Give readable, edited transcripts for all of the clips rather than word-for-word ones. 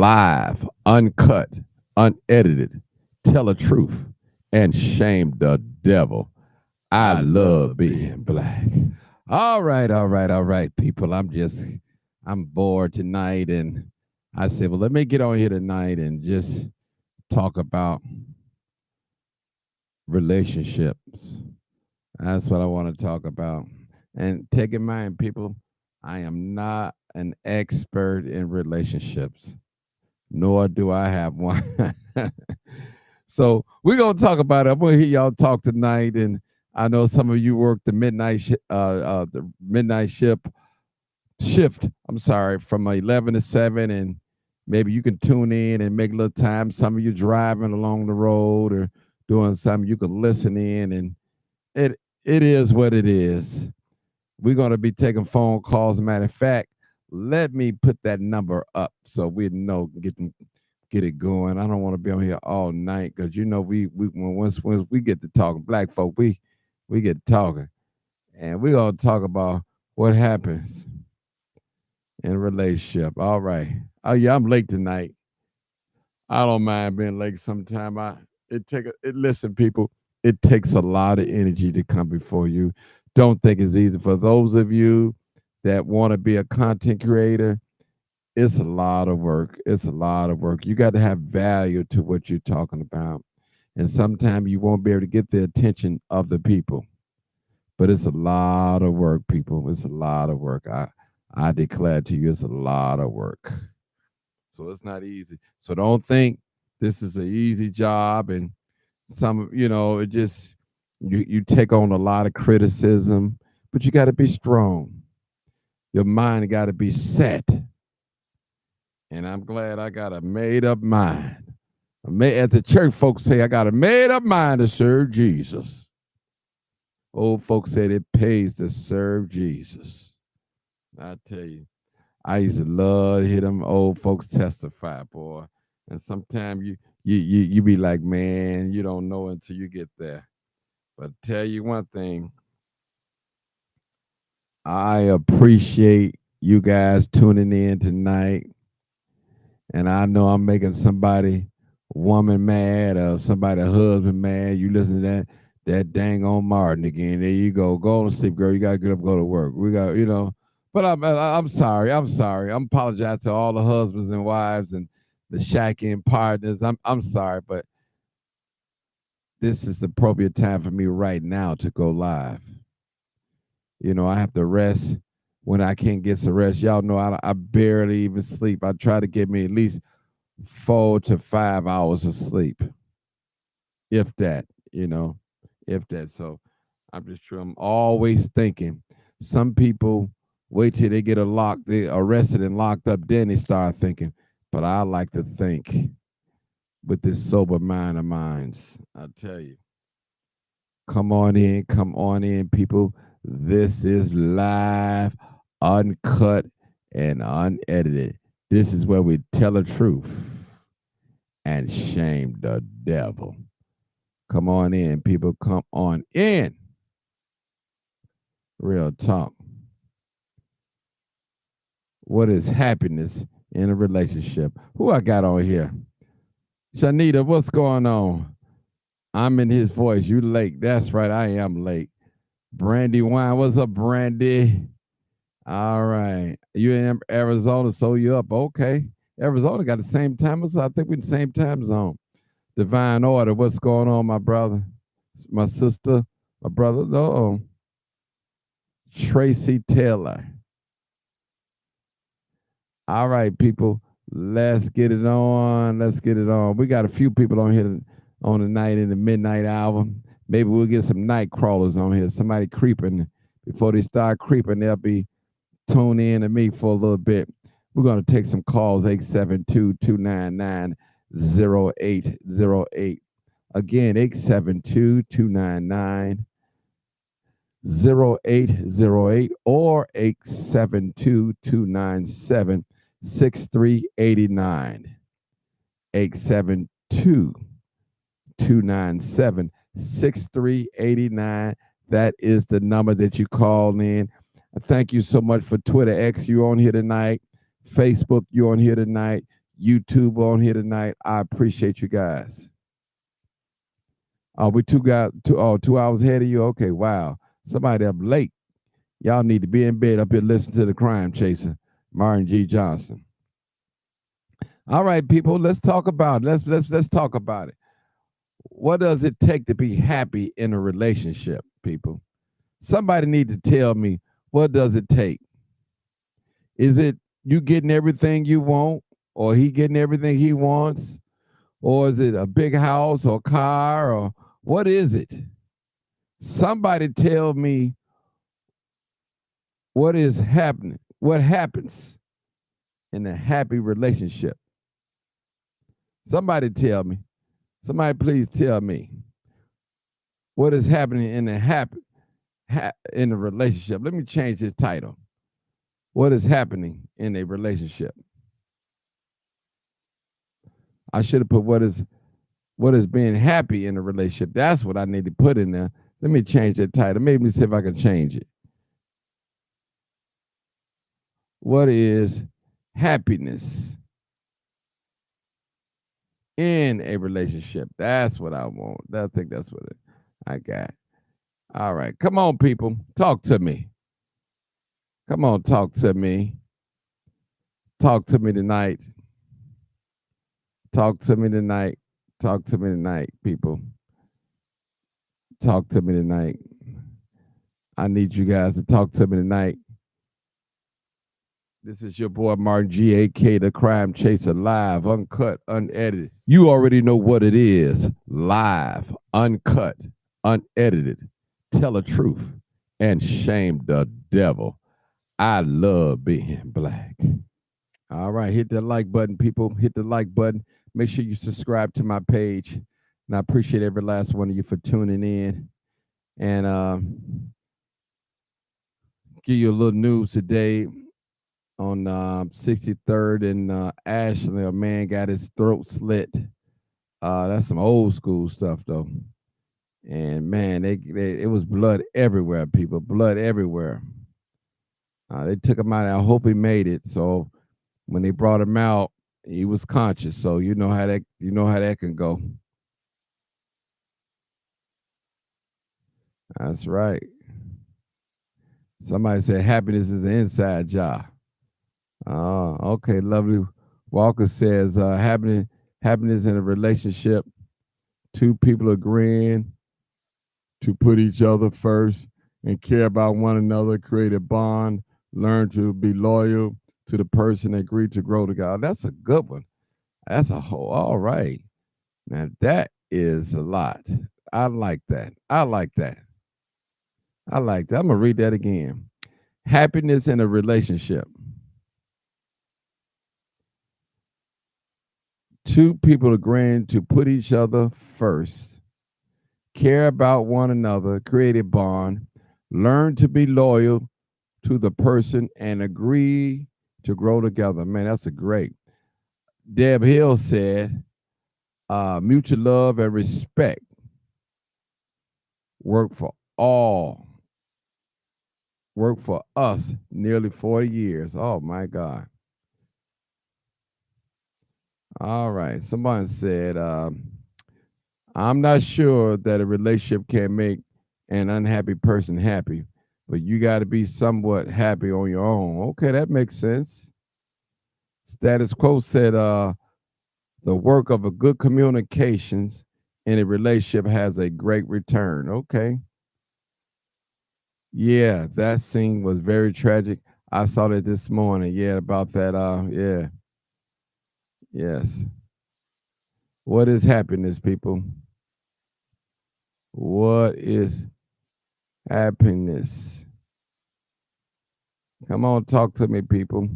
live, uncut, unedited, tell the truth, and shame the devil. I love being black. All right, people. I'm bored tonight, and I said, well, let me get on here tonight and just talk about relationships. That's what I want to talk about. And take in mind, people, I am not an expert in relationships, nor do I have one. So we're gonna talk about it. I'm gonna hear y'all talk tonight, and I know some of you work the midnight shift. I'm sorry, from 11 to 7, and maybe you can tune in and make a little time. Some of you driving along the road or doing something, you can listen in, and it is what it is. We're gonna be taking phone calls. As a matter of fact, let me put that number up so we know get it going. I don't want to be on here all night because you know we once we get to talking, black folk, we get to talking, and we're gonna talk about what happens in a relationship. All right. Oh yeah, I'm late tonight. I don't mind being late sometime. Listen, people, it takes a lot of energy to come before you. Don't think it's easy. For those of you that want to be a content creator, it's a lot of work. It's a lot of work. You got to have value to what you're talking about. And sometimes you won't be able to get the attention of the people. But it's a lot of work, people. It's a lot of work. I declare to you, it's a lot of work. So it's not easy. So don't think this is an easy job and it just you take on a lot of criticism, but you got to be strong. Your mind got to be set. And I'm glad I got a made up mind. As the church folks say, I got a made up mind to serve Jesus. Old folks said it pays to serve Jesus. I tell you, I used to love to hear them old folks testify, boy. And sometimes you be like, man, you don't know until you get there. But tell you one thing, I appreciate you guys tuning in tonight. And I know I'm making somebody woman mad or somebody husband mad. You listen to that dang on Martin again. There you go. Go on to sleep, girl. You gotta get up, and go to work. We got, But I'm sorry. I'm sorry. I'm apologizing to all the husbands and wives and the shacking partners. I'm sorry, but this is the appropriate time for me right now to go live. I have to rest when I can't get some rest. Y'all know I barely even sleep. I try to get me at least 4 to 5 hours of sleep, if that, if that. So I'm just true. I'm always thinking. Some people wait till they arrested and locked up, then they start thinking. But I like to think with this sober mind of mine. I tell you, come on in, people. This is live, uncut, and unedited. This is where we tell the truth and shame the devil. Come on in, people. Come on in. Real talk. What is happiness in a relationship? Who I got on here? Shanita, what's going on? I'm in his voice. You late. That's right. I am late. Brandy Wine. What's up, Brandy? All right. You in Arizona, so you up. Okay. Arizona got the same time as us. I think we're in the same time zone. Divine Order. What's going on, my brother? My sister, my brother. No. Tracy Taylor. All right, people. Let's get it on. Let's get it on. We got a few people on here on the night in the midnight hour. Maybe we'll get some night crawlers on here. Somebody creeping. Before they start creeping, they'll be tuned in to me for a little bit. We're going to take some calls, 872-299-0808. Again, 872-299-0808 or 872-297-6389. 872-297-6389. That is the number that you call in. Thank you so much for Twitter X. You on here tonight. Facebook, you on here tonight. YouTube on here tonight. I appreciate you guys. We oh, 2 hours ahead of you. Okay, wow. Somebody up late. Y'all need to be in bed up here listening to the crime chaser, Martin G. Johnson. All right, people, let's talk about it. Let's talk about it. What does it take to be happy in a relationship, people? Somebody need to tell me, what does it take? Is it you getting everything you want, or he getting everything he wants, or is it a big house or car, or what is it? Somebody tell me what is happening. What happens in a happy relationship? Somebody tell me. Somebody please tell me what is happening in a in a relationship. Let me change this title. What is happening in a relationship? I should have put what is being happy in a relationship. That's what I need to put in there. Let me change that title. Maybe see if I can change it. What is happiness in a relationship? That's what I want. I think that's what I got. All right. Come on, people. Talk to me. Come on, talk to me. Talk to me tonight. Talk to me tonight. Talk to me tonight, people. Talk to me tonight. I need you guys to talk to me tonight. This is your boy Martin G, aka the Crime Chaser, live, uncut, unedited. You already know what it is. Live, uncut, unedited. Tell the truth and shame the devil. I love being black. All right, hit the like button, people. Hit the like button. Make sure you subscribe to my page. And I appreciate every last one of you for tuning in. And give you a little news today on 63rd and Ashley. A man got his throat slit. That's some old school stuff, though. And man, it was blood everywhere, people. Blood everywhere. They took him out. I hope he made it. So when they brought him out, he was conscious. So you know how that can go. That's right. Somebody said happiness is an inside job. Oh, okay, lovely. Walker says happiness in a relationship, two people agreeing to put each other first and care about one another, create a bond, learn to be loyal to the person, agree to grow together. That's a good one. That's a whole all right. Now that is a lot. I like that. I like that. I like that. I'm gonna read that again. Happiness in a relationship. Two people agreeing to put each other first, care about one another, create a bond, learn to be loyal to the person, and agree to grow together. Man, that's a great. Deb Hill said, mutual love and respect work for all, work for us nearly 40 years. Oh my God. All right. Someone said, I'm not sure that a relationship can make an unhappy person happy, but you got to be somewhat happy on your own. Okay, that makes sense. Status Quo said, the work of a good communications in a relationship has a great return. Okay. Yeah, that scene was very tragic. I saw that this morning. Yeah, about that. Yeah, yes. What is happiness, people? What is happiness? Come on, talk to me, people.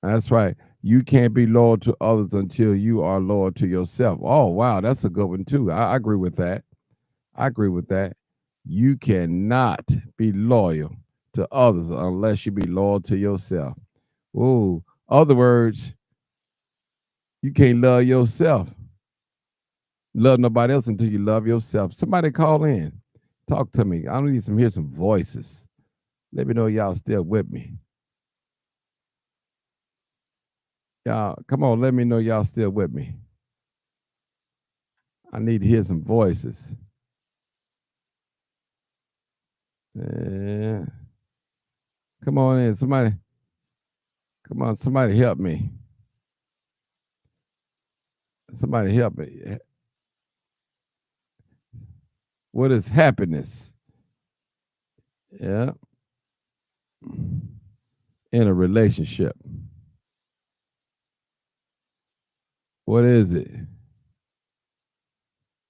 That's right. You can't be loyal to others until you are loyal to yourself. Oh, wow, that's a good one too. I agree with that. I agree with that. You cannot be loyal to others unless you be loyal to yourself. Ooh, other words, you can't love yourself. Love nobody else until you love yourself. Somebody call in. Talk to me. I need some hear some voices. Let me know y'all still with me. Y'all, come on, let me know y'all still with me. I need to hear some voices. Yeah. Come on in. Somebody, come on, somebody help me. Somebody help me. What is happiness? Yeah. In a relationship. What is it?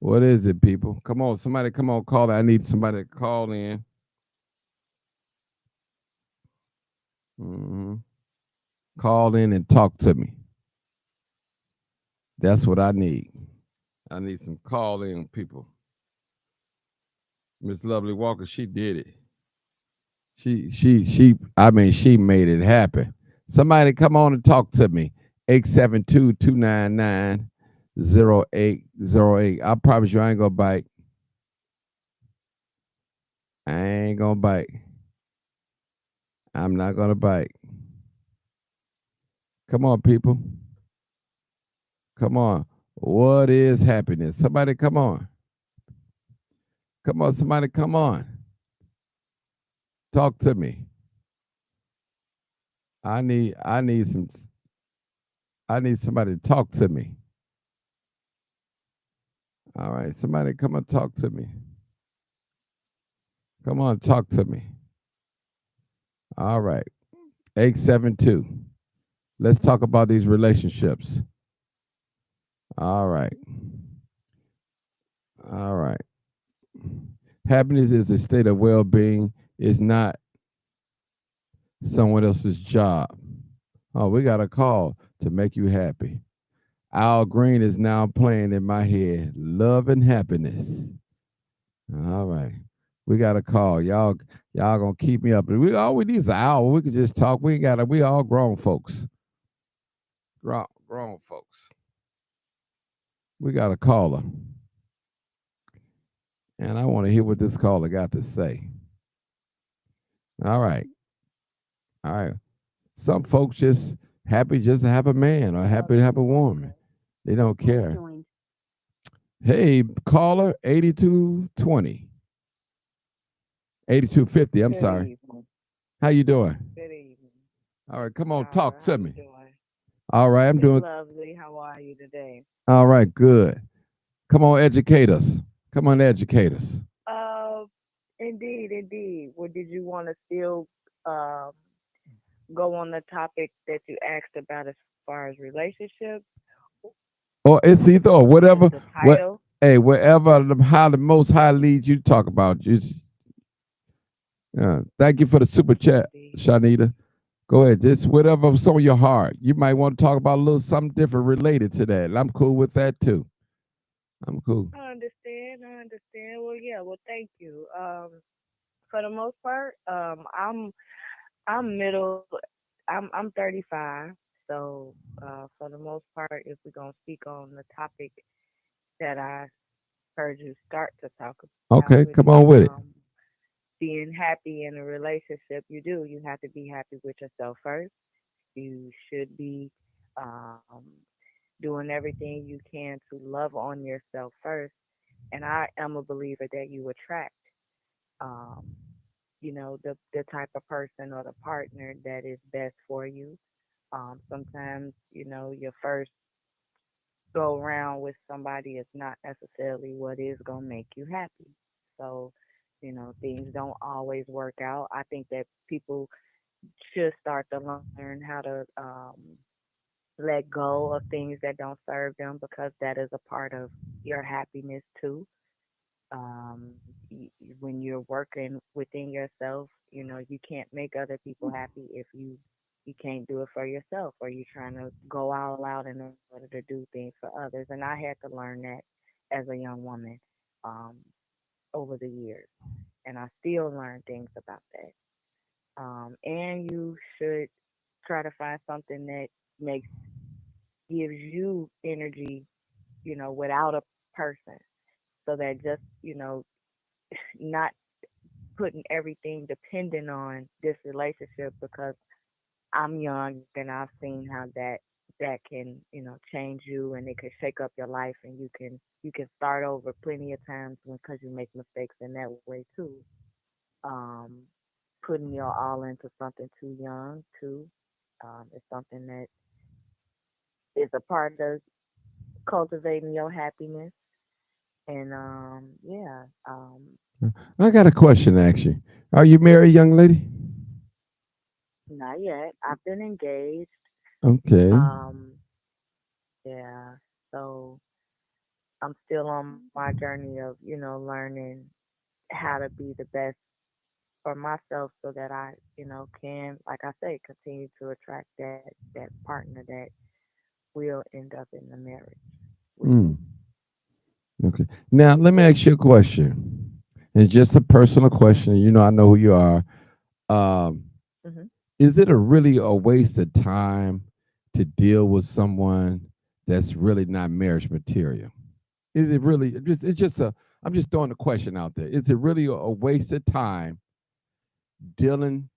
What is it, people? Come on, somebody come on, call it. I need somebody to call in. Hmm. Call in and talk to me. That's what I need. I need some call in people. Miss Lovely Walker, she did it. I mean, she made it happen. Somebody come on and talk to me. 872-299-0808. I promise you I ain't gonna bite. I ain't gonna bite. I'm not gonna bite. Come on, people. Come on. What is happiness? Somebody come on. Come on, somebody come on. Talk to me. I need somebody to talk to me. All right, somebody come and talk to me. Come on, talk to me. All right. 872. Let's talk about these relationships. All right. All right. Happiness is a state of well being, it's not someone else's job. Oh, we got a call to make you happy. Al Green is now playing in my head. Love and happiness. All right. We got a call. Y'all gonna keep me up. We all we need is an hour. We can just talk. We ain't gotta we all grown folks. Grown folks. We got a caller. And I want to hear what this caller got to say. All right. All right. Some folks just happy just to have a man or happy to have a woman. They don't care. Hey, caller 8220. 8250. I'm Good sorry. evening. How you doing? Good evening. All right, come on, talk How to you me. doing? All right, I'm Miss doing Lovely, how are you today? all right, good. Come on, educate us. Come on, educate us. Uh, indeed, indeed. Well, did you want to still um go on the topic that you asked about as far as relationships? Or it's either or whatever, The what title? hey, wherever how the most high leads you talk about. Just thank you for the super chat, Indeed. Shanita. Go ahead. Just whatever's on your heart. You might want to talk about a little something different related to that. And I'm cool with that too. I'm cool. I understand. I understand. Well, yeah. Well, thank you. For the most part, I'm middle. I'm 35. So, for the most part, if we're gonna speak on the topic that I heard you start to talk about, Okay, which come is on with it. being happy in a relationship, you have to be happy with yourself first. You should be um, doing everything you can to love on yourself first. And I am a believer that you attract, um, the type of person or the partner that is best for you. Sometimes, your first go around with somebody is not necessarily what is going to make you happy. So, things don't always work out. I think that people should start to learn how to let go of things that don't serve them because that is a part of your happiness too. When you're working within yourself, you can't make other people happy if you can't do it for yourself, or you're trying to go all out in order to do things for others. And I had to learn that as a young woman um, over the years, and I still learn things about that. And you should try to find something that makes gives you energy, without a person, so that just not putting everything dependent on this relationship because I'm young and I've seen how that that can, change you, and it can shake up your life, and you can start over plenty of times because you make mistakes in that way too. Um, Putting your all into something too young too is something that is a part of cultivating your happiness. And yeah, I got a question actually. Are you married, young lady? not yet. I've been engaged. Okay. Um, yeah, so I'm still on my journey of, learning how to be the best for myself so that I, can, like I say, continue to attract that partner that will end up in the marriage with me. Mm, okay. Now let me ask you a question. It's just a personal Mm. question. You know, I know who you are. Um, Hmm. is it a really a waste of time to deal with someone that's really not marriage material? Is it really? It's just a. I'm just throwing the question out there. Is it really a waste of time dealing,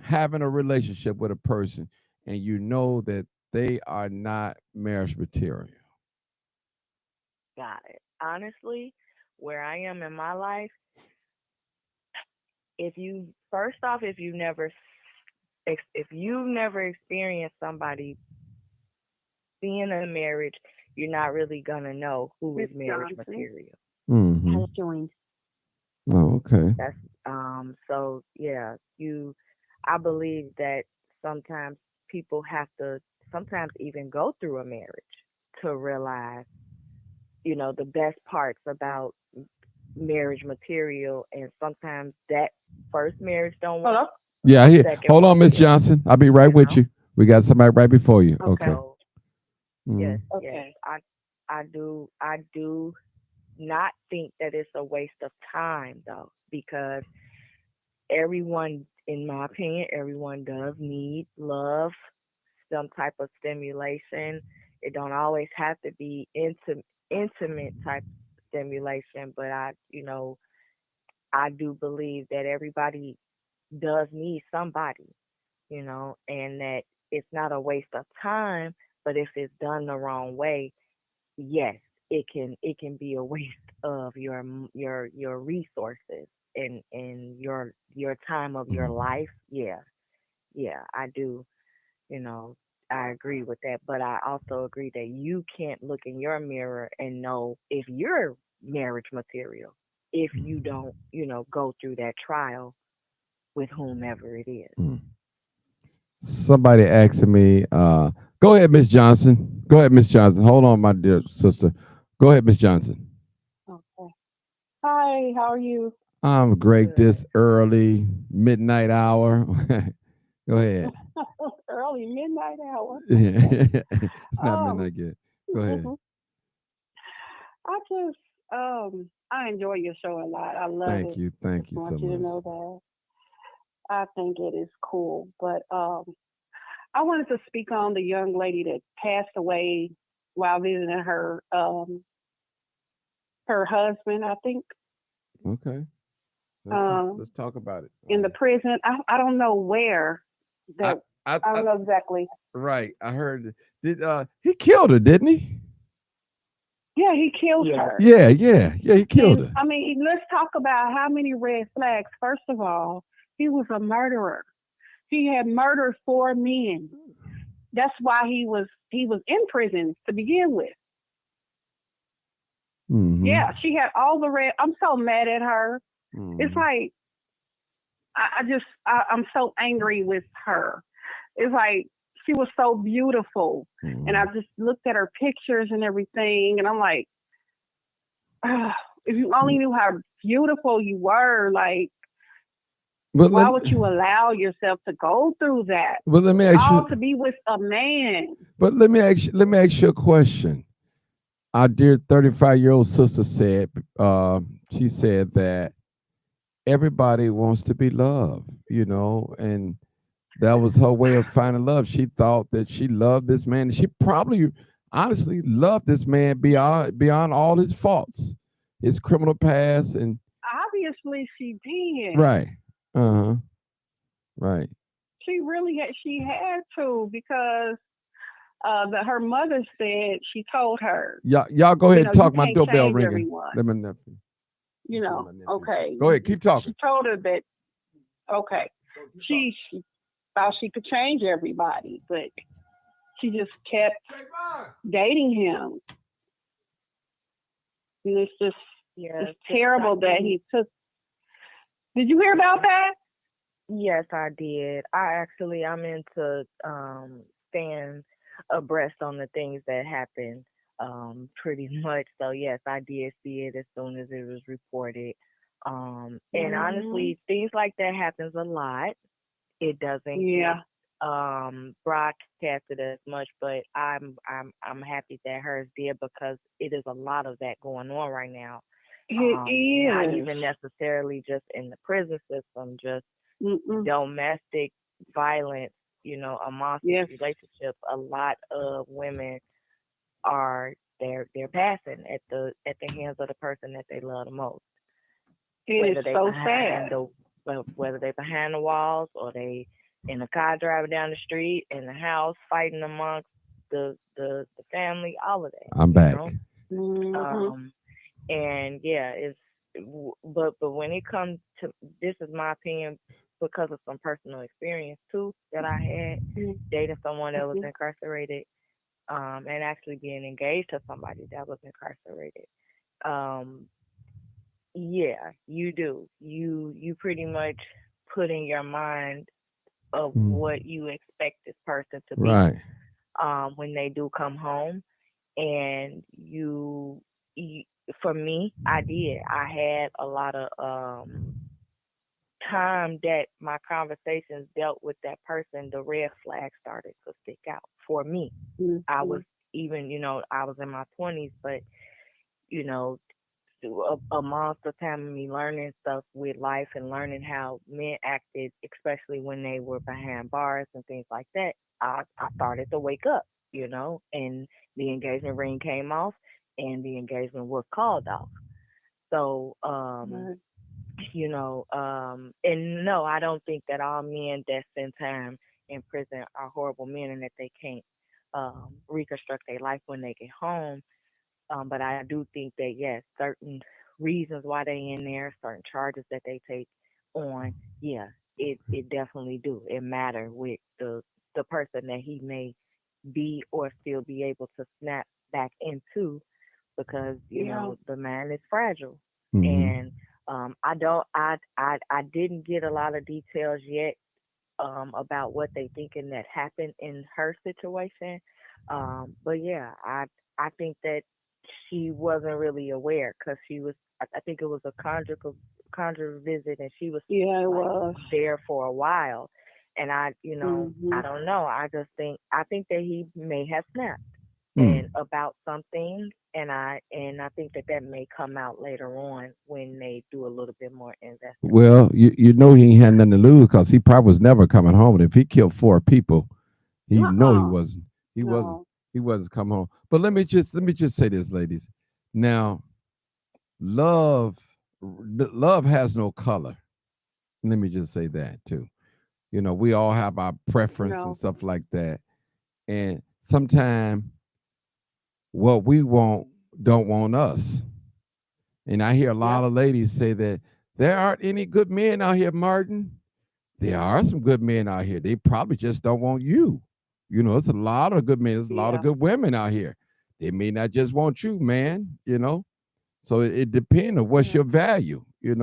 having a relationship with a person, and you know that they are not marriage material? Got it. Honestly, where I am in my life, if you first off, if you've never experienced somebody being in a marriage, you're not really gonna know who is Miss marriage Johnson material. Mm-hmm. has joined. Oh, okay. That's so yeah, I believe that sometimes people have to sometimes even go through a marriage to realize, the best parts about marriage material, and sometimes that first marriage don't work, Hello? Yeah, the I hear. second Hold one on, Miss will, Johnson. I'll be right you with know. you. We got somebody right before you. Okay. Okay. So yes, Mm. yes. Okay. I do not think that it's a waste of time though, because everyone, in my opinion, everyone does need love, some type of stimulation. It don't always have to be intimate type stimulation, but I do believe that everybody does need somebody, and that it's not a waste of time, but if it's done the wrong way, yes, it can be a waste of your resources and your time of your Mm. life. Yeah, yeah, I do. You know, I agree with that, but I also agree that you can't look in your mirror and know if you're marriage material if you don't, go through that trial with whomever it is. Mm. Somebody asking me. Go ahead, Miss Johnson. Go ahead, Miss Johnson. Hold on, my dear sister. Go ahead, Miss Johnson. Okay. Hi, how are you? I'm great Good. this early midnight hour. Go ahead. Early midnight hour. Okay. It's not Um, midnight yet. Go ahead. I just I enjoy your show a lot. I love Thank it. you. Just Thank you want so you to much. know that. I think it is cool. But I wanted to speak on the young lady that passed away while visiting her husband, I think, Okay. um Let's talk about it. in the prison. I don't know where I, that I I don't know exactly. right. I heard. Did he killed her? Didn't he? Yeah, he killed her. Yeah, yeah, yeah. He killed And her. I mean, let's talk about how many red flags. First of all, he was a murderer. He had murdered four men. That's why he was in prison to begin with. Mm-hmm. Yeah, she had all the red. I'm so mad at her. It's Mm-hmm. like I'm so angry with her. It's like she was so beautiful, and I Mm-hmm. just looked at her pictures and everything, and I'm like, "Ugh, if you only knew how beautiful you were, like But let why me, would you allow yourself to go through that? but let me ask All you. to be with a man. Let me ask you a question. Our dear 35-year-old sister said. She said that everybody wants to be loved. You know, and that was her way of finding love. She thought that she loved this man. She probably honestly loved this man beyond all his faults, his criminal past, and Obviously, she did. right. Uh-huh. Right. She really had. She had to because that her mother said she told her, Y'all go you ahead and know, you talk. My can't doorbell change ringing. everyone. Let me nephew. You Tell know, my nephew. okay. Go ahead, keep She talking. told her that okay, she thought she could change everybody, but she just kept dating him, and it's Yes, terrible that exactly. he took. Did you hear about that? Yes, I did. I'm into staying abreast on the things that happen pretty much. So yes, I did see it as soon as it was reported. And Hmm. honestly, things like that happens a lot. It doesn't get Yeah, broadcasted as much, but I'm happy that hers did because it is a lot of that going on right now. it Not is. even necessarily just in the prison system, just Mm-mm. domestic violence, amongst these Yes, relationships. A lot of women are they're passing at the hands of the person that they love the most, it is whether they so sad. behind the whether they behind the walls or they in a car driving down the street, in the house fighting amongst the family, all of that, I'm you back. know. Hmm. Um, and yeah, but when it comes to, this is my opinion because of some personal experience too that I had dating someone that was Hmm. incarcerated, and actually being engaged to somebody that was incarcerated. Um, yeah, you do. You pretty much put in your mind of Mm, what you expect this person to be right. when they do come home, and you for me, I did. I had a lot of time that my conversations dealt with that person, the red flag started to stick out for me. I was Hmm. even, I was in my 20s, but you know, amongst the time of me learning stuff with life and learning how men acted, especially when they were behind bars and things like that, I started to wake up, and the engagement ring came off and the engagement was called off. So, Right. and no, I don't think that all men that spend time in prison are horrible men and that they can't reconstruct their life when they get home. But I do think that yes, certain reasons why they in there, certain charges that they take on, yeah, it definitely do. It matter with the person that he may be or still be able to snap back into because Yeah. the man is fragile. Hmm. And I don't I didn't get a lot of details yet about what they thinking that happened in her situation. But yeah, I think that she wasn't really aware because she was. I think it was a conjugal visit, and she was Yeah, it like was. there for a while. And I Hmm. don't know. I think that he may have snapped and Mm. about something, and I think that that may come out later on when they do a little bit more Well, investigation. you know he ain't had nothing to lose because he probably was never coming home. And if he killed four people, he know he Uh-uh. wasn't. He wasn't. No. He wasn't coming home. But let me just say this, ladies. Now, love love has no color. Let me just say that too. We all have our preference and No. stuff like that. And sometimes what we want don't want us. And I hear a Yep. lot of ladies say that there aren't any good men out here, Martin. There are some good men out here. They probably just don't want you. It's a lot of good men. There's a lot of Yeah. good women out here. They may not just want you, man. So it depends on what's Yeah. your value. You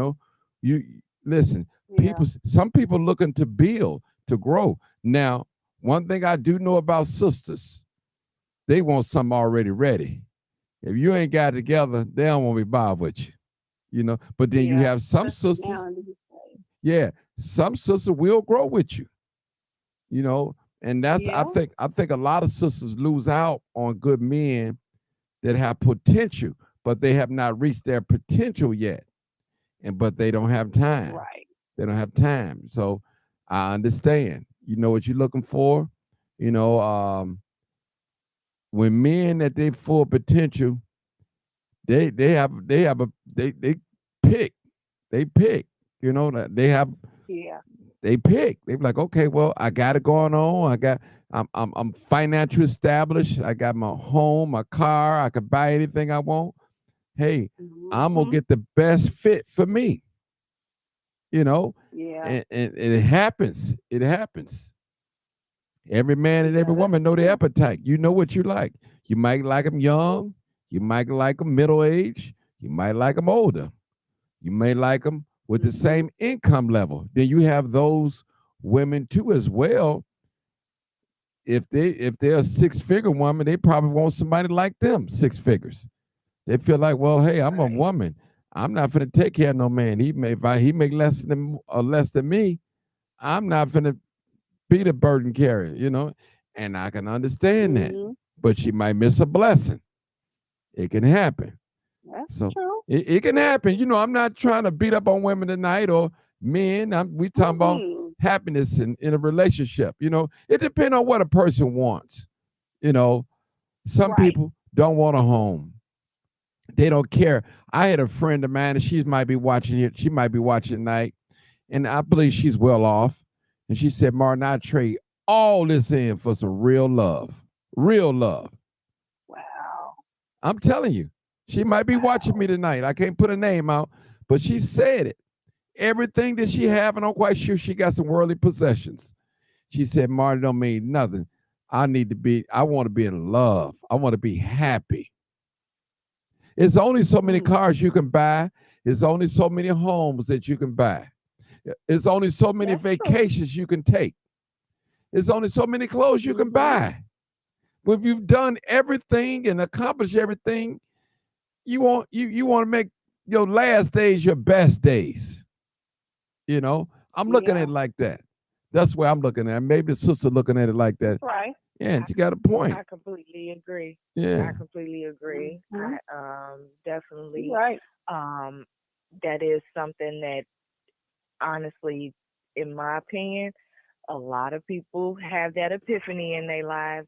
listen, Yeah. some people looking to build, to grow. Now, one thing I do know about sisters, they want something already ready. If you ain't got it together, they don't want to be bothered with you. But then you Yeah. have some Especially sisters, now in these days. yeah, some sisters will grow with you, you know, and that's I Yeah. think I think a lot of sisters lose out on good men that have potential, but they have not reached their potential yet. But they don't have time. Right. They don't have time. So I understand. You know what you're looking for. You know, when men at their full potential, they have a they pick. They pick. That they have Yeah. They pick. They be like, okay, well, I got it going on. I'm financially established. I got my home, my car. I can buy anything I want. Hey, I'm gonna Mhm. get the best fit for me. You know, Yeah. and it happens. It happens. Every man and every Yeah, that's woman know their true. appetite. You know what you like. You might like them young. You might like them middle age. You might like them older. You may like them with the Mhm. same income level. Then you have those women too as well. If they're a six figure woman, they probably want somebody like them, six figures. They feel like, well, hey, I'm a Right. woman. I'm not gonna take care of no man. He make less than me. I'm not gonna be the burden carrier, and I can understand that. Mhm. But she might miss a blessing. It can happen. That's So true. it can happen. I'm not trying to beat up on women tonight or men. We talking about Mm-mm. happiness in a relationship. It depends on what a person wants. You know, some Right. people don't want a home. They don't care. I had a friend of mine, and she might be watching it. She might be watching tonight, and I believe she's well off. And she said, Martin, I trade all this in for some real love. Real love. Wow. I'm telling you. She might be watching me Wow. tonight. I can't put a name out, but she said it. Everything that she have, and I'm quite sure she got some worldly possessions. She said, Martin don't mean nothing. I want to be in love. I want to be happy. It's only so many Mm. cars you can buy. It's only so many homes that you can buy. It's only so many That's true. vacations you can take. It's only so many clothes you can Mhm. buy. But if you've done everything and accomplished everything, you want to make your last days your best days. I'm looking at Yeah. it like that. That's where I'm looking at it. Maybe the sister looking at it like That's that. right. Yeah, and I you got a point. I completely agree. I Yeah. completely agree. Mhm. You're Definitely right. um that is something that honestly, in my opinion, a lot of people have that epiphany in their lives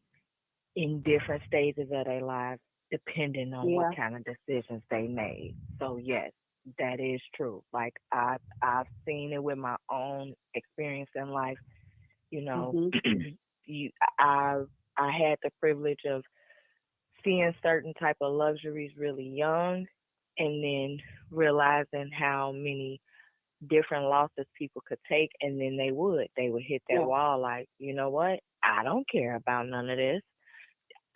in different stages of their lives, depending on what Yeah. kind of decisions they made. So yes, that is true. Like I've seen it with my own experience in life. You know, Mhm. you I I had the privilege of seeing certain type of luxuries really young, and then realizing how many different losses people could take, and then they would hit that Yeah. wall like, you know what, I don't care about none of this.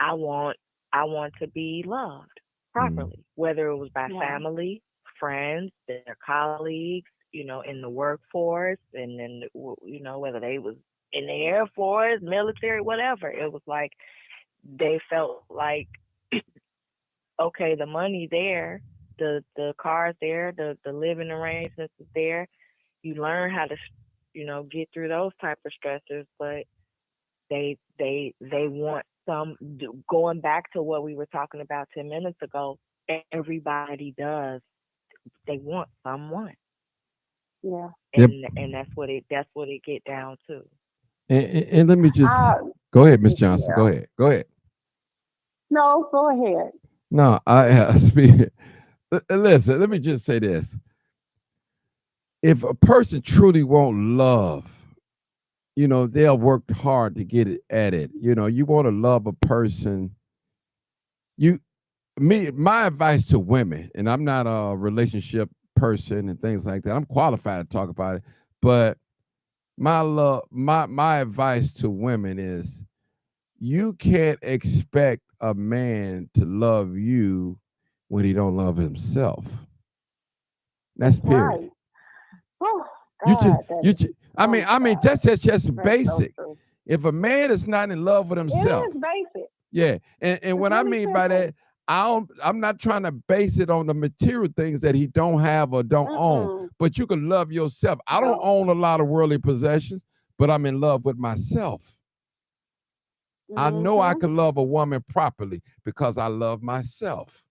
I want i want to be loved Mm. properly, whether it was by Yeah. family, friends, their colleagues, in the workforce, and then whether they was in the Air Force, military, whatever. It was like they felt like, okay, the money there, the cars there, the living arrangements is there. You learn how to get through those type of stressors, but they want going back to what we were talking about 10 minutes ago. Everybody does. They want someone, Yeah. Yep. and that's what it get down to. And let me just I. go ahead, Miss Johnson. Go Yeah. ahead. Go ahead. No. Go ahead. No, I speak. Listen, let me just say this. If a person truly won't love, they'll work hard to get it at it. You want to love a person. You my advice to women, and I'm not a relationship person and things like that. I'm qualified to talk about it, but my advice to women is you can't expect a man to love you when he don't love himself. That's That's period. right. Oh You just God. That you is. just, I Oh mean my I mean God. that's That's so basic. true. If a man is not in love with It himself, is basic. yeah, and It's what I really mean by simple. that, I'm not trying to base it on the material things that he don't have or don't own, Mm-mm. but you can love yourself. I don't No. own a lot of worldly possessions, but I'm in love with myself. I know I Mhm. can love a woman properly because I love myself.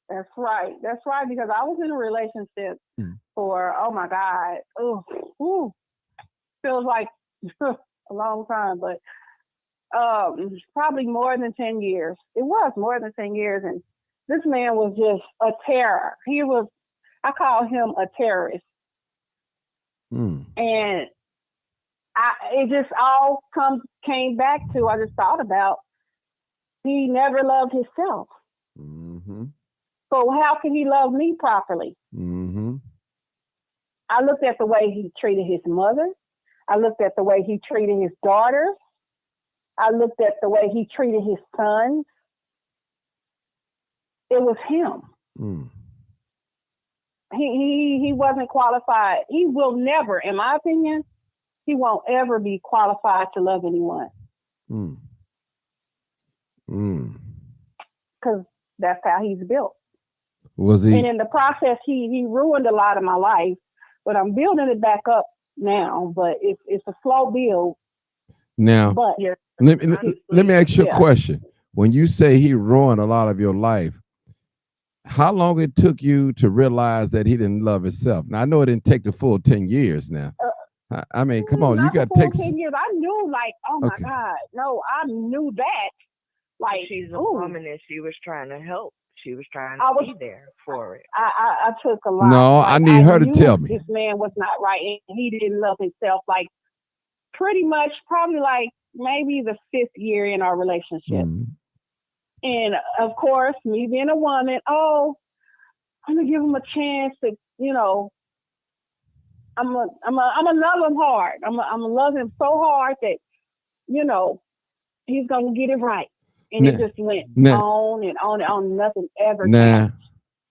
That's right. That's right. Because I was in a relationship Mm. for, oh my God, oh, ooh, feels like a long time, but probably more than 10 years. It was more than 10 years, and this man was just a terror. He was. I call him a terrorist, Mm. and it just all comes came back to, I just thought about, he never loved himself. Mm-hmm. So how can he love me properly? Mm-hmm. I looked at the way he treated his mother. I looked at the way he treated his daughters. I looked at the way he treated his sons. It was him. Mm. He wasn't qualified. He will never, in my opinion, he won't ever be qualified to love anyone Mm. Mm. because that's how he's built. Was And he in the process, he ruined a lot of my life. But I'm building it back up now. But it's a slow build. now? But Yes, Let me honestly, ask you a yeah, question. When you say he ruined a lot of your life, how long it took you to realize that he didn't love himself? Now I know it didn't take the full 10 years. Now, uh, I mean, come on, you not the got to full take. 10 years. I knew, like, oh my Okay, God, no, I knew that. Like, she's a ooh, woman and she was trying to help. She was trying I to was be there for it. I took a lot. no, I Like, need I her to tell knew me. this man was not right, and he didn't love himself. Like, pretty much, probably like maybe the fifth year in our relationship. Mm. And of course, me being a woman, oh, I'm gonna give him a chance to, I'm gonna love him hard. I'm gonna love him so hard that you know he's gonna get it right. And it Now, just went now, on and on and on. Nothing ever changed.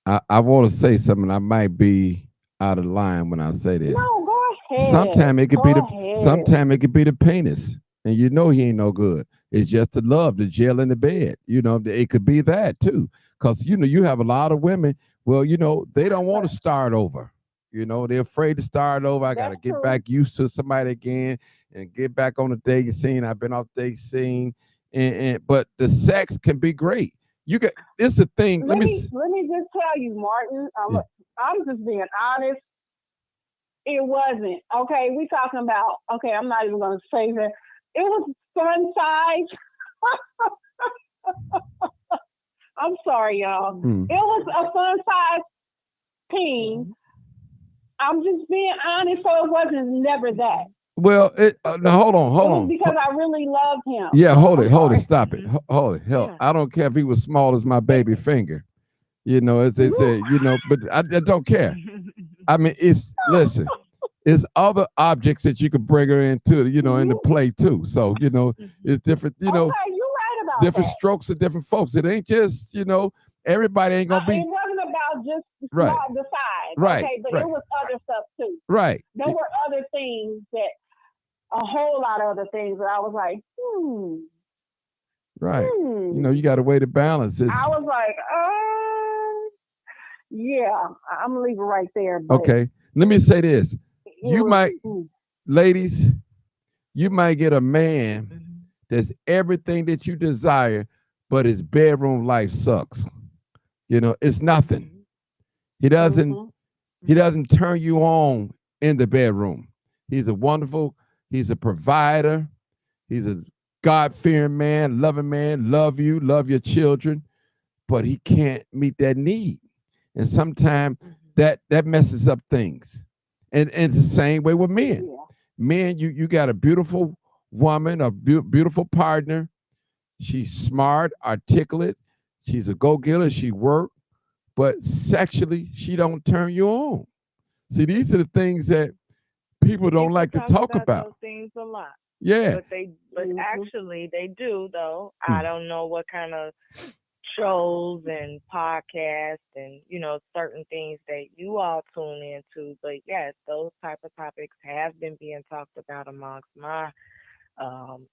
now, I want to say something. I might be out of line when I say this. No, go ahead. Sometimes it could be Go the ahead. sometimes it could be the penis, and you know he ain't no good. It's just the love, the jail in the bed. It could be that too, because you have a lot of women. Well, they don't want to start over. They're afraid to start over. I got That's to get true. back used to somebody again and get back on the dating scene. I've been off the dating scene, but the sex can be great. You got it's a thing. Let Let me. me let me just tell you, Martin. Yeah. I'm just being honest. It wasn't okay. We talking about okay. I'm not even gonna say that. It was fun size. I'm sorry, y'all. Hmm. It was a fun size team. I'm just being honest, so it wasn't never that. Well, now hold on, It hold was on. because I really loved him. Yeah, I'm hold it, sorry. stop it, Hmm. hold it. Hell, Yeah. I don't care if he was small as my baby finger. As they say, but I don't care. I mean, it's listen, it's other objects that you could bring her into, into you play too. So, Hmm. it's different, okay? You right about different that. strokes of different folks. It ain't just, everybody ain't gonna It be wasn't about just the right, small the size, right, okay? But it right, was other stuff too. right, There were other things that a whole lot of other things that I was like, right. You hmm. got to weigh the balance. I It's was like, yeah, I'm gonna leave it right there. But okay. Let me say this. it You was, might, ladies, you might get a man Hmm. that's everything that you desire, but his bedroom life sucks. It's nothing. Hmm. He doesn't mm-hmm, he doesn't turn you on in the bedroom. He's a wonderful, he's a provider, he's a God-fearing man, loving man, love you, love your children, but he can't meet that need. And sometimes that messes up things. And it's the same way with men. yeah, Men, you got a beautiful woman, a beautiful partner. She's smart, articulate. She's a go-getter. She work, but sexually, she don't turn you on. See, these are the things that people don't People like to talk talk about about. those things a lot, Yeah. but mm-hmm. actually they do though. I Hmm. don't know what kind of shows and podcasts and certain things that you all tune into, but yes, those type of topics have been being talked about amongst my um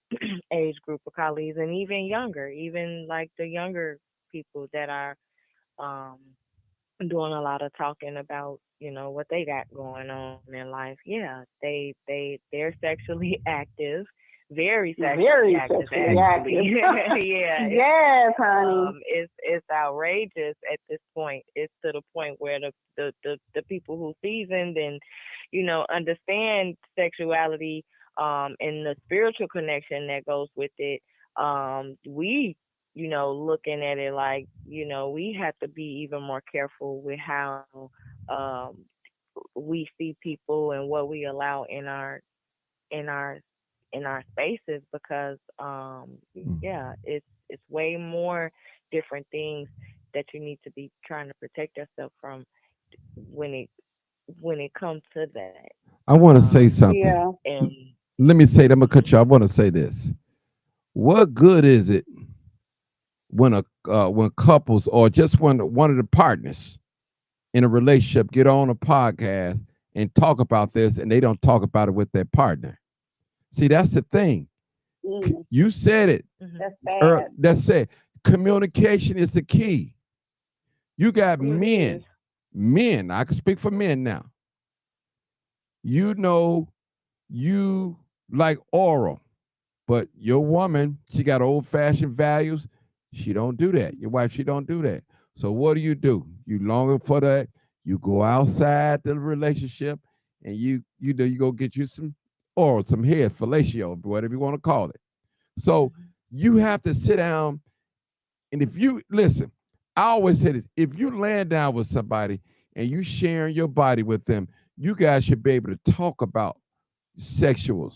age group of colleagues, and even younger, even like the younger people that are um doing a lot of talking about what they got going on in life. Yeah, they're sexually active, very sexually Very active sexually Hmm. actually. active. Yeah, Yes, honey. it's outrageous at this point. It's to the point where the people who seasoned and understand sexuality and the spiritual connection that goes with it, we looking at it like, we have to be even more careful with how um we see people and what we allow in our in our spaces because yeah, Mm. it's way more different things that you need to be trying to protect yourself from when it comes to that. I want to say something. Yeah. And Let me say, I'm gonna mhm, cut you. I want to say this. What good is it when a when couples or just one of the partners in a relationship get on a podcast and talk about this and they don't talk about it with their partner? See, that's the thing. Mm, You said it. mhm, that's bad. That's it. Communication is the key. You got It is. men. I can speak for men now. You know, you like oral, but your woman, she got old fashioned values. She don't do that. Your wife, she don't do that. So what do? You longer for that. You go outside the relationship, and you go get you some oral, some head, fellatio, whatever you want to call it. So mhm, you have to sit down. And if you listen, I always say this: if you land down with somebody and you sharing your body with them, you guys should be able to talk about sexuals,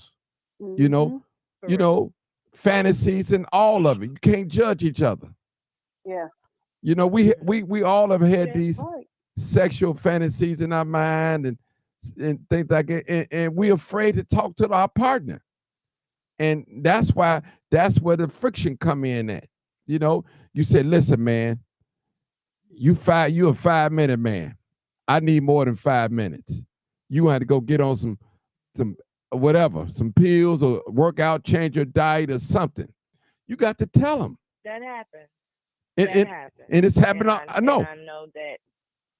you know, Mhm. you correct. know, fantasies and all of it. You can't judge each other. Yeah. You know, Mhm. we all have had That's these right. sexual fantasies in our mind and things like that, and we're afraid to talk to our partner, and that's where the friction come in at. You know, you say, listen, man, you a 5 minute man. I need more than 5 minutes. You want to go get on some whatever, some pills or work out, change your diet or something. You got to tell them. That happened. And, That and, happened. and it's And happening. I I and know. I know that.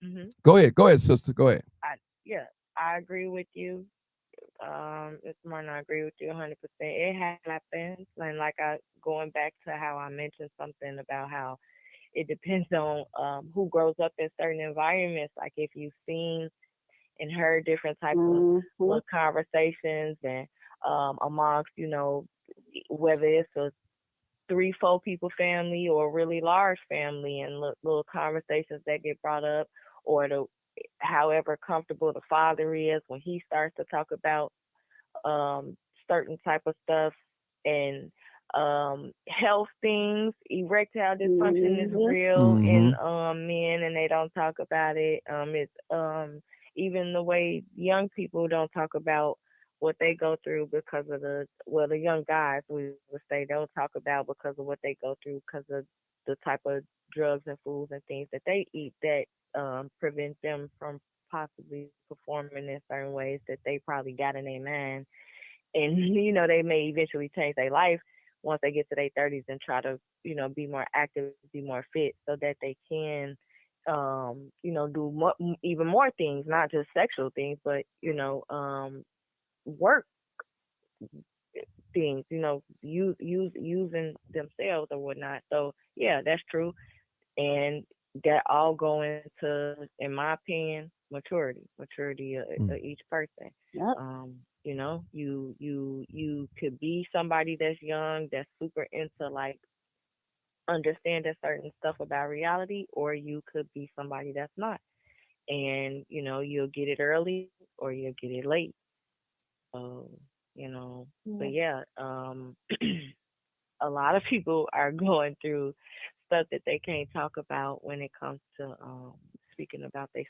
Mhm. Go ahead, sister. Go ahead. I Yeah, I agree with you. It's more than I agree with you 100%. It happens, and like I going back to how I mentioned something about how it depends on who grows up in certain environments. Like if you've seen and heard different type of Mhm. little conversations and amongst whether it's a 3, 4 people family or a really large family and little conversations that get brought up or the however comfortable the father is when he starts to talk about um, certain type of stuff and health things. Erectile dysfunction is Mhm. real in Mm-hmm. men, and they don't talk about it. It's even the way young people don't talk about what they go through because of the young guys we would say don't talk about because of what they go through because of the type of drugs and foods and things that they eat that prevent them from possibly performing in certain ways that they probably got in their mind and they may eventually change their life once they get to their 30s and try to be more active, be more fit so that they can do even more things, not just sexual things, but work things, using themselves or whatnot. So yeah, that's true, and that all go into, in my opinion, maturity of each person. Yep. You could be somebody that's young, that's super into like understanding certain stuff about reality, or you could be somebody that's not, and you'll get it early or you'll get it late. So but Yeah. yeah, a lot of people are going through stuff that they can't talk about when it comes to speaking about their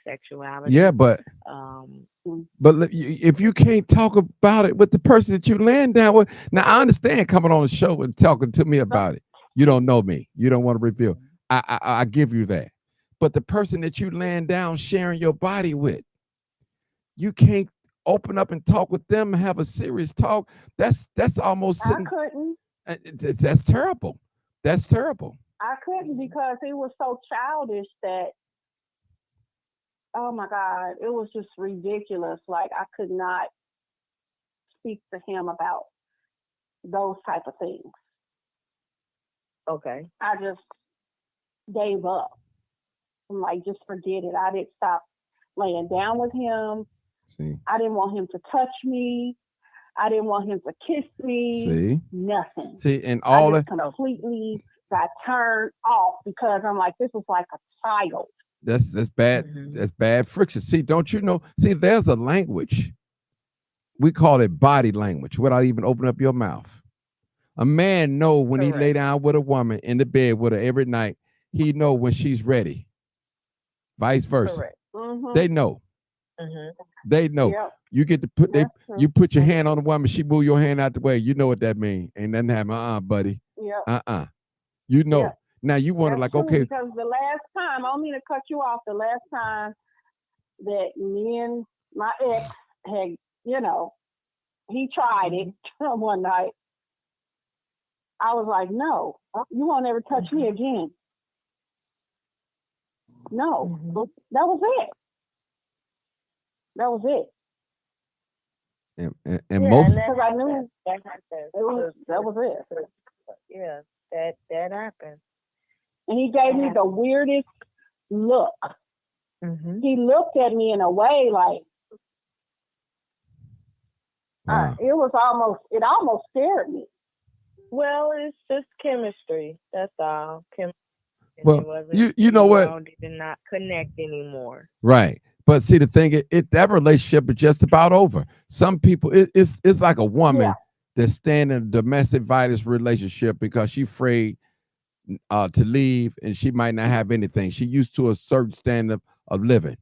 Yeah, sexuality. but Um, Mm. if you can't talk about it with the person that you land down with, now I understand coming on the show and talking to me So, about it. You don't know me. You don't want to reveal. mhm. I give you that. But the person that you land down sharing your body with, you can't open up and talk with them and have a serious talk. That's almost I sitting. couldn't. That's terrible. That's terrible. I couldn't Mhm. because he was so childish that, oh my God, it was just ridiculous. Like I could not speak to him about those type of things. Okay. I just gave up. I'm like, just forget it. I didn't stop laying down with him. See, I didn't want him to touch me. I didn't want him to kiss me. see, Nothing. see, and I all just the Oh. completely got turned off because I'm like, this was like a child. that's bad. Mhm. That's bad friction. See, don't you know? See, there's a language. we call it body language without even opening up your mouth. A man know when he lay Correct. down with a woman in the bed with her every night, he know when she's ready. Vice versa. Correct. Mhm. They know. Mhm. They know. Yep. You get to put they That's true. you put your hand on a woman, she move your hand out the way. You know what that means. Ain't nothing happen. Buddy. Yep. You Yep. know. Now you want to That's like, true okay, because the last time, I don't mean to cut you off. The last time that me and my ex had, you know, he tried it one night. I was like, no, you won't ever touch me Mhm. again. No, Mhm. that was it. That was it. and Yeah, and most that Because I happens. knew That happens. it was that was it. Yeah, that happens. And he gave That me the happens. weirdest look. Mhm. He looked at me in a way like wow. it almost scared me. Well, it's just chemistry. That's all. And it Well, wasn't. you know You what? all did not connect anymore. Right. But see, the thing is, that relationship is just about over. Some people, it's like a Yeah. woman that's staying in a domestic violence relationship because she's afraid to leave and she might not have anything. She used to a certain standard of living.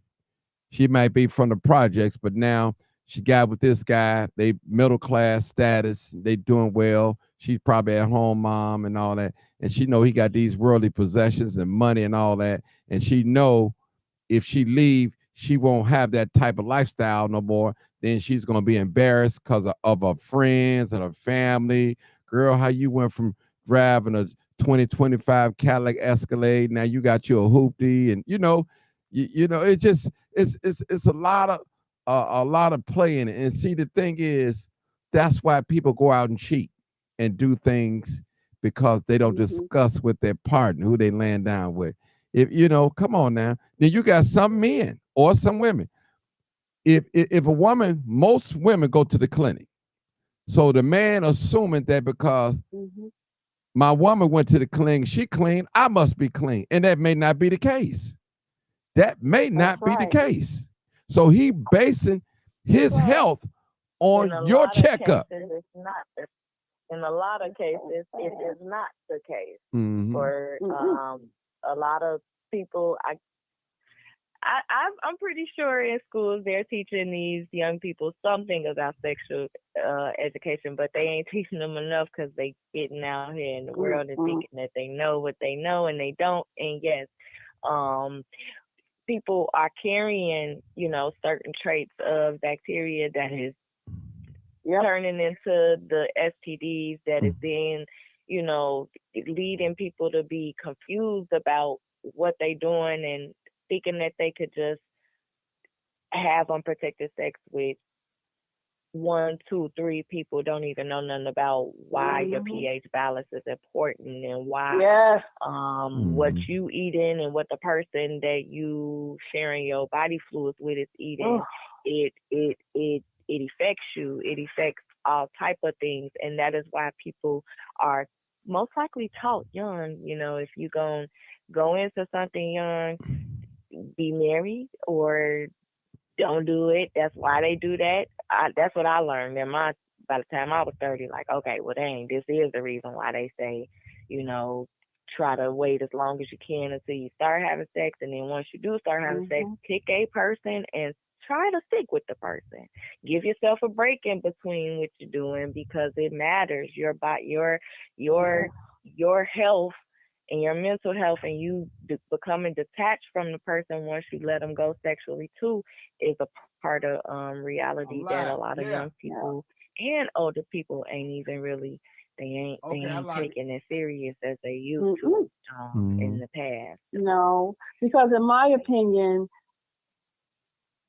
She might be from the projects, but now she got with this guy. They middle class status. They doing well. She's probably at home mom and all that. And she know he got these worldly possessions and money and all that. And she know if she leave, she won't have that type of lifestyle no more. Then she's gonna be embarrassed because of her friends and her family. Girl, how you went from driving a 2025 Cadillac Escalade, now you got you a hoopty, and you know, it just it's a lot of play in it. And see, the thing is, that's why people go out and cheat and do things because they don't Mhm. discuss with their partner who they laying down with. If you know, come on now. Then you got some men or some women. If a woman, most women go to the clinic. So the man assuming that because Mhm. my woman went to the clinic, she clean, I must be clean. And that may not be the case. That may That's not be the right. case. So he basing his Well, health in on a your lot of checkup. cases, it's not. In a lot of cases, it is not the case. Mm-hmm. For Mm-mm. a lot of people, I'm pretty sure in schools they're teaching these young people something about sexual education, but they ain't teaching them enough because they getting out here in the world and Mm-mm. thinking that they know what they know and they don't. And yes, um, people are carrying, certain traits of bacteria that is Yep. turning into the STDs that is then, you know, leading people to be confused about what they doing and thinking that they could just have unprotected sex with one, two, three people, don't even know nothing about why your Mhm. pH balance is important and why Yes. what Mm-hmm. you eating and what the person that you sharing your body fluids with is Oh. eating. It affects you. It affects all type of things, and that is why people are most likely taught young. If you go into something young, be married or don't do it. That's why they do that. That's what I learned. By the time I was 30, like, okay, well, dang, this is the reason why they say, you know, try to wait as long as you can until you start having sex, and then once you do start having sex, Mhm. pick a person and try to stick with the person. Give yourself a break in between what you're doing because it matters. Your Yes. your health and your mental health, and you becoming detached from the person once you let them go sexually too is a part of reality I'm that a live. lot of young Yeah. Yeah. people and older people ain't even really they Okay, I ain't like it. taking it serious as they used Mm-mm. to Mm-hmm. in the past. No, because in my opinion,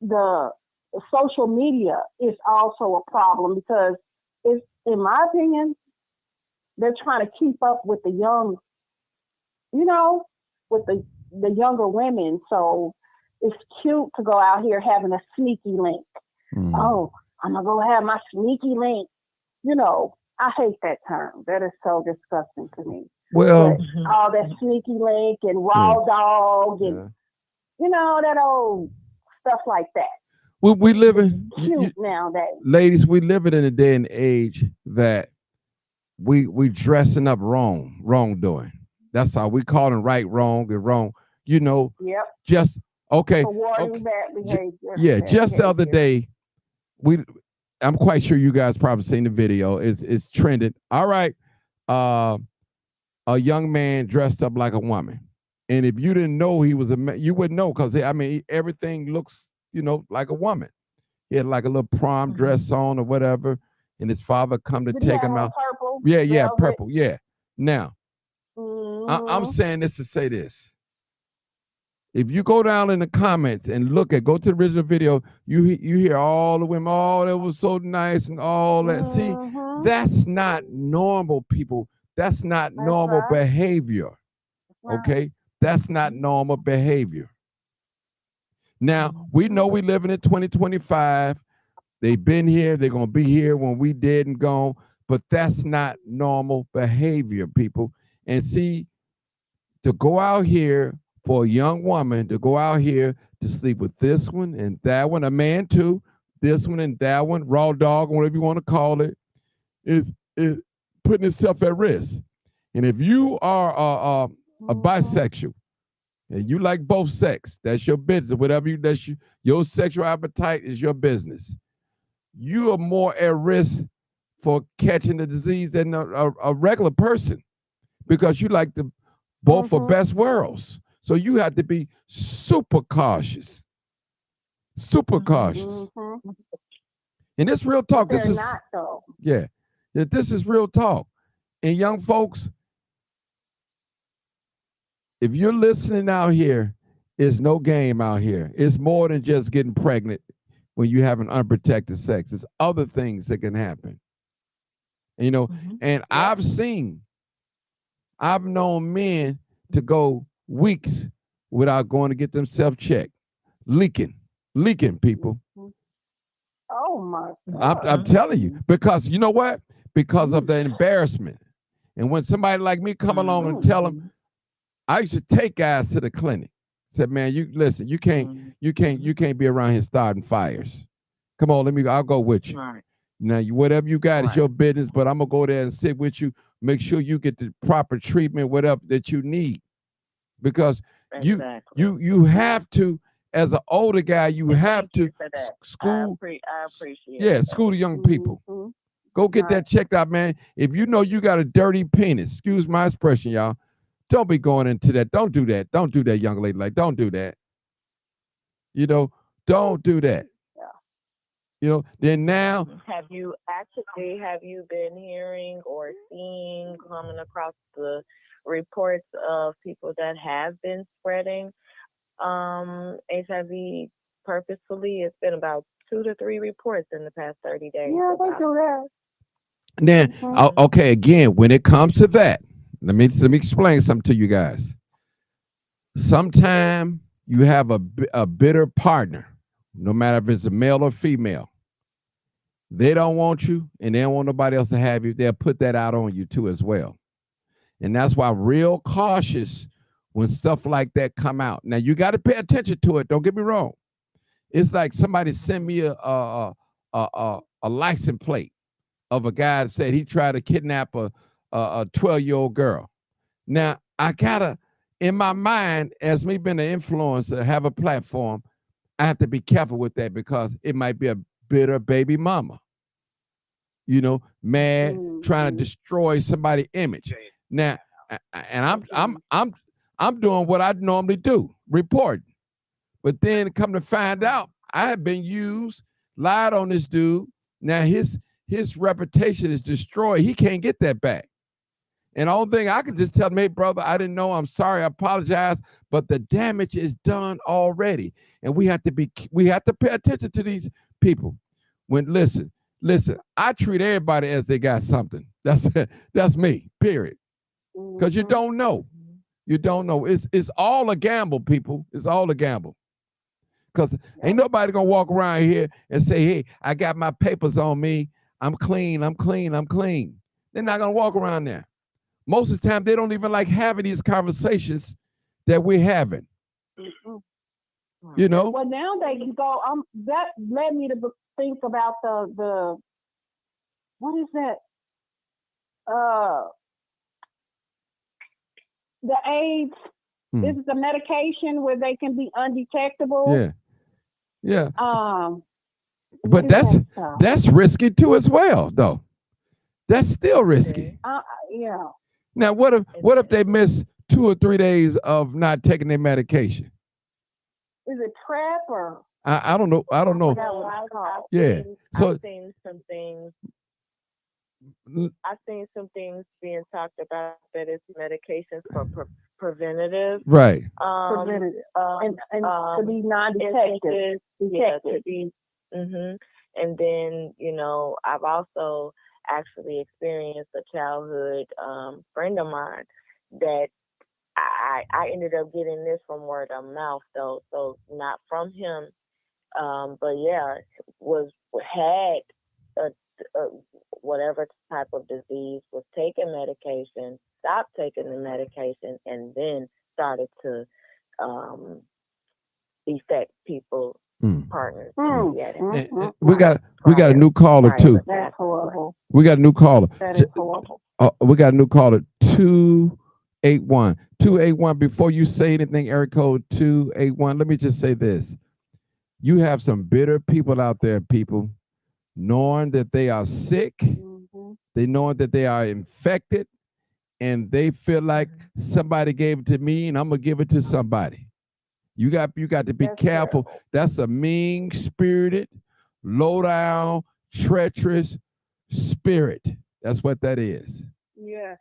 the social media is also a problem because it's, in my opinion, they're trying to keep up with the young, you know, with the younger women. So it's cute to go out here having a sneaky link. Mm-hmm. Oh, I'm gonna go have my sneaky link. I hate that term. That is so disgusting to me. But Well, all that sneaky link and yeah, raw dog and yeah. that old stuff like that. we live It's in cute nowadays. ladies, we live in a day and age that we dressing up wrongdoing. That's how we calling right wrong and wrong. You know, Yep. just okay, Rewarding okay, bad behavior. yeah. Bad Just the other behavior. day, we I'm quite sure you guys probably seen the video. It's trending. All right, uh, a young man dressed up like a woman, and if you didn't know he was a man, you wouldn't know because I mean everything looks like a woman. He had like a little prom Mhm. dress on or whatever, and his father come to Did he take have him on out. purple Yeah, yeah, velvet? purple. Yeah. Now, I'm Mm-hmm. saying this to say this. If you go down in the comments and go to the original video, you hear all the women, oh, that was so nice and all that. See, Mm-hmm. that's not normal, people. That's not That's normal right. behavior. That's right. Okay? That's not Mhm. normal behavior. Now, we Mhm. know we living in 2025. They've been here, they're gonna be here when we dead and gone, but that's not normal behavior, people. And see, to go out here for a young woman to go out here to sleep with this one and that one, a man too, this one and that one, raw dog, whatever you want to call it, is putting itself at risk. And if you are a Mm-hmm. bisexual and you like both sex, that's your business. Whatever your sexual appetite is your business. You are more at risk for catching the disease than a regular person because you like the both for Mm-hmm. best worlds. So you have to be super cautious, super Mhm. cautious. Mm-hmm. And this real But talk. This they're is not though. yeah, this is real talk. And young folks, if you're listening out here, it's no game out here. It's more than just getting pregnant when you have an unprotected sex. There's other things that can happen. You know, Mhm. and Yep. I've known men to go weeks without going to get themselves checked, leaking, leaking people. Mm-hmm. Oh my I'm God. Mhm. telling you because you know what? Because of Mm. the embarrassment. And when somebody like me come along and tell them, Mhm. I used to take guys to the clinic. Said, man, you listen, you Mhm. can't be around here starting fires. Come on, I'll go with you. Right. Now, whatever you got is Right. your business, but I'm gonna go there and sit with you. Make sure you get the proper treatment, whatever that you need, because you Exactly. you have to, as an older guy, you And have thank you to for that. school, I appreciate yeah, that. school the young people. Mm-hmm. Go get Right. that checked out, man. If you know you got a dirty penis, excuse my expression, y'all. Don't be going into that. Don't do that. Don't do that, young lady. Like, don't do that. You know, don't do that. Yeah. Then now, Have you been hearing or seeing coming across the reports of people that have been spreading HIV purposefully? It's been about 2 to 3 reports in the past 30 days Yeah, they about do that. then Mm-hmm. okay, again, when it comes to that, let me explain something to you guys. Sometime you have a bitter partner, no matter if it's a male or female. They don't want you, and they don't want nobody else to have you. They'll put that out on you too as well. And that's why I'm real cautious when stuff like that come out. Now you got to pay attention to it. Don't get me wrong. It's like somebody sent me a license plate of a guy that said he tried to kidnap a 12-year-old girl. Now I gotta, in my mind, as me being an influencer, have a platform. I have to be careful with that because it might be a bitter baby mama, mad, trying to Mm-hmm. destroy somebody's image. Now, and I'm doing what I normally do, report. But then come to find out, I have been used, lied on this dude. Now his reputation is destroyed. He can't get that back. And the only thing I can just tell him, hey, brother, I didn't know. I'm sorry. I apologize. But the damage is done already. And we have to pay attention to these people. Listen, I treat everybody as they got something. That's me, period. Because you Mm-hmm. don't know. You don't know. It's all a gamble, people. It's all a gamble. Because ain't Yep. nobody gonna walk around here and say, hey, I got my papers on me. I'm clean, I'm clean, I'm clean. They're not gonna walk around there. Most of the time, they don't even like having these conversations that we're having. Mm-hmm. You Hmm. know? Well, now they can go. That led me to think about the what is that? Uh, the AIDS. Hmm. This is a medication where they can be undetectable. Yeah. Yeah. Um, what But is that stuff? that's risky too as well, though. That's still It risky. is. Yeah. Now, It what if is. they miss 2 or 3 days of not taking their medication? Is it trap or I don't know. I don't I know. forgot Well, what it's I've called? Yeah. seen I've So seen some things. mm, I've seen some things being talked about that it's medications for preventative right. um Preventative um and to um be non-detected. instances. Yeah, to Detected. be. Mhm. And then, I've also actually experienced a childhood friend of mine that I ended up getting this from word of mouth though, so not from him. But yeah, was had a, a whatever type of disease, was taking medication, stopped taking the medication, and then started to um, affect people, Mm, partners that yeah. Mm, he had mm, And mm, mm. we got a prior new caller prior to too. That's that. horrible. We got a new caller. That is horrible. We got a new caller. 281. 281. Before you say anything, Eric code 281. Let me just say this. You have some bitter people out there, people, knowing that they are sick, Hmm. they knowing that they are infected, and they feel like Mhm. somebody gave it to me and I'm gonna give it to somebody. You got to be That's careful. terrible. That's a mean spirited, low down, treacherous spirit. That's what that is. Yes.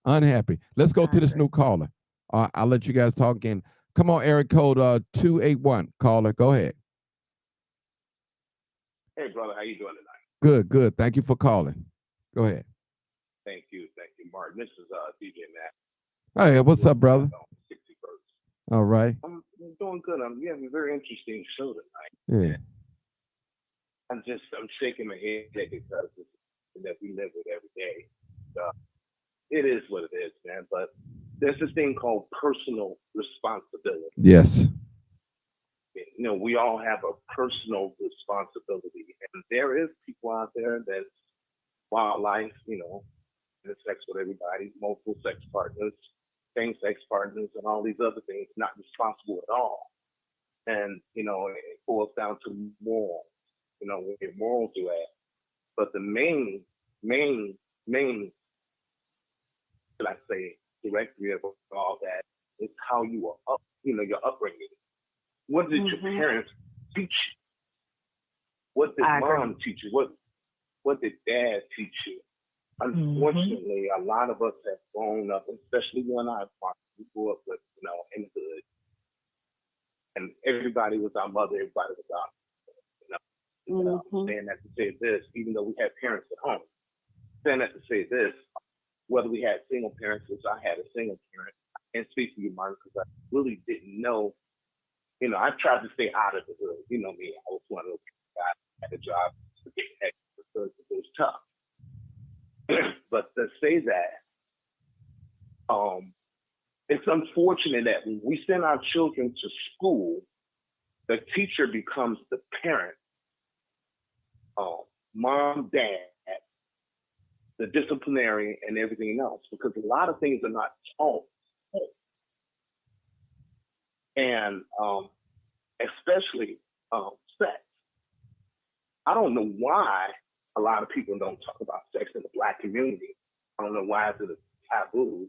Unhappy. Let's go I to this agree. new caller. I'll let you guys talk again. Come on, Eric code 281. Caller, go ahead. Hey, brother, how you doing tonight? Good, good. Thank you for calling. Go ahead. Thank you, Martin. This is DJ Matt, Hey, what's up, Brooklyn, brother? 61st. All right. I'm doing good. We have a very interesting show tonight, Yeah. and I'm shaking my head because it's something that we live with every day. Uh, it is what it is, man. But there's this thing called personal responsibility. Yes. We all have a personal responsibility, and there is people out there that's wildlife, having sex with everybody, multiple sex partners, same sex partners, and all these other things, not responsible at all. And, it boils down to morals, where your morals are at. But the main, main, should I say, directory of all that is how you were up, your upbringing. What did your Hmm. parents teach you? What did I agree. mom teach you? What did dad teach you? Mhm. Unfortunately, a lot of us have grown up, especially when we grew up with, in the hood, and everybody was our mother, everybody was our, you know, Hmm. saying that to say this, even though we had parents at home, saying that to say this, whether we had single parents, which I had a single parent, I can't speak for you, Martin, because I really didn't know, I tried to stay out of the hood. You know me, I was one of those guys that had a job to get extra because it was tough. But to say that, um, it's unfortunate that when we send our children to school, the teacher becomes the parent, mom, dad, the disciplinarian, and everything else, because a lot of things are not taught. And especially sex. I don't know why a lot of people don't talk about sex in the black community. I don't know why it's a taboo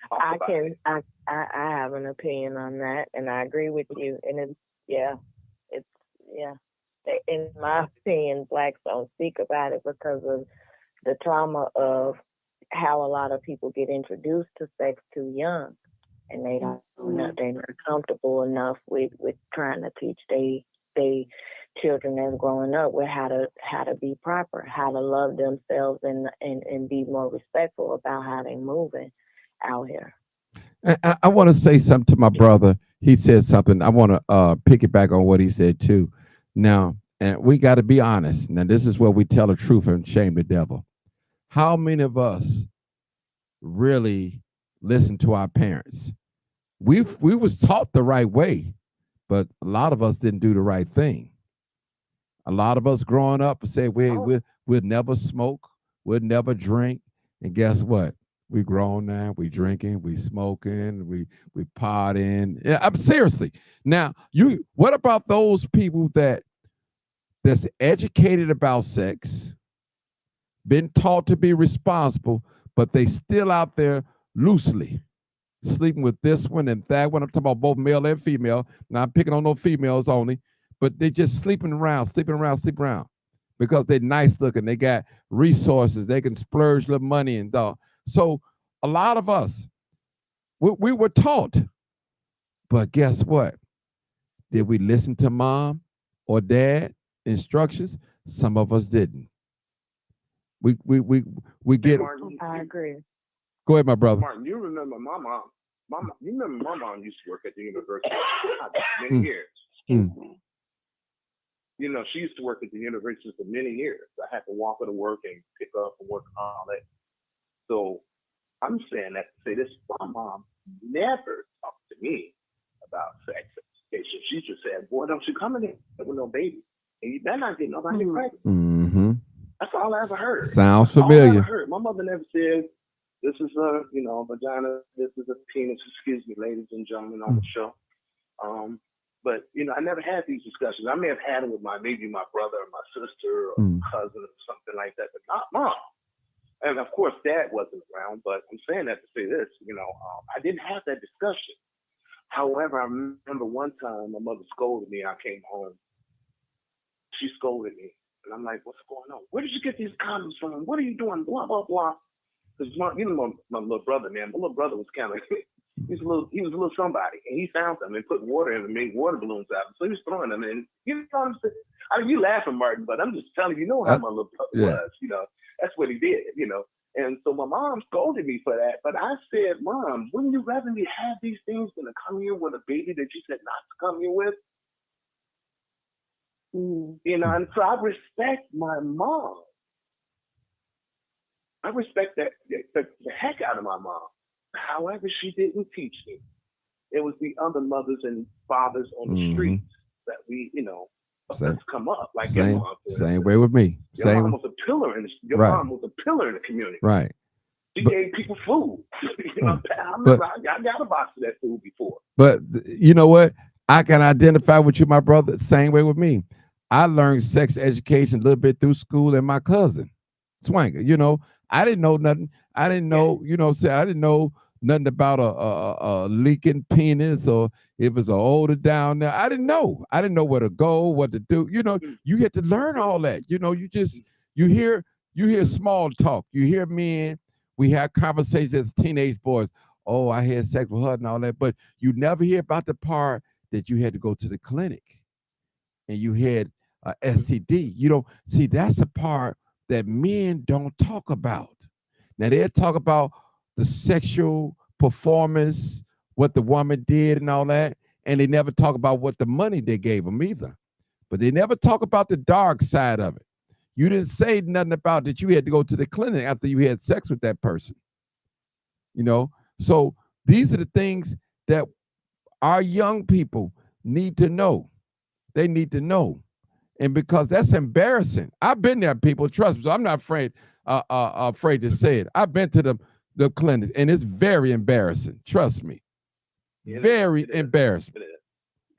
to talk I about can it. I have an opinion on that, and I agree with you. And yeah, it's yeah. In my opinion, blacks don't speak about it because of the trauma of how a lot of people get introduced to sex too young, and they don't know, Hmm. they're not comfortable enough with trying to teach they children that's growing up with how to be proper, how to love themselves, and be more respectful about how they moving out here. I want to say something to my brother. He said something. I want to piggyback on what he said too. Now, and we got to be honest. Now, this is where we tell the truth and shame the devil. How many of us really listen to our parents? We was taught the right way, but a lot of us didn't do the right thing. A lot of us growing up said Oh, we'll never smoke, we'll never drink, and guess what? We grown now. We drinking, we smoking, we partying. Yeah, I'm seriously. Now, you. What about those people that's educated about sex, been taught to be responsible, but they still out there loosely sleeping with this one and that one. I'm talking about both male and female. Now I'm picking on no females only, but they just sleeping around, sleeping around, sleeping around because they're nice looking. They got resources. They can splurge little money and dog. So a lot of us, we were taught, but guess what? Did we listen to mom or dad instructions? Some of us didn't. We we we we hey get. Martin, I agree. Go ahead, my brother. Martin, you remember my mom? You remember my mom used to work at the university for many Mm, years. Excuse mm, me. You know, she used to work at the university for many years. I had to walk her to work and pick her up from work and all that. So I'm saying that to say this: my mom never talked to me about sex education. She just said, "Boy, don't you come in here with no baby, and you better not get nobody Mm. pregnant." mm-hmm. That's all I ever heard. Sounds That's all I ever familiar. heard. My mother never said, "This is a, vagina. This is a penis." Excuse me, ladies and gentlemen on the Mm, show. Um, but I never had these discussions. I may have had them with maybe my brother or my sister or mm, cousin or something like that, but not mom. And of course, dad wasn't around. But I'm saying that to say this. I didn't have that discussion. However, I remember one time my mother scolded me. I came home. She scolded me, and I'm like, "What's going on? Where did you get these condoms from? What are you doing? Blah blah blah." Because my little brother, man, my little brother was kind of he was a little somebody, and he found them and put water in them, and made water balloons out of them. So he was throwing them, and you know what I'm saying? I mean, you laughing, Martin, but I'm just telling you, how uh, my little brother yeah. was. That's what he did. And so my mom scolded me for that, but I said, "Mom, wouldn't you rather me have these things than to come here with a baby that you said not to come here with?" Mm. And so I respect my mom. I respect the heck out of my mom. However, she didn't teach me. It was the other mothers and fathers on the Mm-hmm. streets that helped us Same, come up, like your same, mom, for same instance. way with me. Your mom Same, was a pillar in the, your right, mom was a pillar in the community. right. She But, gave people food. right. I but, remember I got a box of that food before. but you know what? I can identify with you, my brother. Same way with me. I learned sex education a little bit through school and my cousin, Swanger. I didn't know nothing. I didn't Yes. know, say I didn't know nothing about a leaking penis or if it's a older down there. I didn't know. I didn't know where to go, what to do. You get to learn all that. You hear you hear Mm-hmm. small talk. You hear men. We have conversations as teenage boys. Oh, I had sex with her and all that, but you never hear about the part that you had to go to the clinic and you had a STD. You don't see that's the part that men don't talk about. Now they'll talk about the sexual performance, what the woman did and all that, and they never talk about what the money they gave them either. But they never talk about the dark side of it. You didn't say nothing about that you had to go to the clinic after you had sex with that person, you know? So these are the things that our young people need to know. They need to know. And because that's embarrassing. I've been there, people. Trust me. So I'm not afraid to say it. I've been to the clinics, and it's very embarrassing. Trust me, It is. very It is. embarrassing. It is.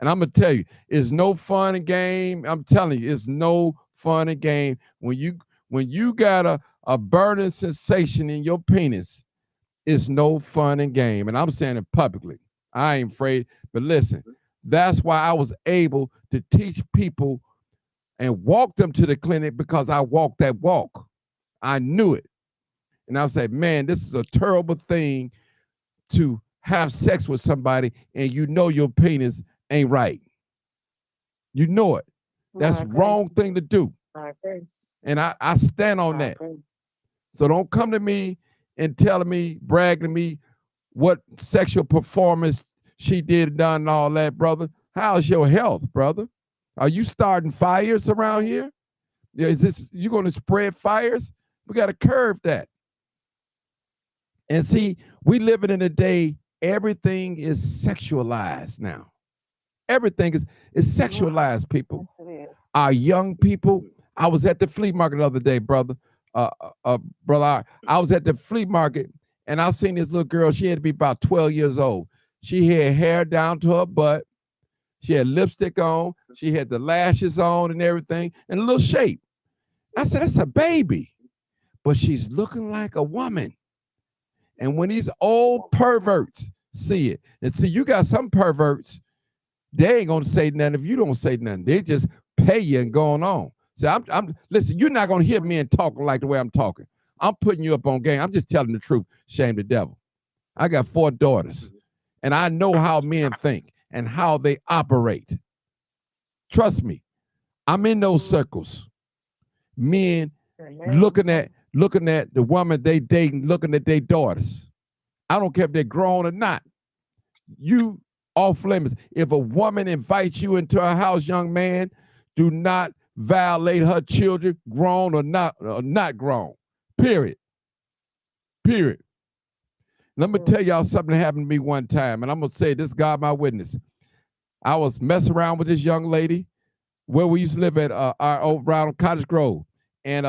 And I'm gonna tell you, it's no fun and game. I'm telling you, it's no fun and game when you got a burning sensation in your penis. It's no fun and game. And I'm saying it publicly. I ain't afraid. But listen, that's why I was able to teach people and walk them to the clinic because I walked that walk. I knew it. And I said, man, this is a terrible thing to have sex with somebody and you know your penis ain't right. You know it. That's I agree. wrong thing to do. I agree. And I stand on I that. agree. So don't come to me and telling me, bragging to me what sexual performance she did done and all that, brother. How's your health, brother? Are you starting fires around Right. here? Yeah, is this you going to spread fires? We got to curb that. And see, we living in a day everything is sexualized now. Everything is sexualized, Yes, people. it is. Our young people. I was at the flea market the other day, brother. Brother, I was at the flea market and I seen this little girl. She had to be about 12 years old. She had hair down to her butt. She had lipstick on. She had the lashes on and everything, and a little shape. I said, that's a baby, but she's looking like a woman. And when these old perverts see it, and see, you got some perverts, they ain't gonna say nothing if you don't say nothing. They just pay you and going on. So I'm listen, you're not gonna hear me and talking like the way I'm talking. I'm putting you up on game. I'm just telling the truth. Shame the devil. I got 4 daughters, and I know how men think and how they operate. Trust me, I'm in those circles. Men Amen. looking at the woman they dating, looking at their daughters. I don't care if they're grown or not. You off limits. If a woman invites you into her house, young man, do not violate her children, grown or not grown. Period. Period. Let me Mm. tell y'all something that happened to me one time, and I'm gonna say this, God my witness. I was messing around with this young lady where we used to live at our old around Cottage Grove, and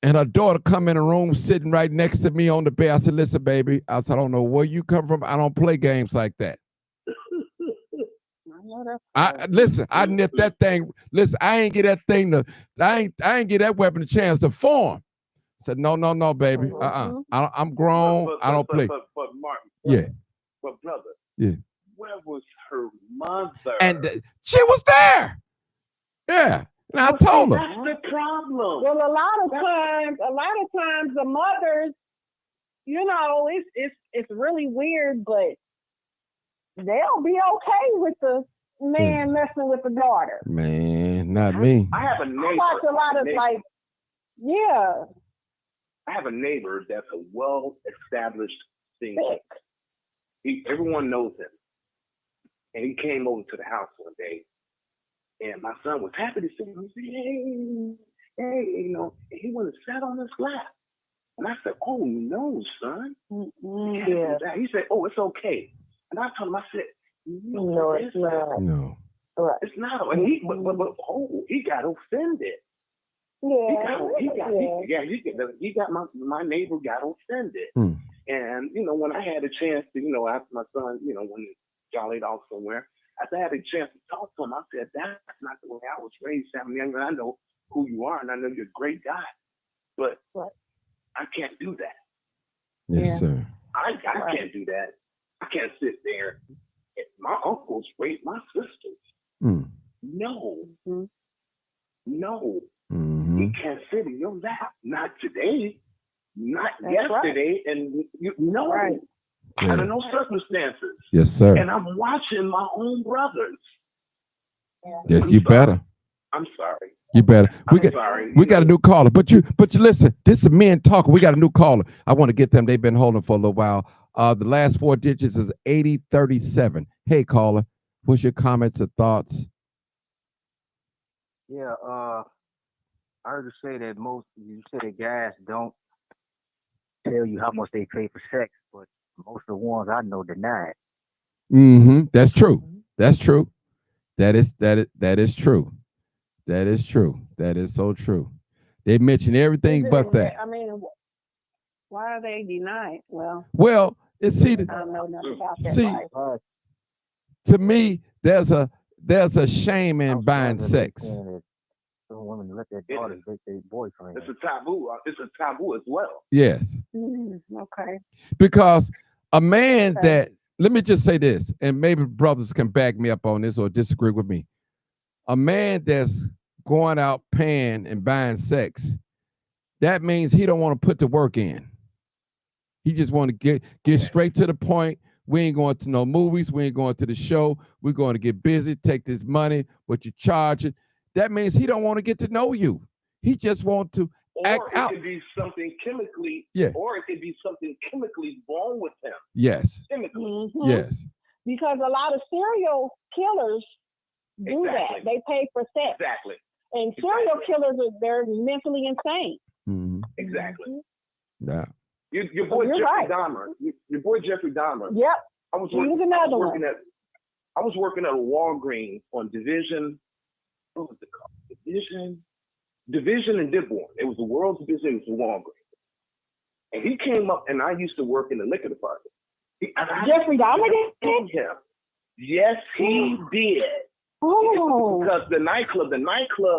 her daughter come in the room sitting right next to me on the bed. I said, listen, baby. I said, I don't know where you come from. I don't play games like that. I know that's I right. listen, I nipped that thing. Listen, I ain't get that thing to I ain't get that weapon a chance to form. Said, no, no, no, baby. Mm-hmm. I'm grown. I don't play. but Martin, Yeah, but brother, yeah. where was her mother? And she was there. Yeah. And I Well, see, told her. that's the problem. Well, a lot of times, the mothers, it's really weird, but they'll be okay with the Yeah. man messing with the daughter. Man, not me. I have a I watch a lot of neighbor. like, yeah, I have a neighbor that's a well-established singer. sick. Everyone knows him, and he came over to the house one day, and my son was happy to see him. He said, "Hey, and he went and sat on his lap." And I said, "Oh no, son, you can't do Yeah. that." He said, "Oh, it's okay." And I told him, I said, No, "No, it's not. No. Right. it's not." And he got offended. Yeah, He got my neighbor got offended. Hmm. And when I had a chance to, ask my son, when he jollied off somewhere, I had a chance to talk to him. I said, "That's not the way I was raised, Sam Young. I know who you are, and I know you're a great guy, but right. I can't do that. Yes, Yeah, sir. I right. can't do that. I can't sit there. My uncles raised my sisters. Hmm. No, Mm-hmm. no, Mm-hmm. you can't sit in your lap. Not today. Not That's right. yesterday, and no, Right. under Yeah. no circumstances." Yes, sir. And I'm watching my own brothers. Yeah. Yes, I'm you sorry. better. I'm sorry. You better. I'm sorry. We got a new caller. But you listen, this is men talking. We got a new caller. I want to get them. They've been holding for a little while. The last 4 digits is 8037. Hey caller, what's your comments or thoughts? Yeah, I heard you say that you say that guys don't tell you how much they pay for sex, but most of the ones I know deny it. Mm-hmm. That's true. That's true. That is true. That is true. That is so true. They mention Is everything it but that. I mean, why are they denied? Well, Well, it's see, I don't know nothing about that see, life. to me, there's a shame in buying Outside of they sex. saying that some women let their It daughters is. date their boyfriend. It's a taboo. It's a taboo as well. Yes, Okay. because a man Okay. that let me just say this, and maybe brothers can back me up on this or disagree with me. A man that's going out paying and buying sex, that means he don't want to put the work in. He just want to get Okay. straight to the point. We ain't going to no movies. We ain't going to the show. We're going to get busy, take this money, what you charge it. That means he don't want to get to know you. He just want to act Or it out. could be something chemically, Yeah. or it could be something chemically wrong with him. Yes. Chemically. Yes. Because a lot of serial killers do Exactly. that. They pay for sex. Exactly. And serial killers they're mentally insane. Mm-hmm. Exactly. Yeah. Your boy You're Jeffrey right. Dahmer. Your boy Jeffrey Dahmer. Yep. I was He's working. I was another working one. at. I was working at a Walgreens on Division. What was it called? Division and Dearborn. It was the world's busiest Walgreens. And he came up, and I used to work in the liquor department. And I Jeffrey Dominic? told him, yes, he did. Oh. Because the nightclub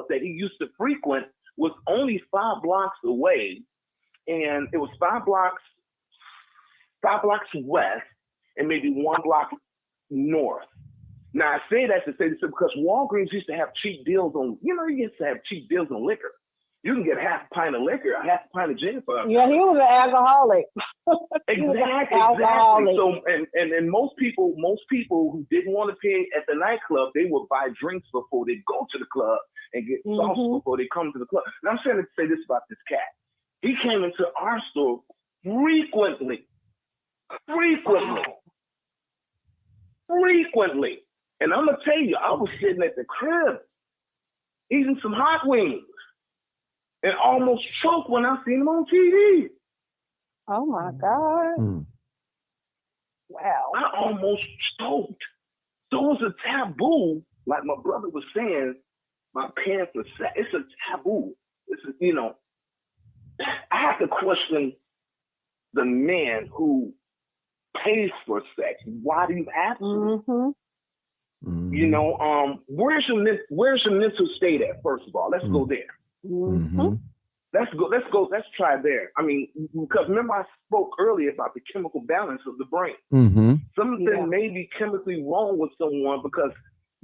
that he used to frequent was only 5 blocks away, and it was 5 blocks west, and maybe 1 block north. Now I say that to say this because Walgreens used to have cheap deals on, you used to have cheap deals on liquor. You can get half a pint of liquor, a half a pint of gin for. Yeah, he was an alcoholic. Exactly. So and most people who didn't want to pay at the nightclub, they would buy drinks before they go to the club and get sauce before they come to the club. And I'm trying to say this about this cat. He came into our store frequently. And I'm gonna tell you, I was sitting at the crib eating some hot wings and almost choked when I seen him on TV. Oh my God. Mm. Wow. I almost choked. So it was a taboo, like my brother was saying, my parents were saying, it's a taboo. I have to question the man who pays for sex. Why do you have to? Mm-hmm. Where's your mental state at? First of all, let's go there. Mm-hmm. Let's try there. I mean, because remember I spoke earlier about the chemical balance of the brain. Mm-hmm. Something may be chemically wrong with someone because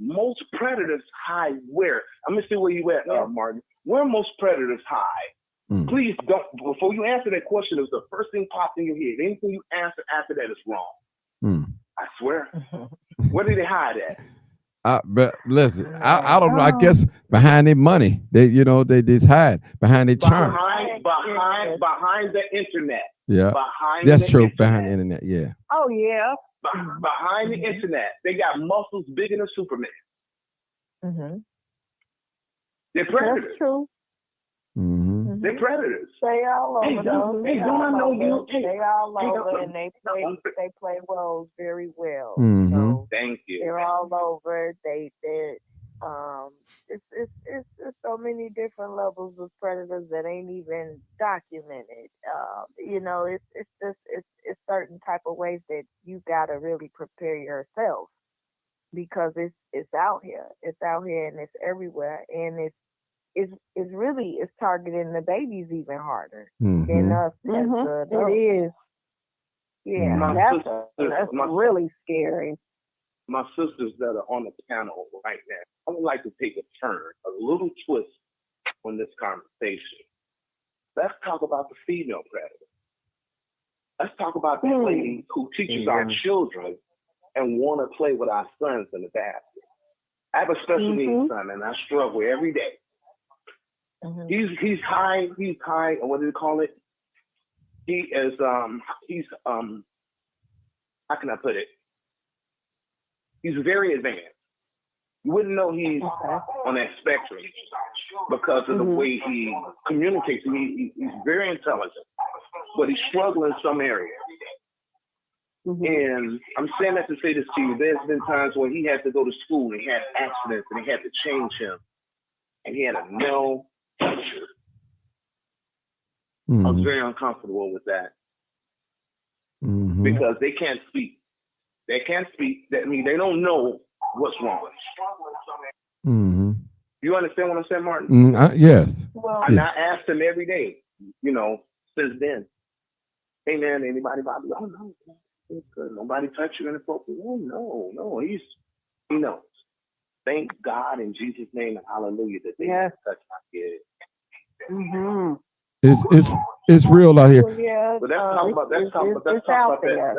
most predators hide where? I'm gonna see where you at, Martin. Where most predators hide? Mm. Please don't. Before you answer that question, it was the first thing popped in your head. Anything you answer after that is wrong. Mm. I swear. Where do they hide at? But listen, I don't know. I guess behind their money, they just hide behind their charm. Behind the internet. Yeah, Behind that's the true. internet. Behind the internet, yeah. Oh yeah. Behind the internet, they got muscles bigger than Superman. Mm-hmm. They're predators. That's true. Mm-hmm. They're predators. They all over though. Hey, don't I know you? They all over and they play roles very well. Mm-hmm. So Thank you. they're all over. Um it's so many different levels of predators that ain't even documented. It's certain type of ways that you gotta really prepare yourself because it's out here. It's out here and it's everywhere and it's really it's targeting the babies even harder than us as the adults. It is. Yeah, That's really scary. My sisters that are on the panel right now, I would like to take a turn, a little twist on this conversation. Let's talk about the female predator. Let's talk about that lady who teaches our children and want to play with our sons in the bathroom. I have a special needs son, and I struggle every day. Mm-hmm. He's high. What do they call it? He is how can I put it? He's very advanced. You wouldn't know he's on that spectrum because of the way he communicates. He's very intelligent, but he's struggling in some areas. And I'm saying that to say this to you. There's been times where he had to go to school and he had accidents and they had to change him. And he had a male teacher. I was very uncomfortable with that because they can't speak. They can't speak. That means they don't know what's wrong. You understand what I'm saying, Martin? Yes. Well, I asked him every day, since then. Hey man, anybody bother you? Oh no, it's good. Nobody touch you inappropriately. Oh no, he knows. Thank God in Jesus' name and hallelujah that they touch my kid. It's real out here. well, yeah, But let's talk about that.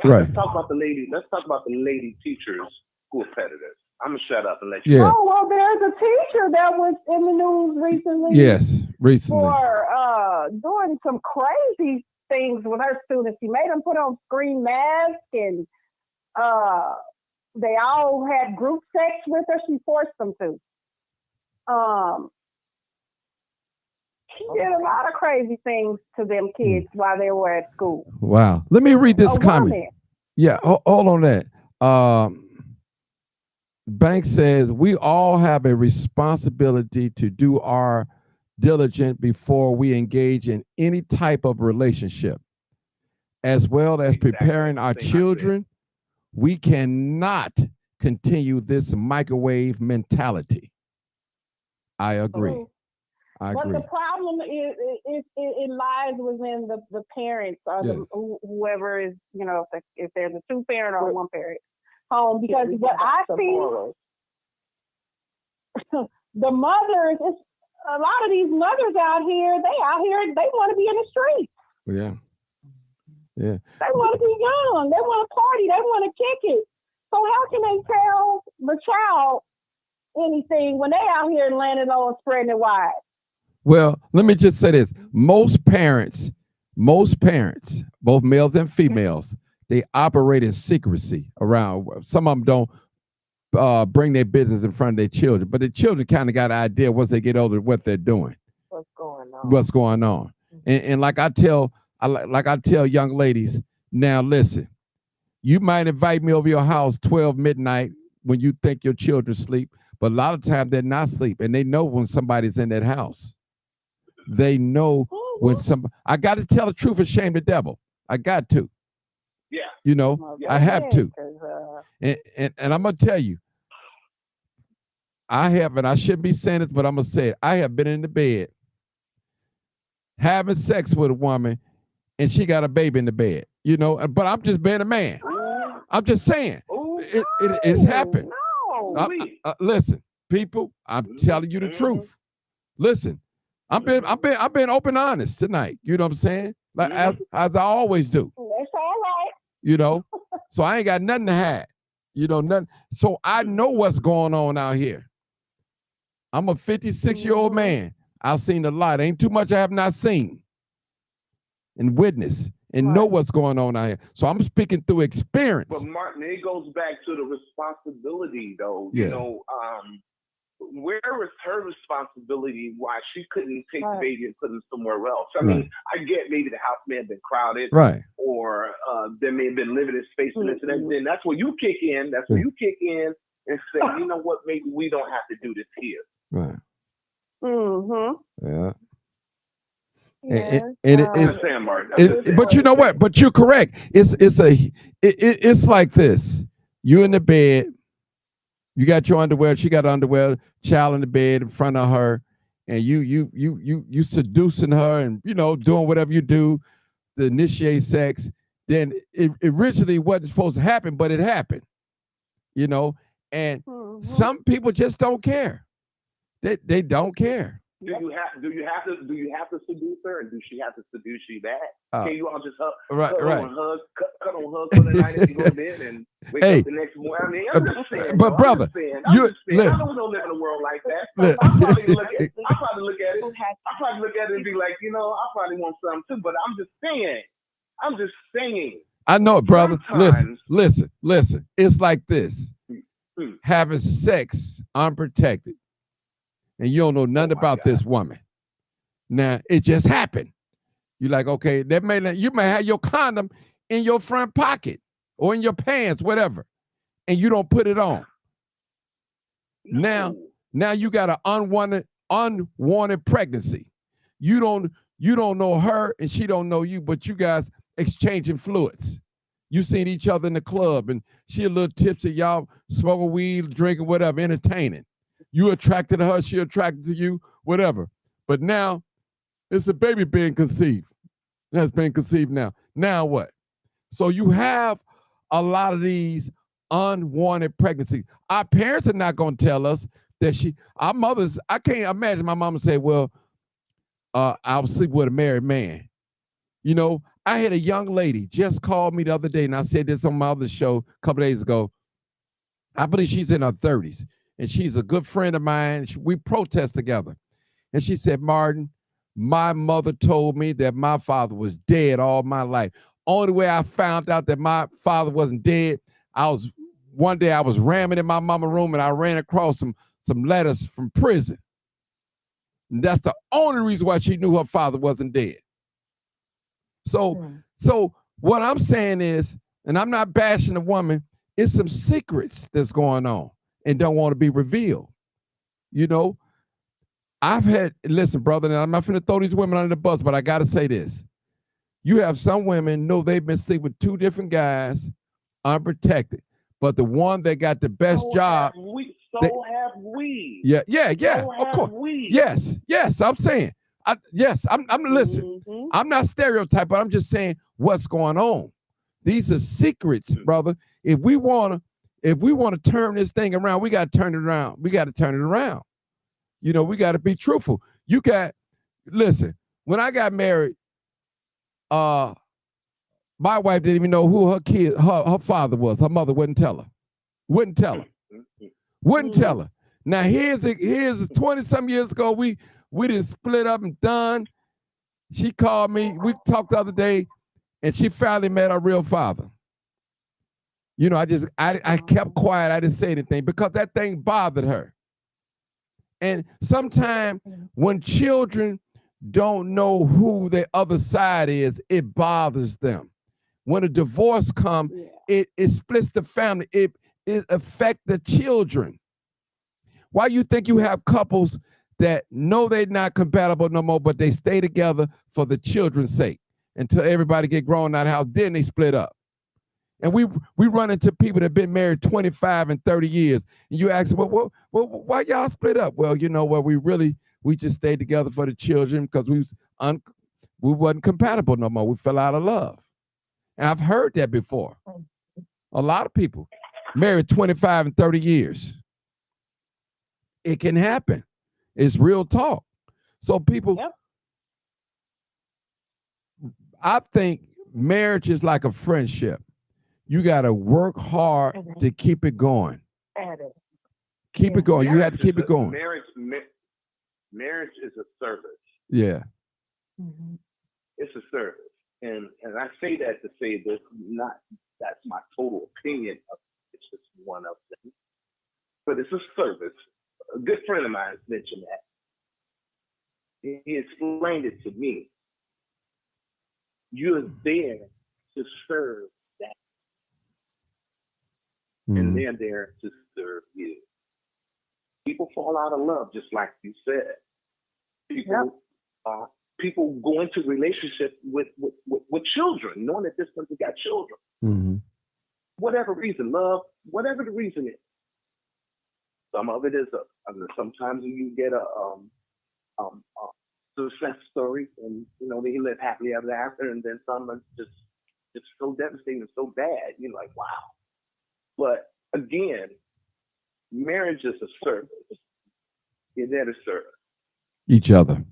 Right. Let's talk about the lady teachers who are predators. I'm gonna shut up and let you. Yeah. Oh well, there's a teacher that was in the news recently. Yes, recently. For doing some crazy things with her students. She made them put on screen masks, and they all had group sex with her. She forced them to. She did a lot of crazy things to them kids while they were at school. Wow. Let me read this comment. Woman. Yeah, hold on that. Bank says we all have a responsibility to do our diligent before we engage in any type of relationship, as well as Exactly preparing our the same I said. children. We cannot continue this microwave mentality. I agree. True. I But the agree. problem is it lies within the parents or Yes. whoever is, if there's a two parent or one parent home. Because what I see, the mothers, it's a lot of these mothers out here, they want to be in the streets. Yeah. Yeah. They want to be young. They want to party. They want to kick it. So how can they tell the child anything when they out here landing on spreading it wide? Well, let me just say this. Most parents, both males and females, they operate in secrecy around. Some of them don't bring their business in front of their children, but the children kind of got an idea once they get older what they're doing, What's going on? what's going on. And like I tell young ladies, now listen, you might invite me over your house 12 midnight when you think your children sleep, but a lot of times they're not asleep, and they know when somebody's in that house. They know when I got to tell the truth and shame the devil. I got to, Yeah, I have to. Because And I'm gonna tell you, I have, and I shouldn't be saying this, but I'm gonna say it. I have been in the bed having sex with a woman, and she got a baby in the bed. But I'm just being a man. I'm just saying, it's happened. no. Listen, people, I'm telling you the truth. Listen, I've been open honest tonight. You know what I'm saying? Like as I always do. That's all right. So I ain't got nothing to hide. Nothing. So I know what's going on out here. I'm a 56-year-old man. I've seen a lot. Ain't too much I have not seen and witnessed and know what's going on out here. So I'm speaking through experience. But Martin, it goes back to the responsibility, though. Yeah. Where is her responsibility? Why she couldn't take the baby and put him somewhere else? I Right. mean, I get maybe the house may have been crowded, Right. or there may have been limited space for this and that. Then that's where you kick in. That's where you kick in and say, you know what? Maybe we don't have to do this here. Right. Mm-hmm. Yeah. Yes. Understand, Martin? But you know what? But you're correct. It's like this. You in the bed. You got your underwear. She got underwear. Child in the bed in front of her, and you seducing her, and doing whatever you do to initiate sex. Then it originally wasn't supposed to happen, but it happened. And some people just don't care. They don't care. Do you have to seduce her, and do she have to seduce you back? Can you all just hug, right. cut on hug for the night and go to bed and wake up the next morning? I mean, I'm just saying, but brother, I know we don't live in a world like that. I probably look at it. I probably look at it and be like, I probably want something too. But I'm just saying. I know it, brother. Sometimes, Listen. It's like this: having sex unprotected, and you don't know nothing about this woman. Now it just happened. You're like, okay, you may have your condom in your front pocket or in your pants, whatever, and you don't put it on. no. Now you got an unwanted pregnancy. You don't know her, and she don't know you, but you guys exchanging fluids. You seen each other in the club, and she a little tipsy. Y'all smoking weed, drinking, whatever, entertaining. You attracted to her, she attracted to you, whatever. But now it's a baby being conceived. That's been conceived now. Now what? So you have a lot of these unwanted pregnancies. Our parents are not going to tell us that our mothers, I can't imagine my mama say, well, I'll sleep with a married man. I had a young lady just called me the other day, and I said this on my other show a couple days ago. I believe she's in her 30s, and she's a good friend of mine. We protest together. And she said, Martin, my mother told me that my father was dead all my life. Only way I found out that my father wasn't dead, one day I was ramming in my mama's room, and I ran across some letters from prison. And that's the only reason why she knew her father wasn't dead. So what I'm saying is, and I'm not bashing the woman, it's some secrets that's going on. and don't want to be revealed. You know, I've had, listen, brother, and I'm not going to throw these women under the bus, but I got to say this. You have some women know they've been sleeping with two different guys unprotected, but the one that got the best So have job, we. they, So have we. yeah, yeah, yeah, So of have course. we. Yes, yes, I'm saying, yes, I'm listen. Mm-hmm. I'm not stereotyping, but I'm just saying what's going on. These are secrets, Mm. brother. If we want to turn this thing around, we got to turn it around. We got to turn it around. You know, we got to be truthful. You got listen. When I got married, uh, my wife didn't even know who her father was. Her mother wouldn't tell her. Wouldn't tell her. Mm, mm, mm. Wouldn't Mm-hmm. tell her. Now here's 20 some years ago. We didn't split up and done. She called me. We talked the other day, and she finally met her real father. You know, I kept Oh. quiet. I didn't say anything because that thing bothered her. And sometimes when children don't know who the other side is, it bothers them. When a divorce comes, Yeah. it splits the family. It affects the children. Why you think you have couples that know they're not compatible no more, but they stay together for the children's sake until everybody get grown out of the house, then they split up. And we run into people that have been married 25 and 30 years. And you ask them, why y'all split up? Well, you know what, we just stayed together for the children because we wasn't compatible no more. We fell out of love. And I've heard that before. A lot of people married 25 and 30 years. It can happen. It's real talk. So people, Yep. I think marriage is like a friendship. You got to work hard Mhm. to keep it going. Edit. Keep it Yeah. going. You have Marriage to is keep it a going. marriage is a service. Yeah. Mm-hmm. It's a service, and I say that to say this. Not that's my total opinion of it. It's just one of them, but it's a service. A good friend of mine mentioned that. He explained it to me. You're there to serve that, and Mm. they're there to serve you. People fall out of love, just like you said. Yep. People uh, people go into relationship with children, knowing that this person got children. Mm-hmm. Whatever reason, love, whatever the reason is. Some of it is sometimes you get a success story, and they live happily ever after, and then some are just so devastating and so bad. You're like, wow. But again, marriage is a service. You're there to serve. Each other.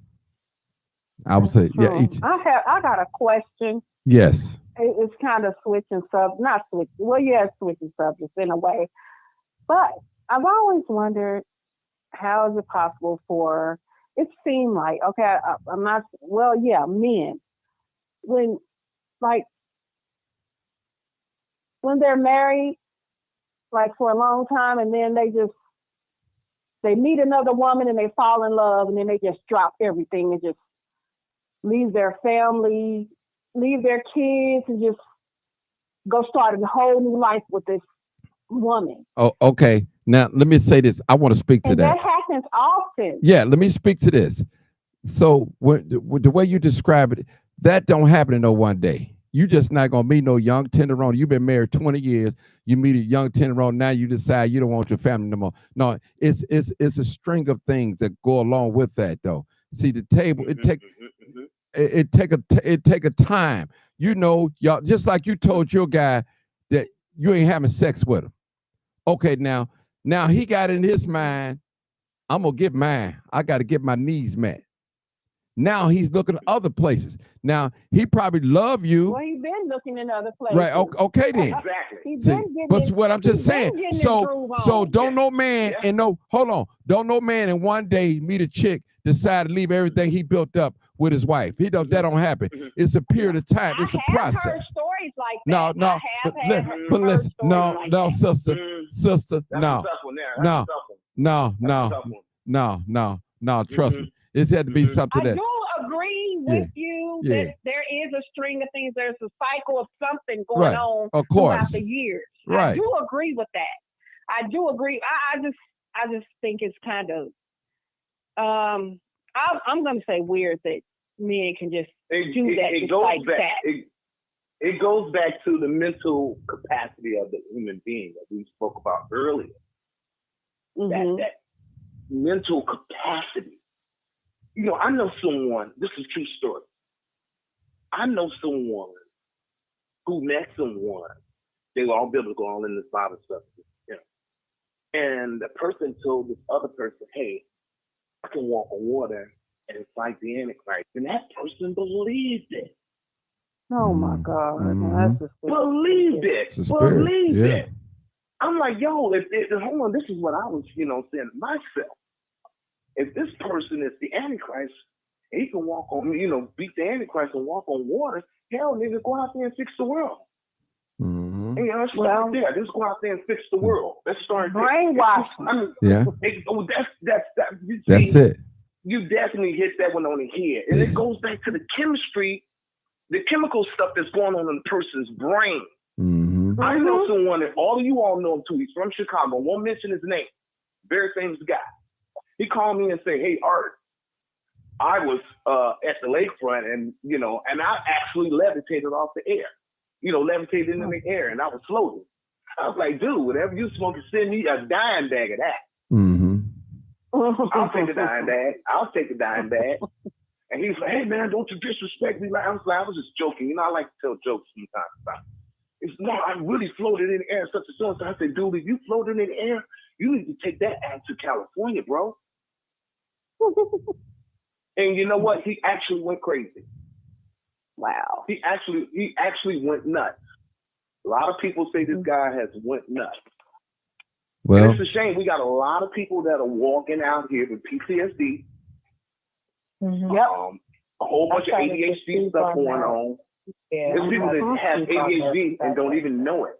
I would That's say, yeah, true. each. I got a question. Yes. It's kind of switching not switching. Well, yeah, it's switching subjects in a way. But I've always wondered how is it possible for it seemed like okay, I'm not well, yeah, men when like when they're married like for a long time and then they meet another woman and they fall in love and then they just drop everything and just leave their family, leave their kids and just go start a whole new life with this woman. Oh, okay. Now let me say this. I want to speak to And that that. happens often. Yeah, let me speak to this. So with the way you describe it, that don't happen in no one day. You just not gonna meet no young tenderoni. You've been married 20 years. You meet a young tenderoni. Now you decide you don't want your family no more. No, it's a string of things that go along with that though. See the table. Mm-hmm, mm-hmm, mm-hmm. It take a time. You know, y'all just like you told your guy that you ain't having sex with him. Okay, now he got in his mind. I'm gonna get mine. I got to get my needs met. Now he's looking at other places. Now he probably love you, Well, he's been looking in other right? places. Okay then. Exactly. He's See, been getting but his, what I'm he's just saying. been getting his So groove so on. don't no man Yeah. and no hold on. Don't no man in one day meet a chick decide to leave everything he built up with his wife. He don't that don't happen. Mm-hmm. It's a Yeah. period of time. I It's a have heard process. stories like No, that. I no, have but heard listen, stories no, like no, that. sister, Mm, sister, that's a no, tough one there. That's a no, tough one. no, That's a no, tough one. no. Trust Mm-hmm. me, it's had to be Mm-hmm. something I that, do agree yeah, with you that yeah, there is a string of things. There's a cycle of something going right, on of throughout course, the years. I right. do agree with that. I do agree. I just think it's kind of I'm gonna say weird that men can just do that It just goes like back. that. It goes back to the mental capacity of the human being that we spoke about earlier. Mhm. That mental capacity. I know someone. This is a true story. I know someone who met someone. They were all biblical, all in this Bible stuff. You know, and the person told this other person, "Hey, I can walk on water and fight the Antichrist," and that person believed it. Oh my God, no, Mm-hmm. that's just Believed ridiculous. it. It's a spirit. Believed Yeah. it. I'm like, yo, hold on, this is what I was, saying to myself. If this person is the Antichrist, and he can walk on, beat the Antichrist and walk on water, hell, nigga, go out there and fix the world. Mm-hmm. And, let's start Well, there. Let's go out there and fix the world. Let's start there. brainwashing. I mean, Yeah. you That's see, it. you definitely hit that one on the head. And it Yes. goes back to the chemistry, the chemical stuff that's going on in the person's brain. Mm-hmm. I know Mhm. someone, and all of you all know him too. He's from Chicago. Won't mention his name. Very famous guy. He called me and said, "Hey, Art, I was at the lakefront, and I actually levitated off the air. Levitated in the air, and I was floating." I was like, "Dude, whatever you smoking, send me a dime bag of that. Mm-hmm. I'll take a dime bag. I'll take a dime bag." And he's like, "Hey, man, don't you disrespect me." I was just joking. I like to tell jokes sometimes. It's no, I really floated in the air, such and so. So I said, "Dude, if you floated in the air, you need to take that out to California, bro." And you know what? He actually went crazy. Wow. He actually went nuts. A lot of people say this guy has went nuts. And Well, it's a shame. We got a lot of people that are walking out here with PTSD, Yep. a whole I'm bunch of trying to ADHD speak stuff on going that. on. Yeah, There's I'm people trying that to have speak on ADHD and don't even know it.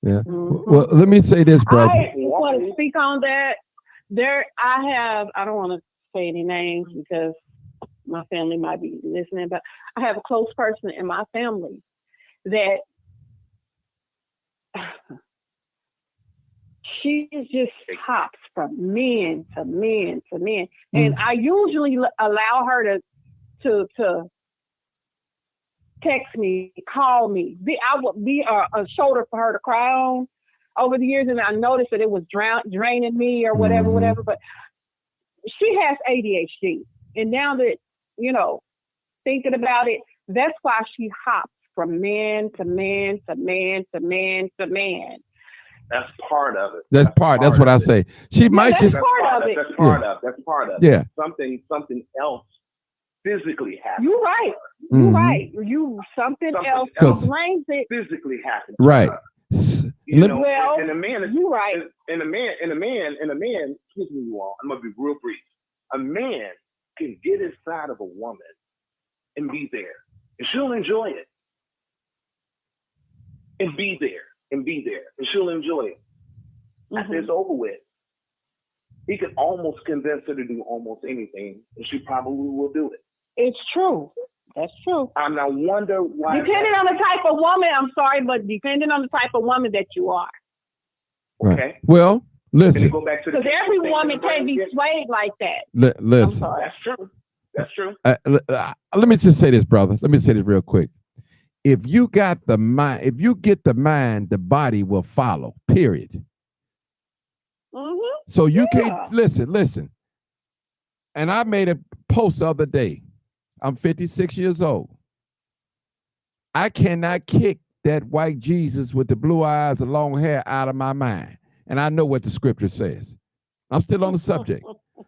yeah. Mhm. Well, let me say this, brother. I just want to speak on that. I don't want to say any names because my family might be listening, but I have a close person in my family that she just hops from men to men to men. And I usually allow her to text me, call me. I would be a shoulder for her to cry on over the years, and I noticed that it was draining me or whatever, Mm-hmm. whatever. But she has ADHD, and now that you know, thinking about it, that's why she hops from man to man to man to man to man. That's part of it. That's part. That's what I say. She Yeah, might that's just. part of it. That's part of. That's part of it. Yeah. Something else physically happens. You're right. You're Mhm. right. Something else else explains it. physically happens. Right. Well, and a man is you're right. and a man. Excuse me, you all. I'm gonna be real brief. A man can get inside of a woman and be there, and she'll enjoy it, and be there, and she'll enjoy it. After it's over with, he can almost convince her to do almost anything, and she probably will do it. It's true. That's true. And I wonder why. Depending on the type of woman, I'm sorry, but depending on the type of woman that you are. Right. Okay. Well, listen. Go back to Because every woman can't be swayed like that. Listen. That's true. That's true. Let me just say this, brother. Let me say this real quick. If you got the mind, if you get the mind, the body will follow. Period. Mm-hmm. So you can't listen. And I made a post the other day. I'm 56 years old. I cannot kick that white Jesus with the blue eyes and long hair out of my mind. And I know what the scripture says. I'm still on the subject.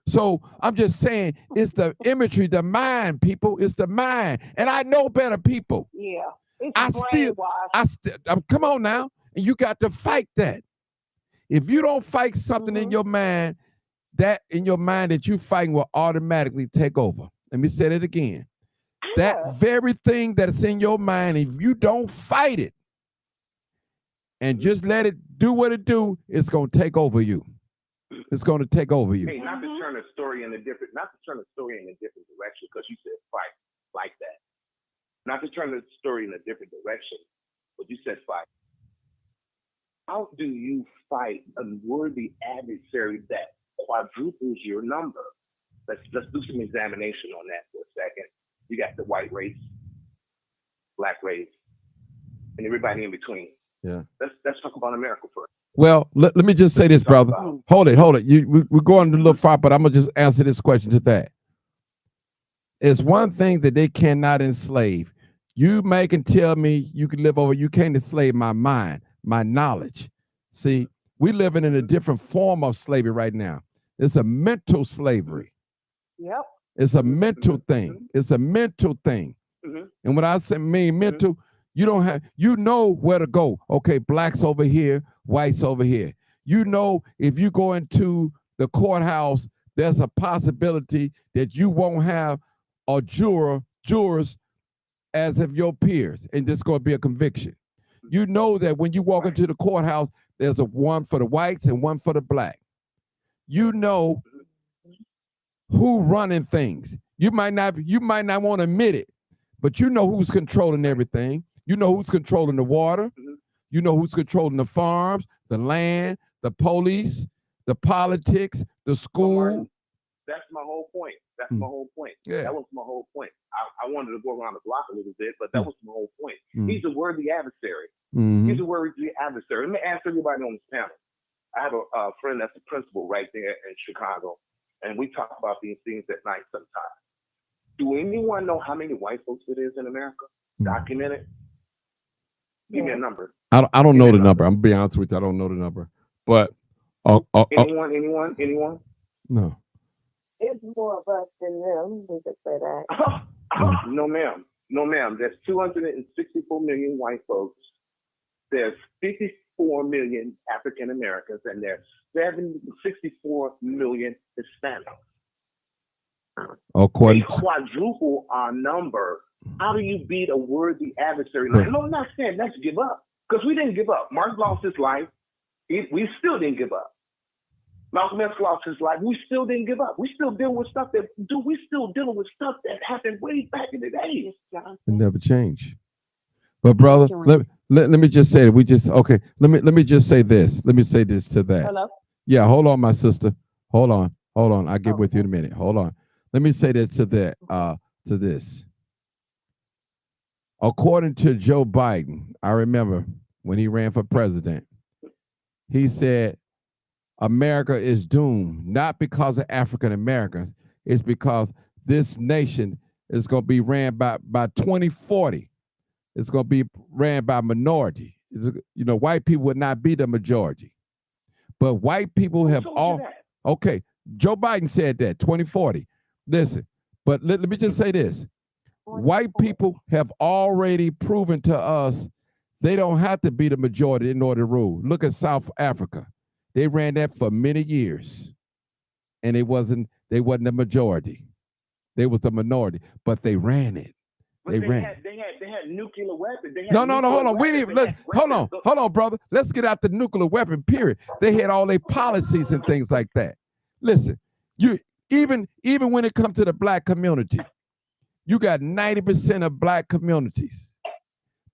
So I'm just saying it's the imagery, the mind, people. It's the mind. And I know better people. Yeah. It's brainwashed. Come on now. And you got to fight that. If you don't fight something in your mind, that in your mind that you fighting will automatically take over. Let me say that again. That very thing that's in your mind, if you don't fight it and just let it do what it do, it's gonna take over you. It's gonna take over you. Hey, not to turn the story in a different direction, because you said fight like that. Not to turn the story in a different direction, but you said fight. How do you fight a worthy adversary that quadruples your number? Let's do some examination on that for a second. You got the white race, black race, and everybody in between. Yeah. Let's talk about America first. Well, let me just say Let's this, talk brother. about. Hold it. We're going a little Mhm, far, but I'm gonna just answer this question to that. It's one thing that they cannot enslave. You may can tell me you can live over, you can't enslave my mind, my knowledge. See, we living in a mhm, different form of slavery right now. It's a mental mhm, slavery. Yep. It's a mhm, mental mhm, thing. mhm, It's a mental thing. mhm, And when I say mean mhm, mental, you don't have, you know where to go. Okay, blacks over here, whites over here. You know, if you go into the courthouse, there's a possibility that you won't have a jurors as of your peers, and this is going to be a conviction. You know that when you walk right. into the courthouse, there's a one for the whites and one for the black. You know Mhm, who running things. You might not want to admit it, but you know who's controlling right. everything. You know who's controlling the water. Mhm. You know who's controlling the farms, the land, the police, the politics, the But school. Martin, that's my whole point. That's my Mm, whole point. yeah. That was my whole point. I wanted to go around the block a little bit, but that Mm, was my whole point. mm, He's a worthy adversary. He's mm-hmm. a worthy adversary. Let me ask everybody on this panel. I have a friend that's a principal right there in Chicago, and we talk about these things at night sometimes. Do anyone know how many white folks it is in America? Mm. Documented? Give me a Yes. number. I don't Give me know a the number. number. I'm gonna be honest with you. I don't know the number, but oh, Anyone? Anyone? Anyone? no, It's more of us than them. We could say that. no. No, ma'am. No, ma'am. There's 264 million white folks. There's 54 million African Americans, and there's 64 million Hispanics. They According to, quadruple our number. How do you beat a worthy adversary? but No, I'm not saying let's give up, because we didn't give up. Mark lost his life. We still didn't give up. Malcolm X lost his life. We still didn't give up. We still dealing with stuff that do. We still dealing with stuff that happened way back in the day. it never changed. But brother, Ignorant. let me just say that we just okay. Let me just say this. Let me say this to that. Hello. Yeah, hold on, my sister. Hold on. I'll get Oh, with you in a minute. Hold on. Let me say this to that. To this. According to Joe Biden, I remember when he ran for president, he said America is doomed not because of African Americans, it's because this nation is going to be ran by 2040. It's going to be ran by minority. White people would not be the majority, but white people Who have told you all. that? Okay, Joe Biden said that 2040. Listen, but let me just say this: white 24. people have already proven to us they don't have to be the majority in order to rule. Look at South Africa; they ran that for many years, and they wasn't the majority. They was the minority, but they ran it. But They ran. they had nuclear weapons. They had No, no, no. nuclear Hold on. We weapons. didn't. They Let had hold weapons. on. Hold on, brother. Let's get out the nuclear weapon. Period. They had all their policies and things like that. Listen, you even when it comes to the black community, you got 90% of black communities.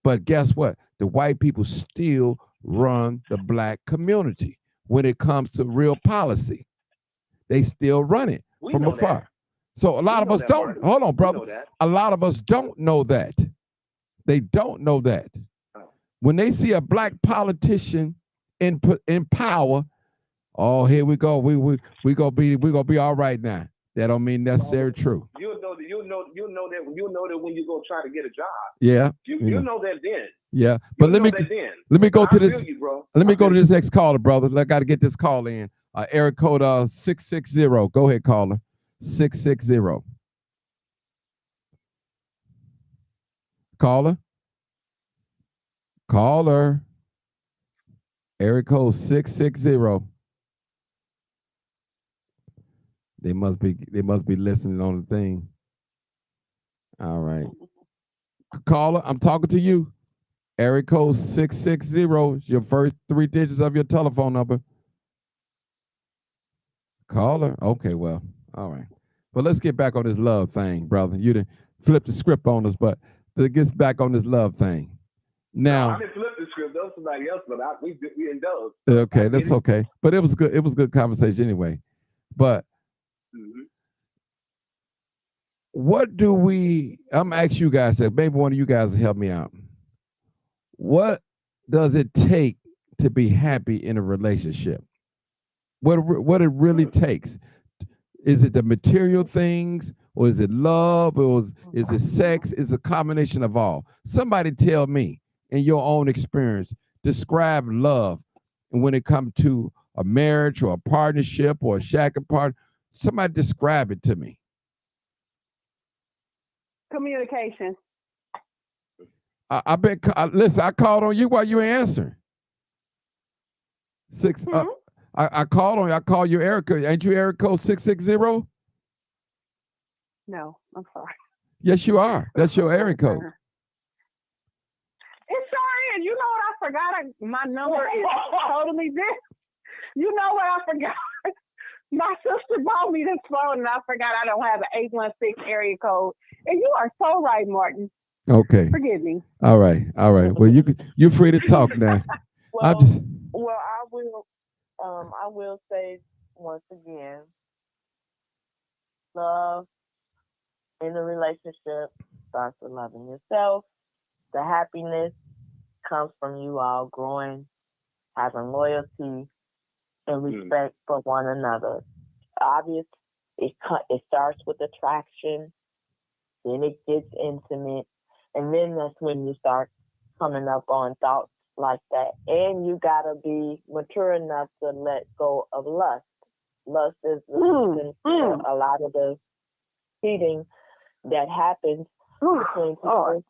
But guess what? The white people still run the black community when it comes to real policy. They still run it We from know that. afar. So a We lot of know us that, don't. Martin. Hold on, We brother. know that. A lot of us don't know that. They don't know that. Oh, When they see a black politician in power, oh, here we go. We gonna be all right now. That don't mean oh, necessarily true. you'll know that when you go try to get a job. Yeah, You you you know. know that then. Yeah, but You'll know that then. let me So go I to feel this. you, bro. Let I me go feel to you. this next caller, brother. I got to get this call in. Eric code 660. Go ahead, caller. 660. Caller. Caller. Eric code 660. They must be listening on the thing. All right. Caller, I'm talking to you. Area code 660 is your first three digits of your telephone number. Caller. Okay, well, all right. Well, let's get back on this love thing, brother. You done flipped the script on us, but let's get back on this love thing. No, I Now, didn't flip the script. That was somebody else, but we indulged. So I Okay, get that's it. okay. But it was good. It was good conversation anyway. But Hmm. what do we? I'm gonna ask you guys that. Maybe one of you guys will help me out. What does it take to be happy in a relationship? What it really takes? Is it the material things, or is it love, or is it sex? Is a combination of all? Somebody tell me in your own experience, describe love, and when it comes to a marriage or a partnership or a shacking part, somebody describe it to me. Communication. I bet. Listen, I called on you while you ain't answering. Six. Hmm? I called on you. I called you Erica. Ain't you Erica 660? No, I'm sorry. Yes, you are. That's your area code. Uh, it sure is. You know what I forgot? My number is totally different. You know what I forgot? My sister bought me this phone, and I forgot I don't have an 816 area code. And you are so right, Martin. Okay. Forgive me. All right. All right. Well, you're free to talk now. I Well, just well, I will say once again, love in a relationship starts with loving yourself. The happiness comes from you all growing, having loyalty and Mm. respect for one another. Obvious, it starts with attraction, then it gets intimate, and then that's when you start coming up on thoughts like that. And you gotta be mature enough to let go of lust. Lust is the Mm, reason for mm. a lot of the cheating that happens between Oh, people.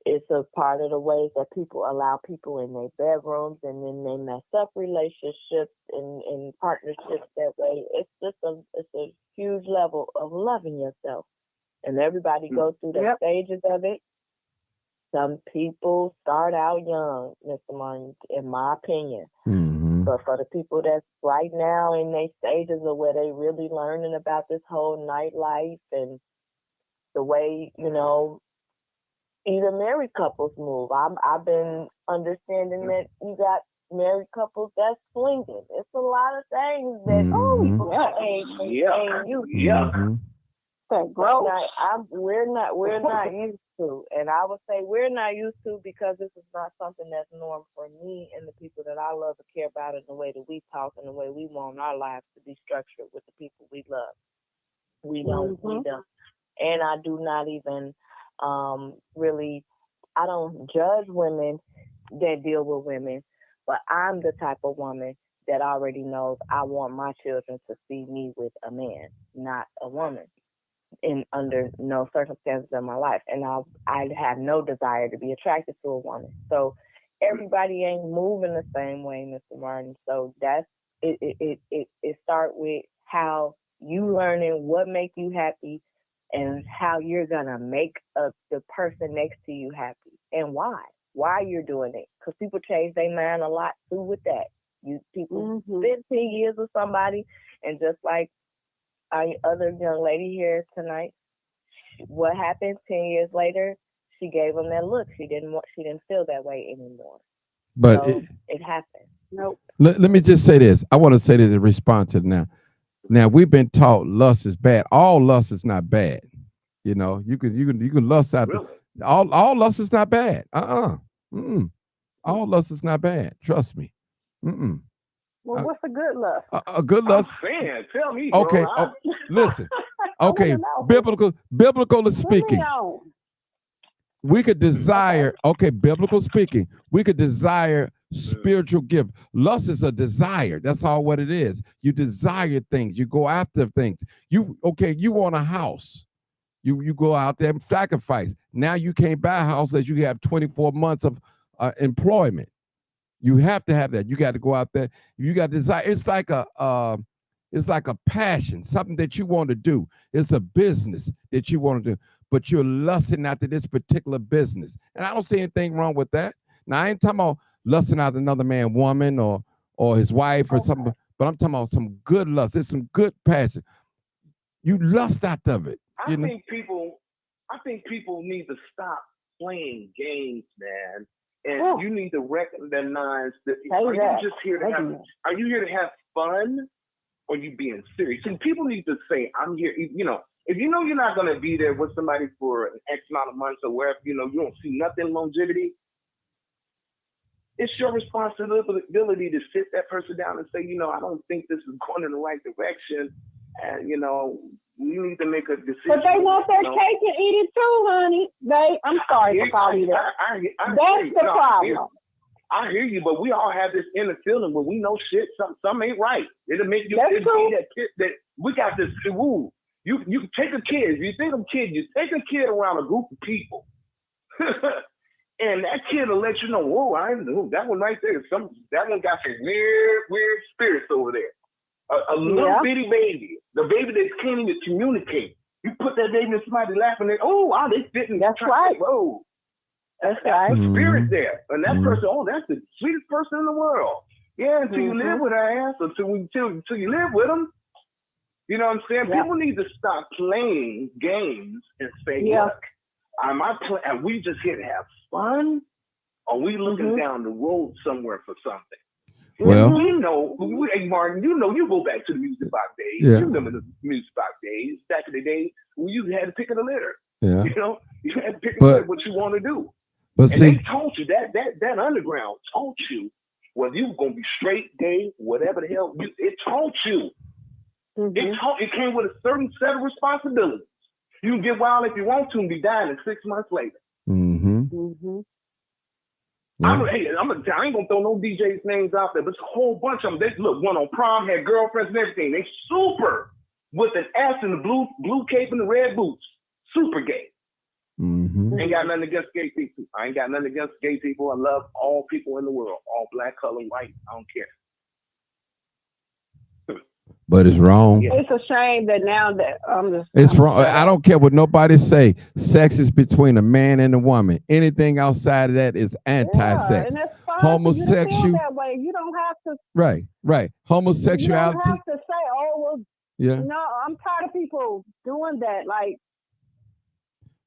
It's a part of the ways that people allow people in their bedrooms, and then they mess up relationships and partnerships that way. It's a huge level of loving yourself, and everybody Mm. goes through the yep. stages of it. Some people start out young, Mr. Martin, in my opinion. mm-hmm. But for the people that's right now in their stages of where they really learning about this whole nightlife and the way, even married couples move. I've been understanding that you got married couples that's swinging. It's a lot of things that Oh, Mm-hmm. people yes. Yeah. ain't used to. Yeah. Mm-hmm. That That's growth. not. We're not used to, and I would say we're not used to because this is not something that's norm for me and the people that I love and care about, and the way that we talk and the way we want our lives to be structured with the people we love. We don't. We Mm-hmm. don't. And I do not even really. I don't judge women that deal with women, but I'm the type of woman that already knows I want my children to see me with a man, not a woman in under no circumstances in my life, and I have no desire to be attracted to a woman. So everybody ain't moving the same way, Mr. Martin. So that's it. It start with how you learning what make you happy, and how you're gonna make the person next to you happy, and why. Why you're doing it? Because people change their mind a lot too with that. You people Mm-hmm. spend 10 years with somebody, and just like our other young lady here tonight, what happened 10 years later? She gave him that look. She didn't feel that way anymore. But So it happened. Nope. let me just say this. I want to say this in response to now. Now we've been taught lust is bad. All lust is not bad. You can lust out the Really? all lust is not bad. Mm-mm. All lust is not bad. Trust me. Mm-mm. Well, A, what's a good love? a good I'm lust. saying, tell me, bro. Okay. Oh, listen. I want Okay. to know. Biblical Put me speaking. on. We could Okay. desire, okay, biblical speaking, we could desire Mm. spiritual gift. Lust is a desire. That's all what it is. You desire things, you go after things. You want a house. You go out there and sacrifice. Now you can't buy a house unless you have 24 months of employment. You have to have that. You got to go out there. You got desire. It's like a passion, something that you want to do. It's a business that you want to do, but you're lusting after this particular business. And I don't see anything wrong with that. Now I ain't talking about lusting after another man, woman, or his wife or Okay. something, but I'm talking about some good lust. It's some good passion. You lust out of it, I you know. think people, I think people need to stop playing games, man. and Oh, you need to recognize that. say Are you that just here to have? again. Are you here to have fun, or you being serious? See, people need to say, "I'm here." If you know you're not going to be there with somebody for an X amount of months or wherever, you don't see nothing longevity. It's your responsibility to sit that person down and say, I don't think this is going in the right direction, and you need to make a But they decision. want their cake and eat it too, honey. I'm sorry to call you that. I hear That's you. the No, problem. I hear you, but we all have this inner feeling where we know shit. Some ain't right. It'll make you. That's It'll true. be that pit that we got this. Woo. You take a kid. If you think of kid, you take a kid around a group of people, and that kid will let you know. Whoa, I know that one right there. That one got some weird spirits over there. A little Yeah, bitty baby, the baby that can't even communicate. You put that baby in somebody laughing, and oh, wow, they fitting. that's right. Whoa, That's that's right. the spirit Mm-hmm. there. And that person, oh, that's the sweetest person in the world. Yeah, until you live Mhm. with her ass, until you live with them. You know what I'm saying? Yeah. People need to stop playing games and say, Yeah. look, are we just here to have fun? Or are we looking Mhm. down the road somewhere for something? And Well, Mhm. we know, hey Martin, you go back to the music box days. yeah, You remember the music box days, back in the day when you had to pick of the litter. yeah. You had to pick of the But litter what you want to do. but And they see, taught you that underground taught you whether you were gonna be straight, gay, whatever the hell. It taught you. Mhm. It came with a certain set of responsibilities. You can get wild if you want to and be dying in 6 months later. mm-hmm. Mhm. Yeah. I ain't gonna throw no DJs names out there, but it's a whole bunch of them. They look one on prom, had girlfriends and everything. They super with an ass in the blue cape and the red boots. Super gay. Mm-hmm. Ain't got Mhm. nothing against gay people. I ain't got nothing against gay people. I love all people in the world, all black, color, white. I don't care. But it's wrong. Yeah. It's a shame that now that It's I'm wrong. shut I up. don't care what nobody say. Sex is between a man and a woman. Anything outside of that is Yeah, anti-sex. and it's fine for you to feel Homosexual, that way. right, right. You don't Homosexuality, have to say, "Oh, well, yeah. no." I'm tired of people doing that. Like,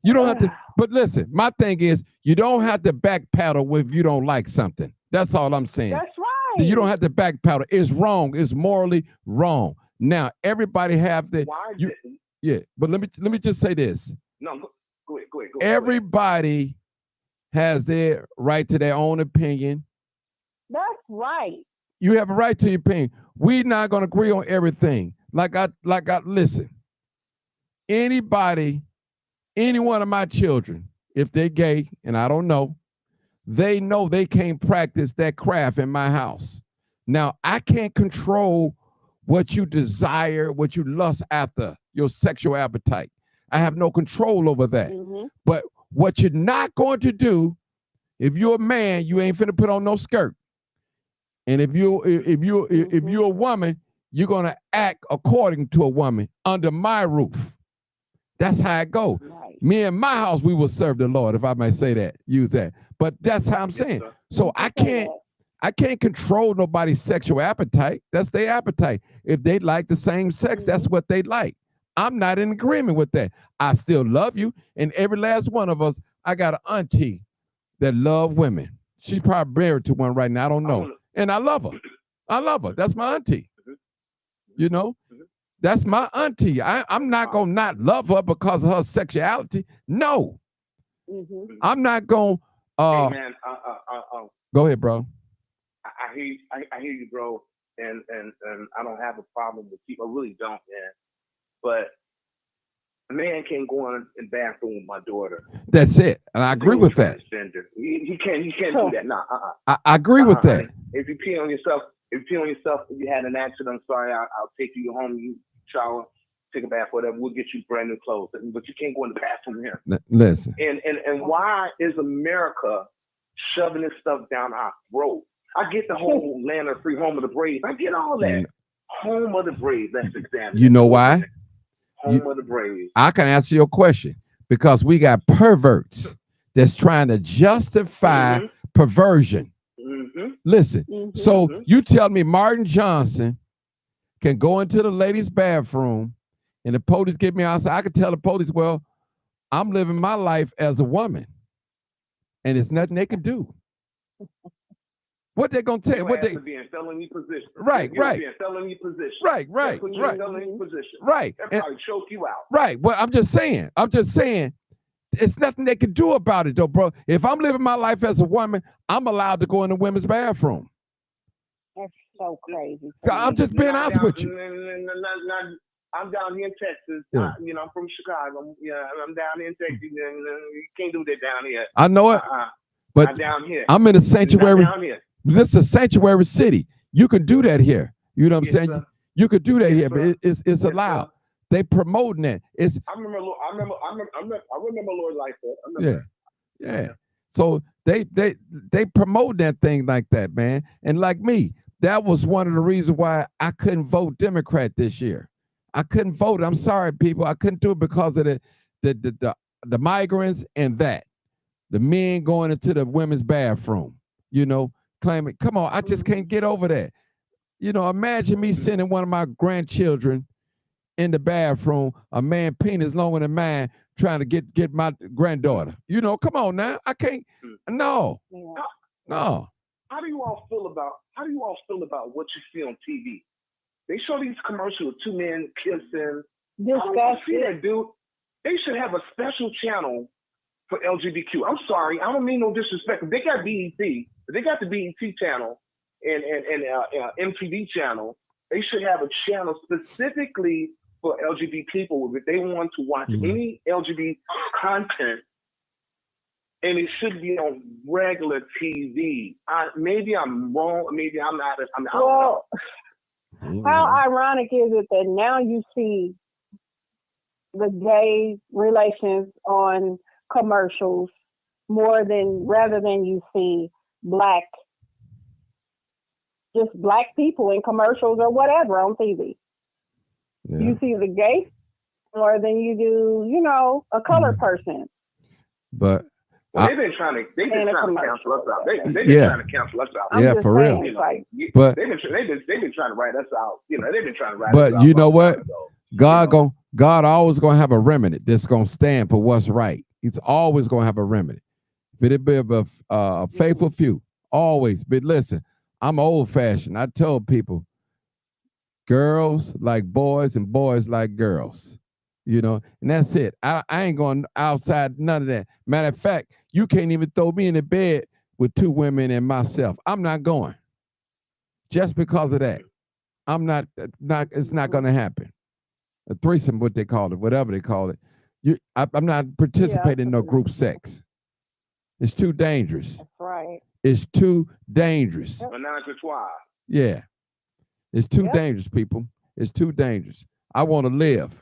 You don't have to. But listen, my thing is, you don't have to backpedal if you don't like something. That's all I'm saying. that's You don't right. have to backpedal. It's wrong. It's morally wrong. Now everybody have the Why you. didn't? Yeah, but let me just say this. No, go ahead. Everybody has their right to their own opinion. That's right. You have a right to your opinion. We're not going to agree on everything. Like I listen. Anybody, any one of my children, if they're gay, and I don't know they can't practice that craft in my house. Now, I can't control what you desire, what you lust after, your sexual appetite. I have no control over that. Mhm. But what you're not going to do, if you're a man, you ain't finna put on no skirt. And if Mhm. you're a woman, you're gonna act according to a woman under my roof. That's how it go. Right. Me and my house, we will serve the Lord, if I may say that, use that. But that's how I'm Yes, saying. sir. So You can say that. I can't control nobody's sexual appetite. That's their appetite. If they like the same sex, that's Mhm. what they like. I'm not in agreement with that. I still love you, and every last one of us. I got an auntie that love women. She's probably married to one right now. I don't I know, want and I love her. I love her. That's my auntie. to. You know, that's my auntie. I'm not gonna not love her because of her sexuality. No, Mhm. I'm not gonna. Hey Uh, man, go ahead, bro. I hear you, bro, and I don't have a problem with people. I really don't, man. But a man can't go in the bathroom with my daughter. That's it, and I agree Dual with that. transgender. He can't do that. Nah, I agree with honey. that. If you pee on yourself, if you had an accident, I'm sorry. I'll take you home. You shower, take a bath, whatever. We'll get you brand new clothes. But you can't go in the bathroom here. Listen, And why is America shoving this stuff down our throat? I get the whole land of free, home of the brave. I get all that. and Home of the brave. Let's examine you it know for a why? minute. Home You, of the brave. I can answer your question because we got perverts that's trying to justify Mm-hmm. perversion. Mm-hmm. Listen, Mhm. so Mm-hmm. you tell me Martin Johnson can go into the ladies' bathroom and the police get me outside. I can tell the police, well, I'm living my life as a woman and it's nothing they can do. What they gonna tell? Your What ass they? would be in felony position. Right, You'll right, be in felony position. right, They'll right, put you in right, felony Mhm. position. right, They'll and probably choke you out. right. Well, I'm just saying. I'm just saying. It's nothing they can do about it, though, bro. If I'm living my life as a woman, I'm allowed to go in the women's bathroom. That's so crazy to So I'm me. just being Not honest down, with you. I'm down here in Texas. Yeah, I'm from Chicago. Yeah, I'm down here in Texas. You can't do that down here. I know it, Uh-uh. but Not down here. I'm in a Not sanctuary. down here. This is a sanctuary city. You can do that here. You know what I'm Yes, saying? sir. You could do that Yes, here, but sir. it's Yes, allowed. sir. They promoting that. It's I remember Lord Lightfoot. I yeah, remember. yeah. So they promote that thing like that, man. And like me, that was one of the reasons why I couldn't vote Democrat this year. I couldn't vote. I'm sorry, people. I couldn't do it because of the the the, the migrants and that the men going into the women's bathroom. You know, claiming, come on, I just Mhm. can't get over that. You know, imagine me Mhm. sending one of my grandchildren in the bathroom, a man penis longer than mine, trying to get my granddaughter. You know, come on now. I can't. Mhm. No, Yeah. How, no. how do you all feel about what you see on TV? They show these commercials with two men kissing. I don't want to see Disgusting. that, dude. They should have a special channel for LGBTQ. I'm sorry, I don't mean no disrespect. They got BET, they got the BET channel and MTV channel. They should have a channel specifically for LGBT people. If they want to watch Mhm. any LGBT content, and it should be on regular TV. Maybe I'm wrong. Maybe I'm not. I don't know. Well, how ironic is it that now you see the gay relations on commercials more than rather than you see black just black people in commercials or whatever on TV. Yeah. You see the gay more than you do, a colored Mhm. person But Well, I, they've been in a trying to cancel us commercial. out. They've been yeah, trying to cancel us out. I'm yeah, just for real. saying, You it's know, like, But they've been trying to write us out. They've been trying to write us but out you a know long time what? ago. You God know, gon' God always gonna have a remedy that's gonna stand for what's right. He's always gonna have a remedy. But it be a faithful few. Always. But listen, I'm old fashioned. I told people girls like boys and boys like girls. You know, and that's it. I ain't going outside none of that. Matter of fact, you can't even throw me in the bed with two women and myself. I'm not going just because of that. I'm not. It's not hmm going to happen. A threesome, what they call it, whatever they call it. I'm not yeah, participating in that's no what it group is. sex. It's too dangerous. That's right. It's too dangerous. Yep. menage a trois. Yeah, it's too Yep. dangerous, people. It's too dangerous. I want to live.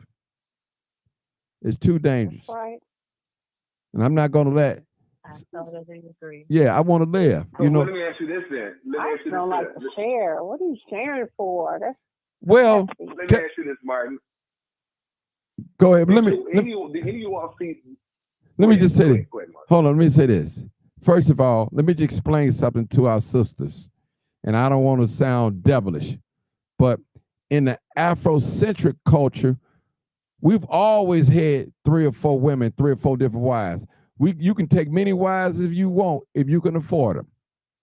It's too That's dangerous, right. and I'm not going to let. I totally agree. Yeah, I want to live. So let me ask you this then. Let me I ask you don't like this. to share. What are you sharing for? That's Well, nasty. Let me ca- ask you this, Martin. go ahead. Did Let me you any did any of you all see? let Go me ahead. just say Go this. ahead. Go ahead, Martin. Hold on. Let me say this. First of all, let me just explain something to our sisters, and I don't want to sound devilish, but in the Afrocentric culture, we've always had three or four women, three or four different wives. You can take many wives if you want, if you can afford them.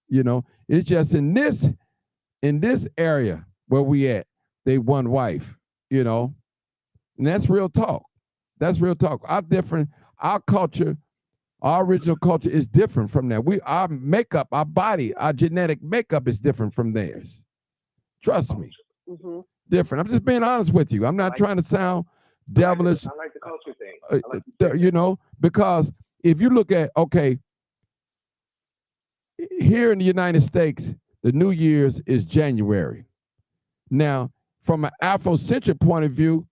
You know, it's just in this area where we at, they one wife. You know, and that's real talk. That's real talk. Our culture, our original culture is different from that. Our makeup, our body, our genetic makeup is different from theirs. Trust me, hmm different. I'm just being honest with you. I'm I not like trying to sound I like devilish. the culture thing. uh, I like you saying you that. know, because if you look at, okay, here in the United States, the New Year's is January. Now, from an Afrocentric point of view,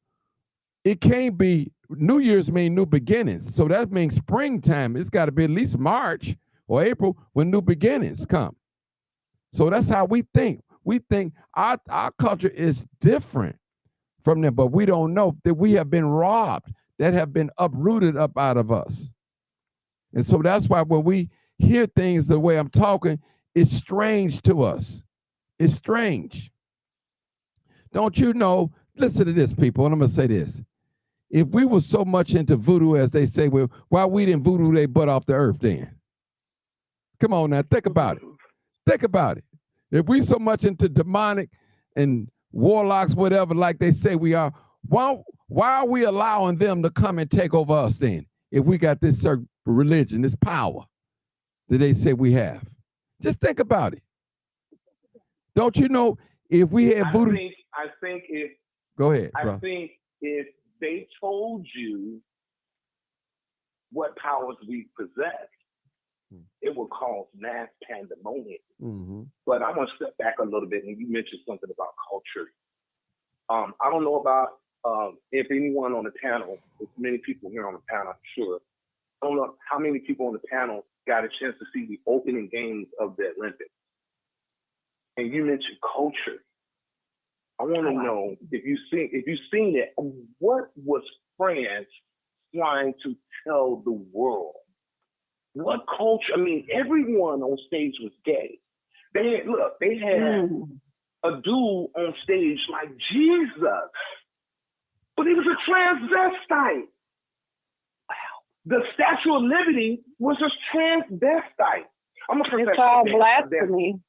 it can't be New Year's mean new beginnings. So that means springtime. It's got to be at least March or April when new beginnings come. So that's how we think. We think our culture is different from them, but we don't know that we have been robbed, that have been uprooted up out of us. And so that's why when we hear things the way I'm talking, it's strange to us. It's strange. Don't you know? Listen to this, people, and I'm gonna say this. If we were so much into voodoo as they say, well, why we didn't voodoo they butt off the earth then? Come on now, think about it. Think about it. If we so much into demonic and warlocks, whatever, like they say we are, why are we allowing them to come and take over us then? If we got this certain religion, this power that they say we have. Just think about it. Don't you know if we had voodoo? I think if Go ahead, I bro. think if they told you what powers we possess, it would cause mass pandemonium. Mm-hmm. But I'm gonna step back a little bit, and you mentioned something about culture. I don't know about if anyone on the panel, there's many people here on the panel, I'm sure. I don't know how many people on the panel got a chance to see the opening games of the Olympics. And you mentioned culture. I want to know if you've seen it. What was France trying to tell the world? What culture? I mean, everyone on stage was gay. They had a dude on stage like Jesus, but he was a transvestite. The Statue of Liberty was a transvestite. I'm a It's professional called dancer. blasphemy.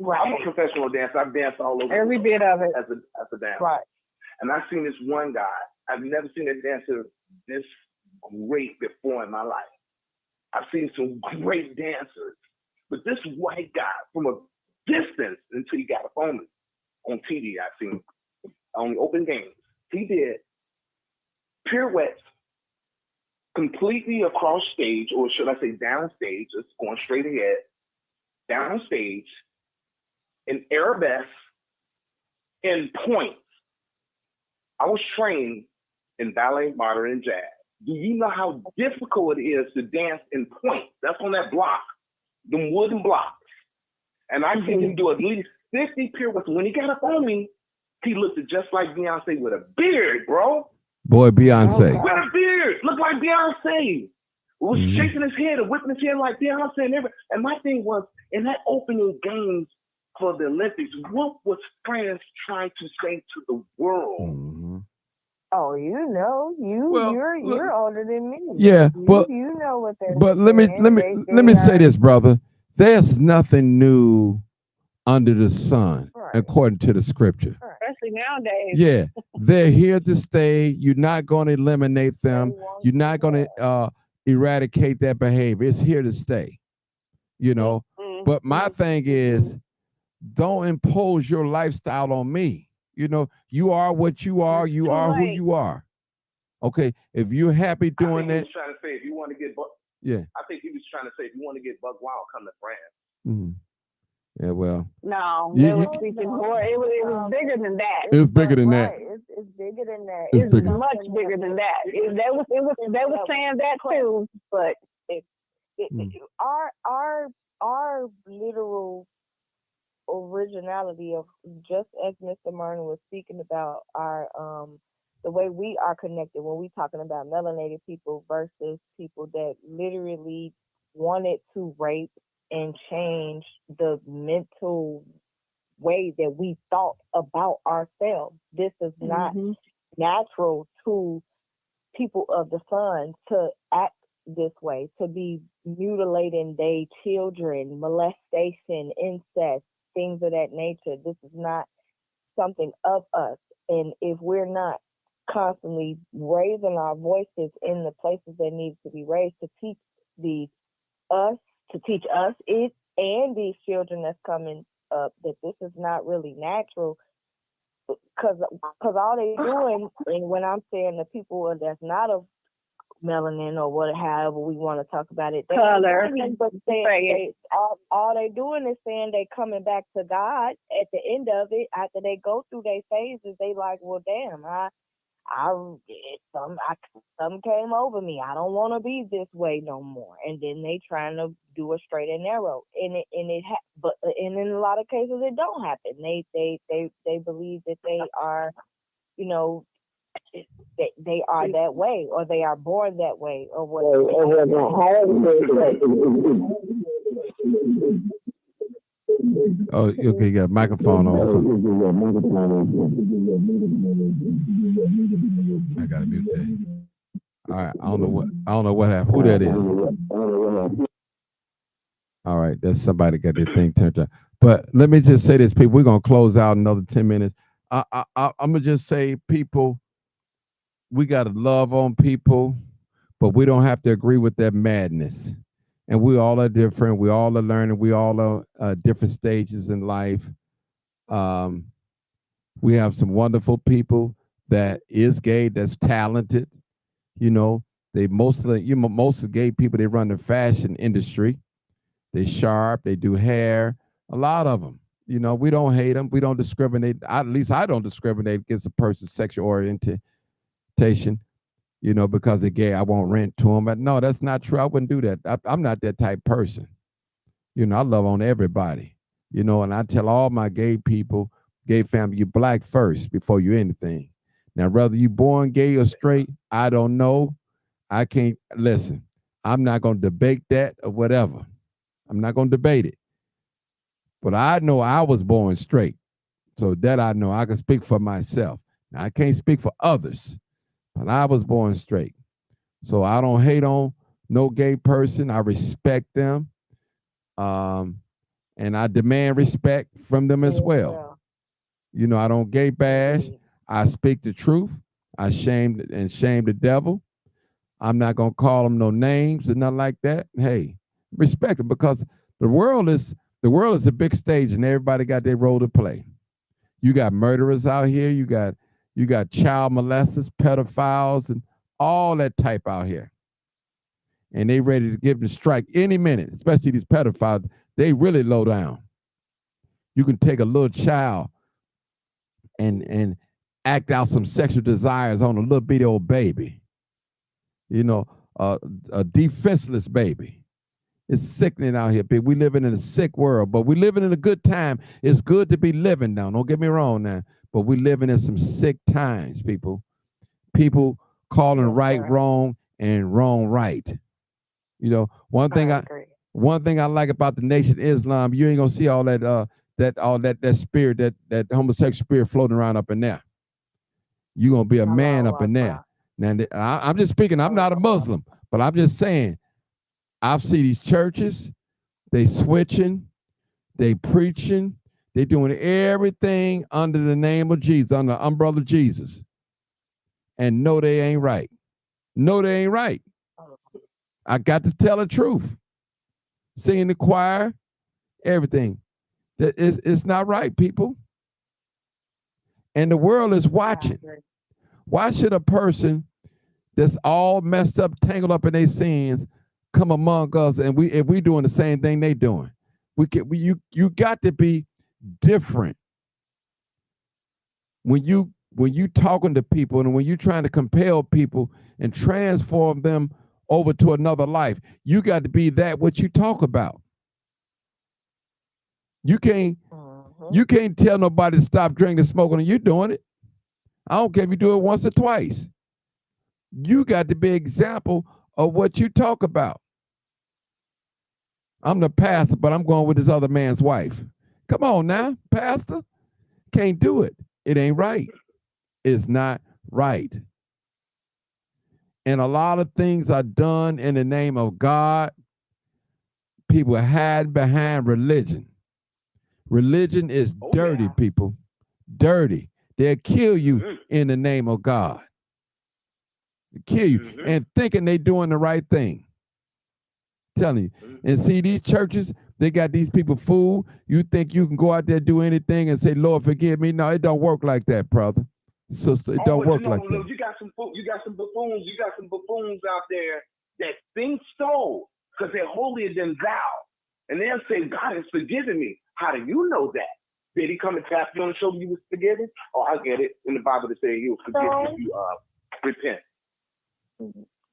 I'm a professional dancer. I've danced all over Every bit of it. as a dancer. Right. And I've seen this one guy. I've never seen a dancer this great before in my life. I've seen some great dancers, but this white guy from a distance until he got up on TV, I've seen on the open games. He did pirouettes completely across stage, or should I say downstage, it's going straight ahead, downstage, in arabesque, in points. I was trained in ballet, modern, and jazz. Do you know how difficult it is to dance in points? That's on that block, them wooden blocks. And I seen him do at least 50 pirouettes. When he got up on me, he looked just like Beyonce with a beard, bro. Boy, Beyonce. With a beard. Looked like Beyonce. Was shaking his head and whipping his head like Beyonce and everything. And my thing was, in that opening games for the Olympics, what was France trying to say to the world? Mm-hmm. Oh, you're older than me. Yeah, You know what they're but saying. let me say this, brother. There's nothing new under the sun, Right. according to the scripture. Right. Especially nowadays. Yeah, they're here to stay. You're not going to eliminate them. You're not going to eradicate that behavior. It's here to stay. You know. But my thing is, don't impose your lifestyle on me. You know, you are what you are. You are who you are. Okay, if you're happy doing that. He was trying to say if you want to get I think he was trying to say if you want to get buck wild, come to France. Mm-hmm. Yeah, well. No, they were speaking more. It was bigger than that. It was bigger than that. It's bigger than that. It's much bigger than that. They were saying that too, but our literal originality of, just as Mr. Martin was speaking about, our the way we are connected when we talking about melanated people versus people that literally wanted to rape and change the mental way that we thought about ourselves. This is not natural to people of the sun to act this way, to be mutilating their children, molestation, incest, things of that nature. This is not something of us. And if we're not constantly raising our voices in the places that need to be raised to teach us it and these children that's coming up that this is not really natural, because all they doing, and when I'm saying the people that's not of melanin or however we want to talk about it, color, but all they doing is saying they coming back to God at the end of it. After they go through their phases, they like, well, damn, something came over me. I don't want to be this way no more. And then they trying to do a straight and narrow, and in a lot of cases it don't happen. They believe that they are, you know, they are that way, or they are born that way, or whatever. Oh, okay, you got a microphone on. I gotta mute that. All right, I don't know what happened. Who that is? All right, that's somebody got their thing turned on. But let me just say this, people. We're gonna close out another 10 minutes. I'm gonna just say, people, we gotta love on people, but we don't have to agree with their madness. And we all are different. We all are learning. We all are different stages in life. Um, we have some wonderful people that is gay, that's talented. You know, they mostly, most of the gay people, they run the fashion industry. They sharp. They do hair. A lot of them. We don't hate them. We don't discriminate. At least I don't discriminate against a person's sexual orientation. Because they're gay, I won't rent to them. But no, that's not true. I wouldn't do that. I'm not that type person. I love on everybody. And I tell all my gay people, gay family, you black first before you anything. Now, whether you born gay or straight, I don't know. I can't listen. I'm not going to debate that or whatever. I'm not going to debate it. But I know I was born straight. So that I know I can speak for myself. Now, I can't speak for others, but I was born straight. So I don't hate on no gay person. I respect them. Um, and I demand respect from them as Me as well. well. I don't gay bash. Indeed. I speak the truth. I shame the devil. I'm not gonna call them no names and nothing like that. Hey, respect it, because the world is the world is a big stage and everybody got their role to play. You got murderers out here. You got child molesters, pedophiles, and all that type out here, and they ready to give them a strike any minute. Especially these pedophiles, they really low down. You can take a little child and act out some sexual desires on a little bitty old baby. You know, a defenseless baby. It's sickening out here, people. We living in a sick world, but we living in a good time. It's good to be living now. Don't get me wrong now, but we living in some sick times, people. People calling Yes, right sir. wrong and wrong right. You know, one thing I I agree. one thing I like about the Nation of Islam, you ain't gonna see all that that spirit, that homosexual spirit floating around up in there. You're gonna be a man Allahu up in there. Akbar. Now I'm just speaking. I'm not a Allahu Akbar. Muslim, but I'm just saying. I've seen these churches. They switching. They preaching. They doing everything under the name of Jesus, under the umbrella of Jesus, and no, they ain't right. No, they ain't right. I got to tell the truth. Singing the choir, everything. It's not right, people. And the world is I watching. agree. Why should a person that's all messed up, tangled up in their sins, come among us, and if we doing the same thing they doing? You got to be different when you talking to people, and when you trying to compel people and transform them over to another life. You got to be that what you talk about. You can't Mm-hmm. you can't tell nobody to stop drinking and smoking, and you doing it. I don't care if you do it once or twice. You got to be an example of what you talk about. I'm the pastor, but I'm going with this other man's wife. Come on now, pastor. Can't do it. It ain't right. It's not right. And a lot of things are done in the name of God. People hide behind religion. Religion is Oh dirty, yeah. people. Dirty. They'll kill you Mhm. in the name of God. They'll kill you Mhm. and thinking they doing the right thing. Telling you. Mhm. And see, these churches, they got these people fooled. You think you can go out there, do anything, and say, Lord, forgive me. No, it don't work like that, brother. Sister, it Oh, don't but work like that. you got you got some buffoons. You got some buffoons out there that think so because they're holier than thou, and they'll say, "God has forgiven me." How do you know that? Did He come and tap you on the shoulder? You was forgiven? Oh, I get it. In the Bible, they say He will forgive you So if you repent.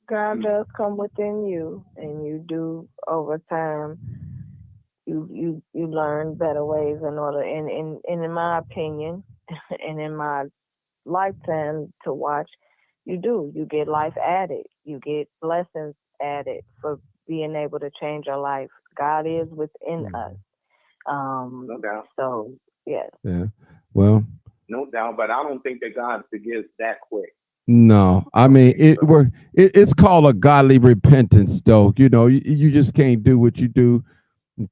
God Mm. does come within you, and you do over time. You learn better ways in order, and in my opinion, and in my lifetime to watch, you get life added, you get blessings added for being able to change your life. God is within us. Mhm. Um, No doubt, so yes, Yeah. Well, no doubt. But I don't think that God forgives that quick. no. I I don't mean, think so. it's called a godly repentance, though. You just can't do what you do.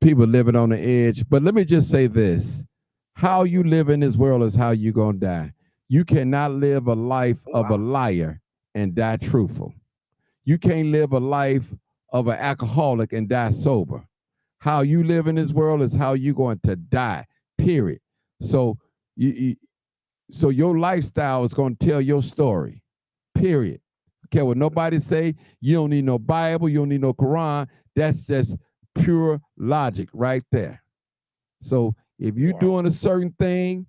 People living on the edge. But let me just say this: how you live in this world is how you gonna die. You cannot live a life of a Wow. liar and die truthful. You can't live a life of an alcoholic and die sober. How you live in this world is how you're going to die. Period. So you so your lifestyle is going to tell your story. Period. Okay, what nobody say. You don't need no Bible. You don't need no Quran. That's just pure logic right there. So if you Yeah. doing a certain thing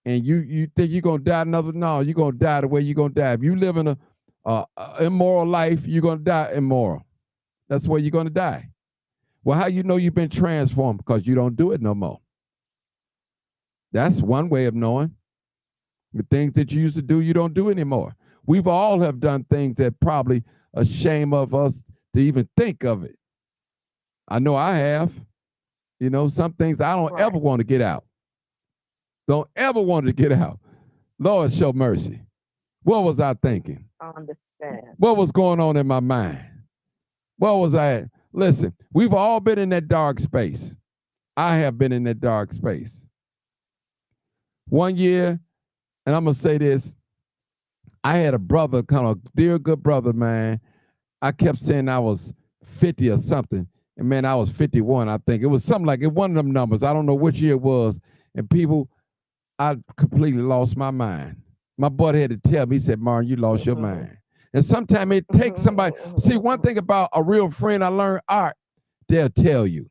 and you think you're gonna die another, no, you're gonna die the way you're gonna die. If you live in a immoral life, you're gonna die immoral. That's where you're gonna die. Well, how you know you've been transformed? Because you don't do it no more. That's one way of knowing. The things that you used to do, you don't do anymore. We've all have done things that probably a shame of us to even think of it. I know I have. You know, some things I don't Right. ever want to get out. Don't ever want to get out. Lord, show mercy. What was I thinking? I understand. What was going on in my mind? What was I? Listen, we've all been in that dark space. I have been in that dark space. One year, and I'm gonna say this: I had a brother, kind of dear good brother, man. I kept saying I was 50 or something, and man, I was 51. I think it was something like it. One of them numbers. I don't know which year it was. And people, I completely lost my mind. My buddy had to tell me. He said, "Martin, you lost your Mhm. mind." And sometimes it takes Mhm. somebody. See, one Mhm. thing about a real friend, I learned art. They'll tell you.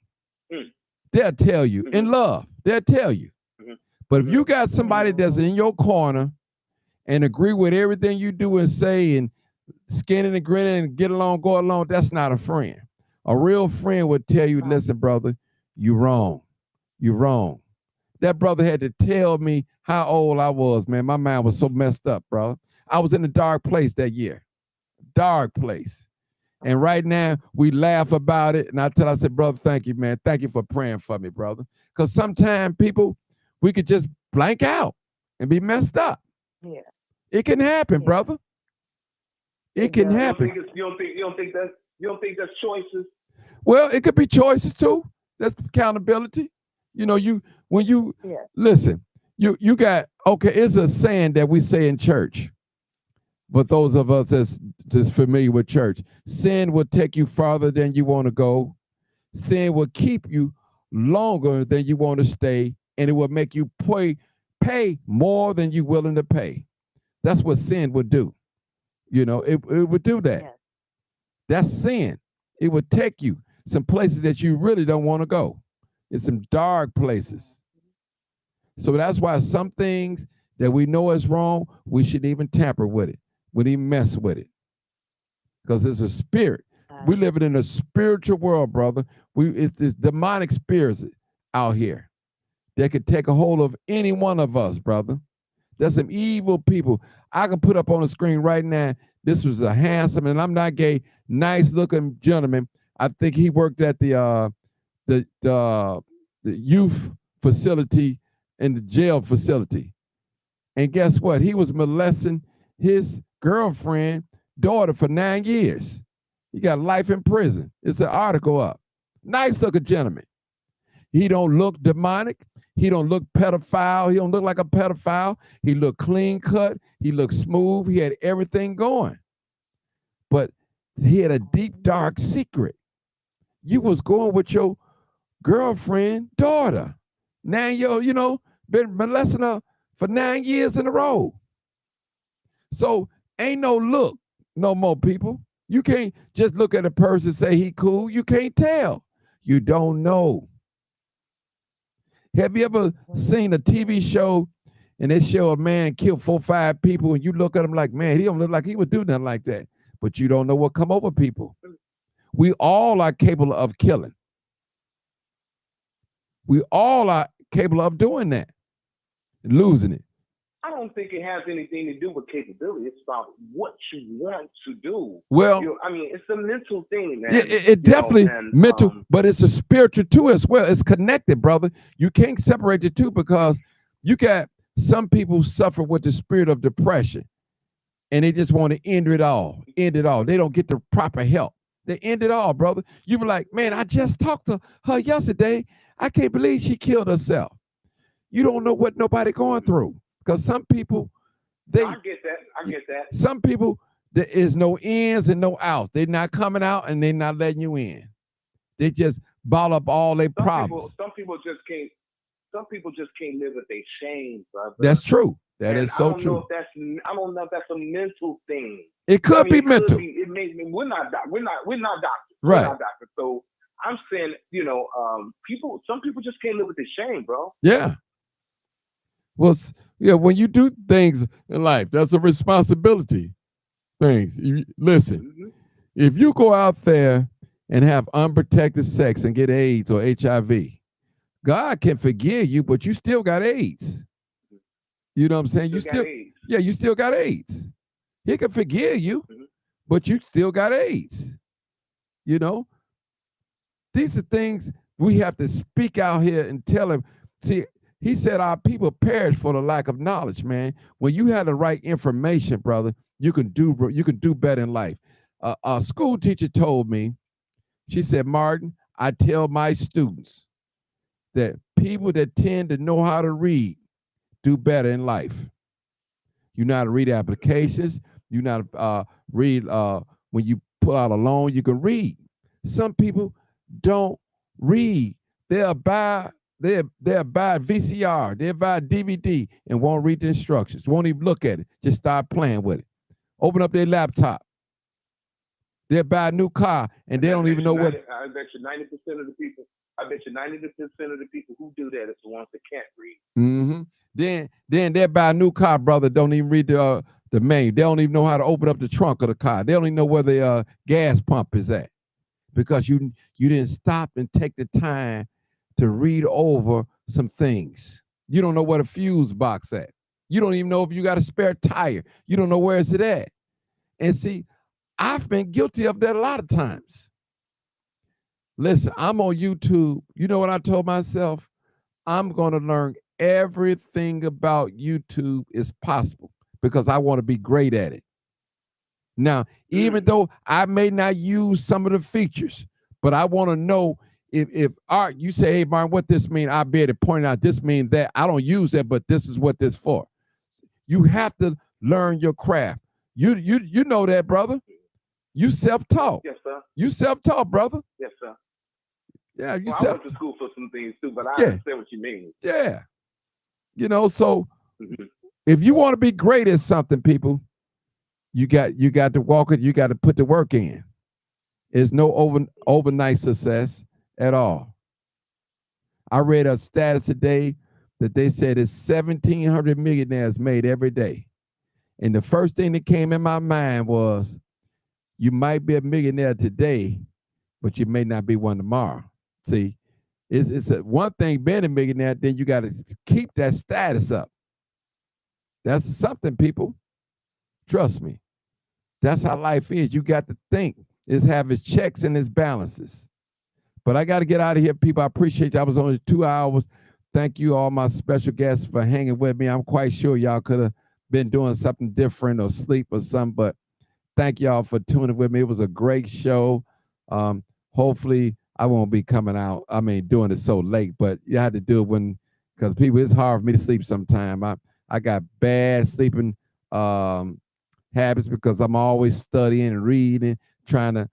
Mm, They'll tell you in mhm, love. They'll tell you. mhm, But if you mhm, got somebody that's Mhm. in your corner and agree with everything you do and say and skinning and grinning and get along, go along, that's not a friend. A real friend would tell you, Right. listen, brother, you wrong. You wrong. That brother had to tell me how old I was, man. My mind was so messed up, bro. I was in a dark place that year. Dark place. And right now, we laugh about it. And I said, brother, thank you, man. Thank you for praying for me, brother. Because sometimes people, we could just blank out and be messed up. Yeah. It can happen, Yeah. brother. It It can You does. don't happen. think it's you don't think that's choices? Well, it could be choices too. That's accountability. You know, you when you Yeah. listen, you got okay. It's a saying that we say in church. But those of us that's just familiar with church, sin will take you farther than you want to go. Sin will keep you longer than you want to stay, and it will make you pay more than you're willing to pay. That's what sin would do. You know, it would do that. Yes. That's sin. It would take you some places that you really don't want to go. In some dark places. So that's why some things that we know is wrong, we shouldn't even tamper with it. We shouldn't even mess with it. Because it's a spirit. We Right. living in a spiritual world, brother. It's demonic spirits out here that could take a hold of any one of us, brother. There's some evil people. I can put up on the screen right now. This was a handsome, and I'm not gay, nice looking gentleman. I think he worked at the the, the youth facility and the jail facility. And guess what? He was molesting his girlfriend daughter for 9 years. He got life in prison. It's an article up. Nice looking gentleman. He don't look demonic. He don't look pedophile. He don't look like a pedophile. He looked clean cut. He looked smooth. He had everything going. But he had a deep, dark secret. You was going with your girlfriend, daughter. Now been molesting her for 9 years in a row. So ain't no look no more, people. You can't just look at a person and say he cool. You can't tell. You don't know. Have you ever seen a TV show and they show a man kill 4, 5 people and you look at him like, man, he don't look like he would do nothing like that. But you don't know what come over people. We all are capable of killing. We all are capable of doing that, losing it. I don't think it has anything to do with capability. It's about what you want to do. Well, I mean, it's a mental thing, yeah, man. it definitely And mental, but it's a spiritual too as well. It's connected, brother. You can't separate the two because you got some people suffer with the spirit of depression and they just want to end it all. End it all. They don't get the proper help. They end it all, brother. You be like, man, I just talked to her yesterday. I can't believe she killed herself. You don't know what nobody going Mhm. through. Because some people, No, I they get that. I get that. some people, there is no ins and no outs. They're not coming out and they're not letting you in. They just ball up all their problems. Some people just can't. Some people just can't live with their shame, brother. That's true. That And is so true. I don't know if that's a mental thing. It I could mean, be it could mental. be. It may. We're not doctors. We're Right. not doctors. So I'm saying, people. Some people just can't live with their shame, bro. Yeah. Well, yeah, when you do things in life, that's a responsibility. Things. Listen, Hmm. if you go out there and have unprotected sex and get AIDS or HIV, God can forgive you, but you still got AIDS. You know what I'm You saying? still got AIDS. Yeah, you still got AIDS. He can forgive you, Hmm. but you still got AIDS. You know, these are things we have to speak out here and tell him. See, he said our people perish for the lack of knowledge, man. When you have the right information, brother, you can do better in life. A school teacher told me, she said, Martin, I tell my students that people that tend to know how to read do better in life. You know how to read applications. You know how to read when you pull out a loan, you can read. Some people don't read. They'll buy they'll buy VCR, they'll buy DVD and won't read the instructions, won't even look at it, just start playing with it. Open up their laptop. They'll buy a new car and And they don't even know what. I bet you 90% of the people. I bet you 90% of the people who do that is the ones that can't read. Mm-hmm. Then they'll buy a new car, brother. Don't even read the menu. They don't even know how to open up the trunk of the car. They don't even know where the gas pump is at because you didn't stop and take the time to read over some things. You don't know where the fuse box at. You don't even know if you got a spare tire. You don't know where it's at. And see, I've been guilty of that a lot of times. Listen, I'm on YouTube. You know what I told myself? I'm going to learn everything about YouTube is possible because I want to be great at it. Now, even Mm. though I may not use some of the features, but I want to know if art, you say, hey, Martin, what this mean? I'll be able to point out this means that. I don't use that, but this is what this for. You have to learn your craft. You know that, brother. You self-taught. Yes, sir. You self-taught, brother. Yes, sir. Yeah, you Well, I self. went to school for some things too, but I Yeah, understand what you mean. yeah. So Hmm. if you want to be great at something, people, you got to walk it. You got to put the work in. There's no overnight success at all. I read a status today that they said it's 1,700 millionaires made every day, and the first thing that came in my mind was you might be a millionaire today, but you may not be one tomorrow. See, it's one thing being a millionaire, then you got to keep that status up. That's something, people. Trust me. That's how life is. You got to think. It's have its checks and its balances. But I got to get out of here, people. I appreciate you. I was only 2 hours. Thank you, all my special guests, for hanging with me. I'm quite sure y'all could have been doing something different or sleep or something, but thank y'all for tuning with me. It was a great show. Hopefully, I won't be coming out. I mean, doing it so late, but you had to do it when, because people, it's hard for me to sleep sometime. I got bad sleeping um, habits because I'm always studying and reading, trying to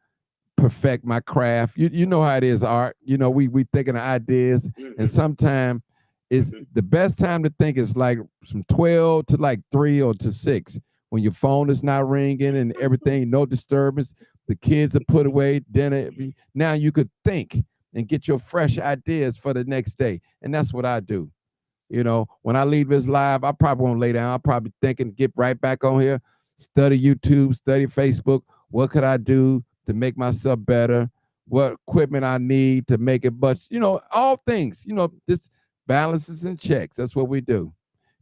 perfect my craft. You know how it is, art. We thinking of ideas, and Hmm. sometimes it's Hmm. the best time to think is like from 12 to like 3 or to 6 when your phone is not ringing and everything, no disturbance. The kids are put away, dinner. Now you could think and get your fresh ideas for the next day, and that's what I do. When I leave this live, I probably won't lay down. I'll probably thinking, get right back on here, study YouTube, study Facebook. What could I do to make myself better? What equipment I need to make it much, all things, just balances and checks. That's what we do.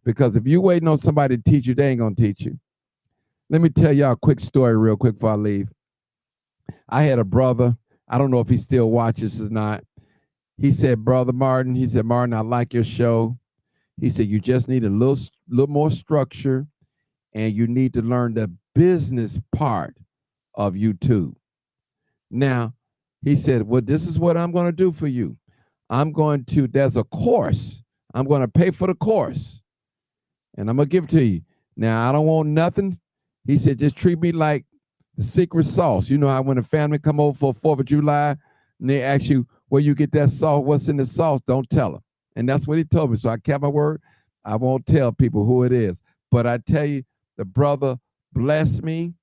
Because if you waiting on somebody to teach you, they ain't gonna teach you. Let me tell y'all a quick story real quick before I leave. I had a brother, I don't know if he still watches or not. He said, Brother Martin, he said, Martin, I like your show. He said, you just need a little more structure and you need to learn the business part of YouTube. Now, he said, well, this is what I'm going to do for you. There's a course. I'm going to pay for the course and I'm going to give it to you. Now, I don't want nothing. He said, just treat me like the secret sauce. You know how when a family come over for 4th of July and they ask you where you get that sauce, what's in the sauce, don't tell them. And that's what he told me. So I kept my word. I won't tell people who it is. But I tell you, the brother blessed me.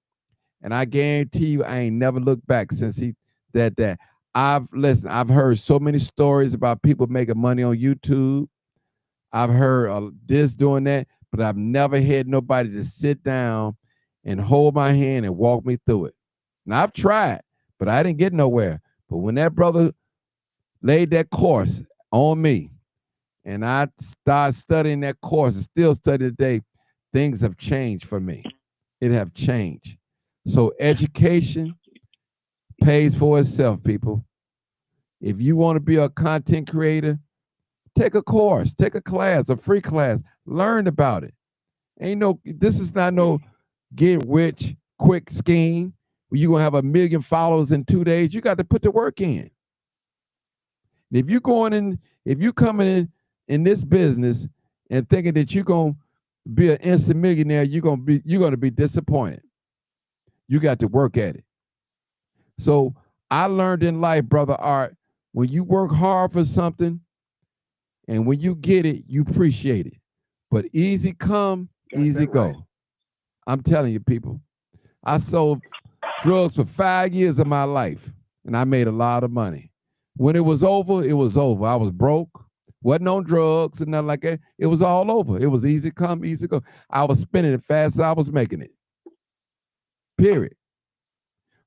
And I guarantee you, I ain't never looked back since he that. I've heard so many stories about people making money on YouTube. I've heard this doing that, but I've never had nobody to sit down and hold my hand and walk me through it. Now I've tried, but I didn't get nowhere. But when that brother laid that course on me, and I started studying that course and still study today, things have changed for me. It have changed. So education pays for itself, people. If you want to be a content creator, take a course, take a class, a free class, learn about it. Ain't no, this is not no get rich quick scheme where you're gonna have 1 million followers in 2 days. You got to put the work in. And if you coming in this business and thinking that you're gonna be an instant millionaire, you're gonna be disappointed. You got to work at it. So I learned in life, brother Art, when you work hard for something and when you get it, you appreciate it. But easy come, Got easy that right. go. I'm telling you, people. I sold drugs for 5 years of my life and I made a lot of money. When it was over, it was over. I was broke, wasn't on drugs and nothing like that. It was all over. It was easy come, easy go. I was spending it fast as I was making it. Period.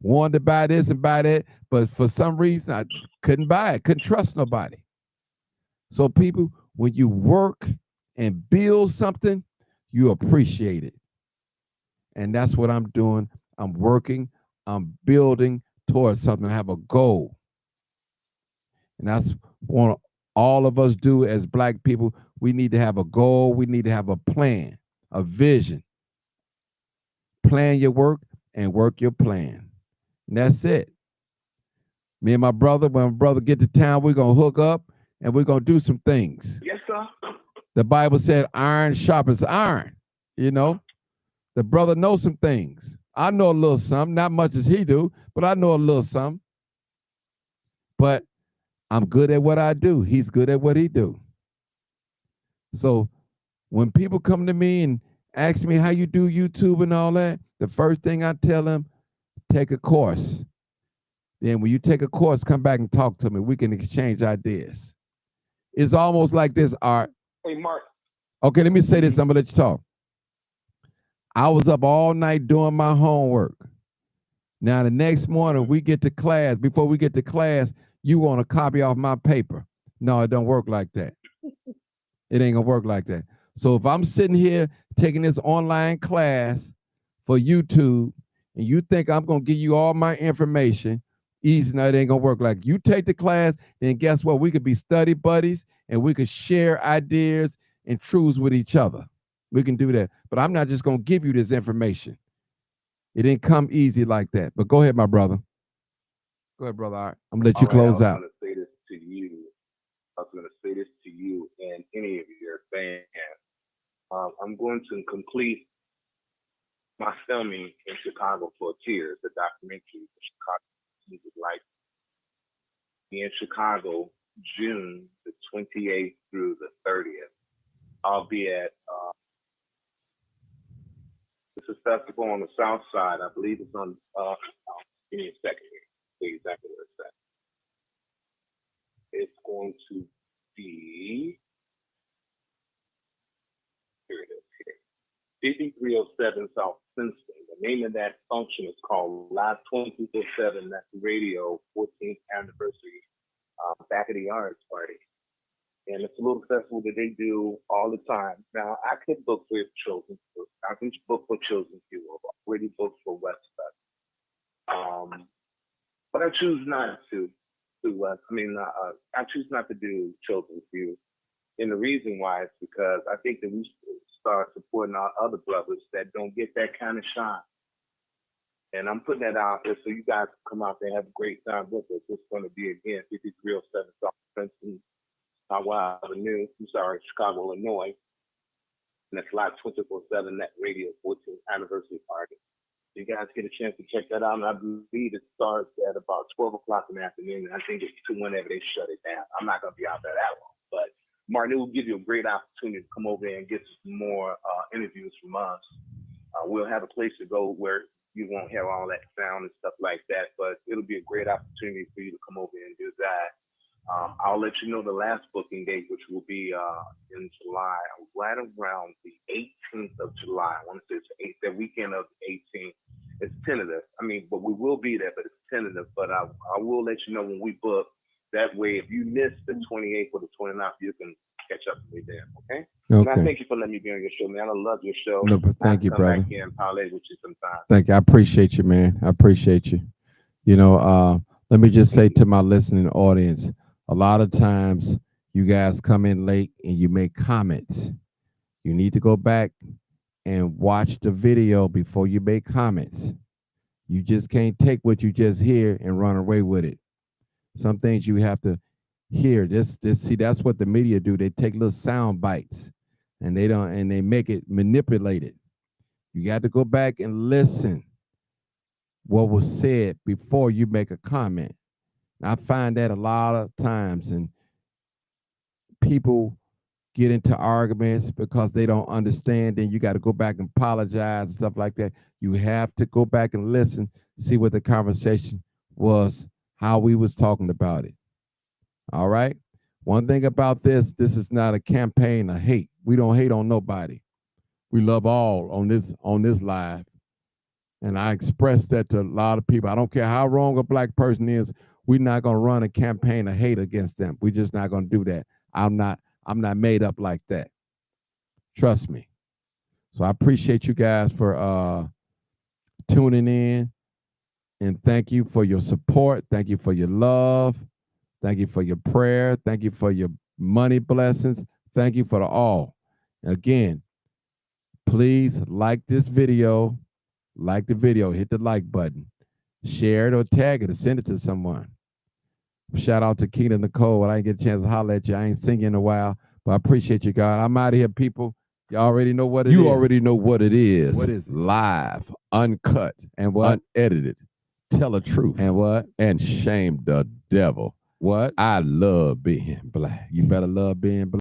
Wanted to buy this and buy that, but for some reason I couldn't buy it, couldn't trust nobody. So, people, when you work and build something, you appreciate it. And that's what I'm doing. I'm working, I'm building towards something. I have a goal. And that's what all of us do as Black people. We need to have a goal, we need to have a plan, a vision. Plan your work and work your plan. And that's it. Me and my brother, when my brother get to town, we're gonna hook up and we're gonna do some things. Yes, sir. The Bible said iron sharpens iron. You know, the brother knows some things. I know a little something, not much as he do, but I know a little something. But I'm good at what I do. He's good at what he do. So when people come to me and ask me how you do YouTube and all that, the first thing I tell them, take a course. Then when you take a course, come back and talk to me. We can exchange ideas. It's almost like this, Art. Hey, Mark. Okay, let me say this. Mm-hmm. I'm gonna let you talk. I was up all night doing my homework. Now the next morning we get to class. Before we get to class, you want a copy off my paper. No, it don't work like that. It ain't gonna work like that. So if I'm sitting here taking this online class for YouTube, and you think I'm gonna give you all my information, easy, no, it ain't gonna work like you take the class, then guess what? We could be study buddies and we could share ideas and truths with each other. We can do that. But I'm not just gonna give you this information. It didn't come easy like that. But go ahead, my brother. Go ahead, brother. All right. I'm gonna let All you right, I close was out. going to say this to you. I was going to say this to you and any of your fans. I'm going to complete my filming in Chicago for Tears, the documentary for Chicago Music Life. Be in Chicago, June the 28th through the 30th. I'll be at it's a festival on the South Side. I believe it's on. Give me a second here. See exactly where it's at. It's going to be here. It is here. 5307 South Princeton. The name of that function is called Live 24/7. That's the radio 14th anniversary back of the yards party. And it's a little festival that they do all the time. Now, I could book for children. I can book for children too. I've already booked for Westfest. But I choose not to. I choose not to do children's view. And the reason why is because I think that we should start supporting our other brothers that don't get that kind of shine. And I'm putting that out there so you guys can come out there and have a great time with us. It's going to be again 5307 South Princeton, Highway Avenue. I'm sorry, Chicago, Illinois. And it's live 24/7 Net Radio 14th anniversary party. You guys get a chance to check that out, and I believe it starts at about 12 o'clock in the afternoon. And I think it's two whenever they shut it down. I'm not going to be out there that long, but Martin, it will give you a great opportunity to come over there and get some more interviews from us. We'll have a place to go where you won't have all that sound and stuff like that, but it'll be a great opportunity for you to come over and do that. I'll let you know the last booking date, which will be in July, right around the 18th of July. I want to say it's the weekend of the 18th. It's tentative. I mean, but we will be there, but it's tentative. But I will let you know when we book. That way, if you miss the 28th or the 29th, you can catch up with me then, okay? And I Okay. thank you for letting me be on your show, man. I love your show. No, but I have thank to you, come back brother. here and parlay with you sometime. Thank you. I appreciate you, man. I appreciate you. You know, let me just say to my listening audience, a lot of times you guys come in late and you make comments. You need to go back and watch the video before you make comments. You just can't take what you just hear and run away with it. Some things you have to hear. Just see that's what the media do. They take little sound bites and they make it manipulated. You got to go back and listen what was said before you make a comment. I find that a lot of times, and people get into arguments because they don't understand. Then you got to go back and apologize and stuff like that. You have to go back and listen, see what the conversation was, how we was talking about it. All right. One thing about this is not a campaign of hate. We don't hate on nobody. We love all on this live. And I express that to a lot of people. I don't care how wrong a black person is. We're not gonna run a campaign of hate against them. We're just not gonna do that. I'm not made up like that. Trust me. So I appreciate you guys for tuning in, and thank you for your support. Thank you for your love. Thank you for your prayer. Thank you for your money blessings. Thank you for the all. Again, please like this video. Like the video, hit the like button, share it or tag it or send it to someone. Shout out to Keena Nicole. I didn't get a chance to holler at you. I ain't seen you in a while, but I appreciate you, God. I'm out of here, people. You already know what it is. You already know what it is. What is it? Live, uncut, and what? Unedited. Tell the truth. And what? And shame the devil. What? I love being black. You better love being black.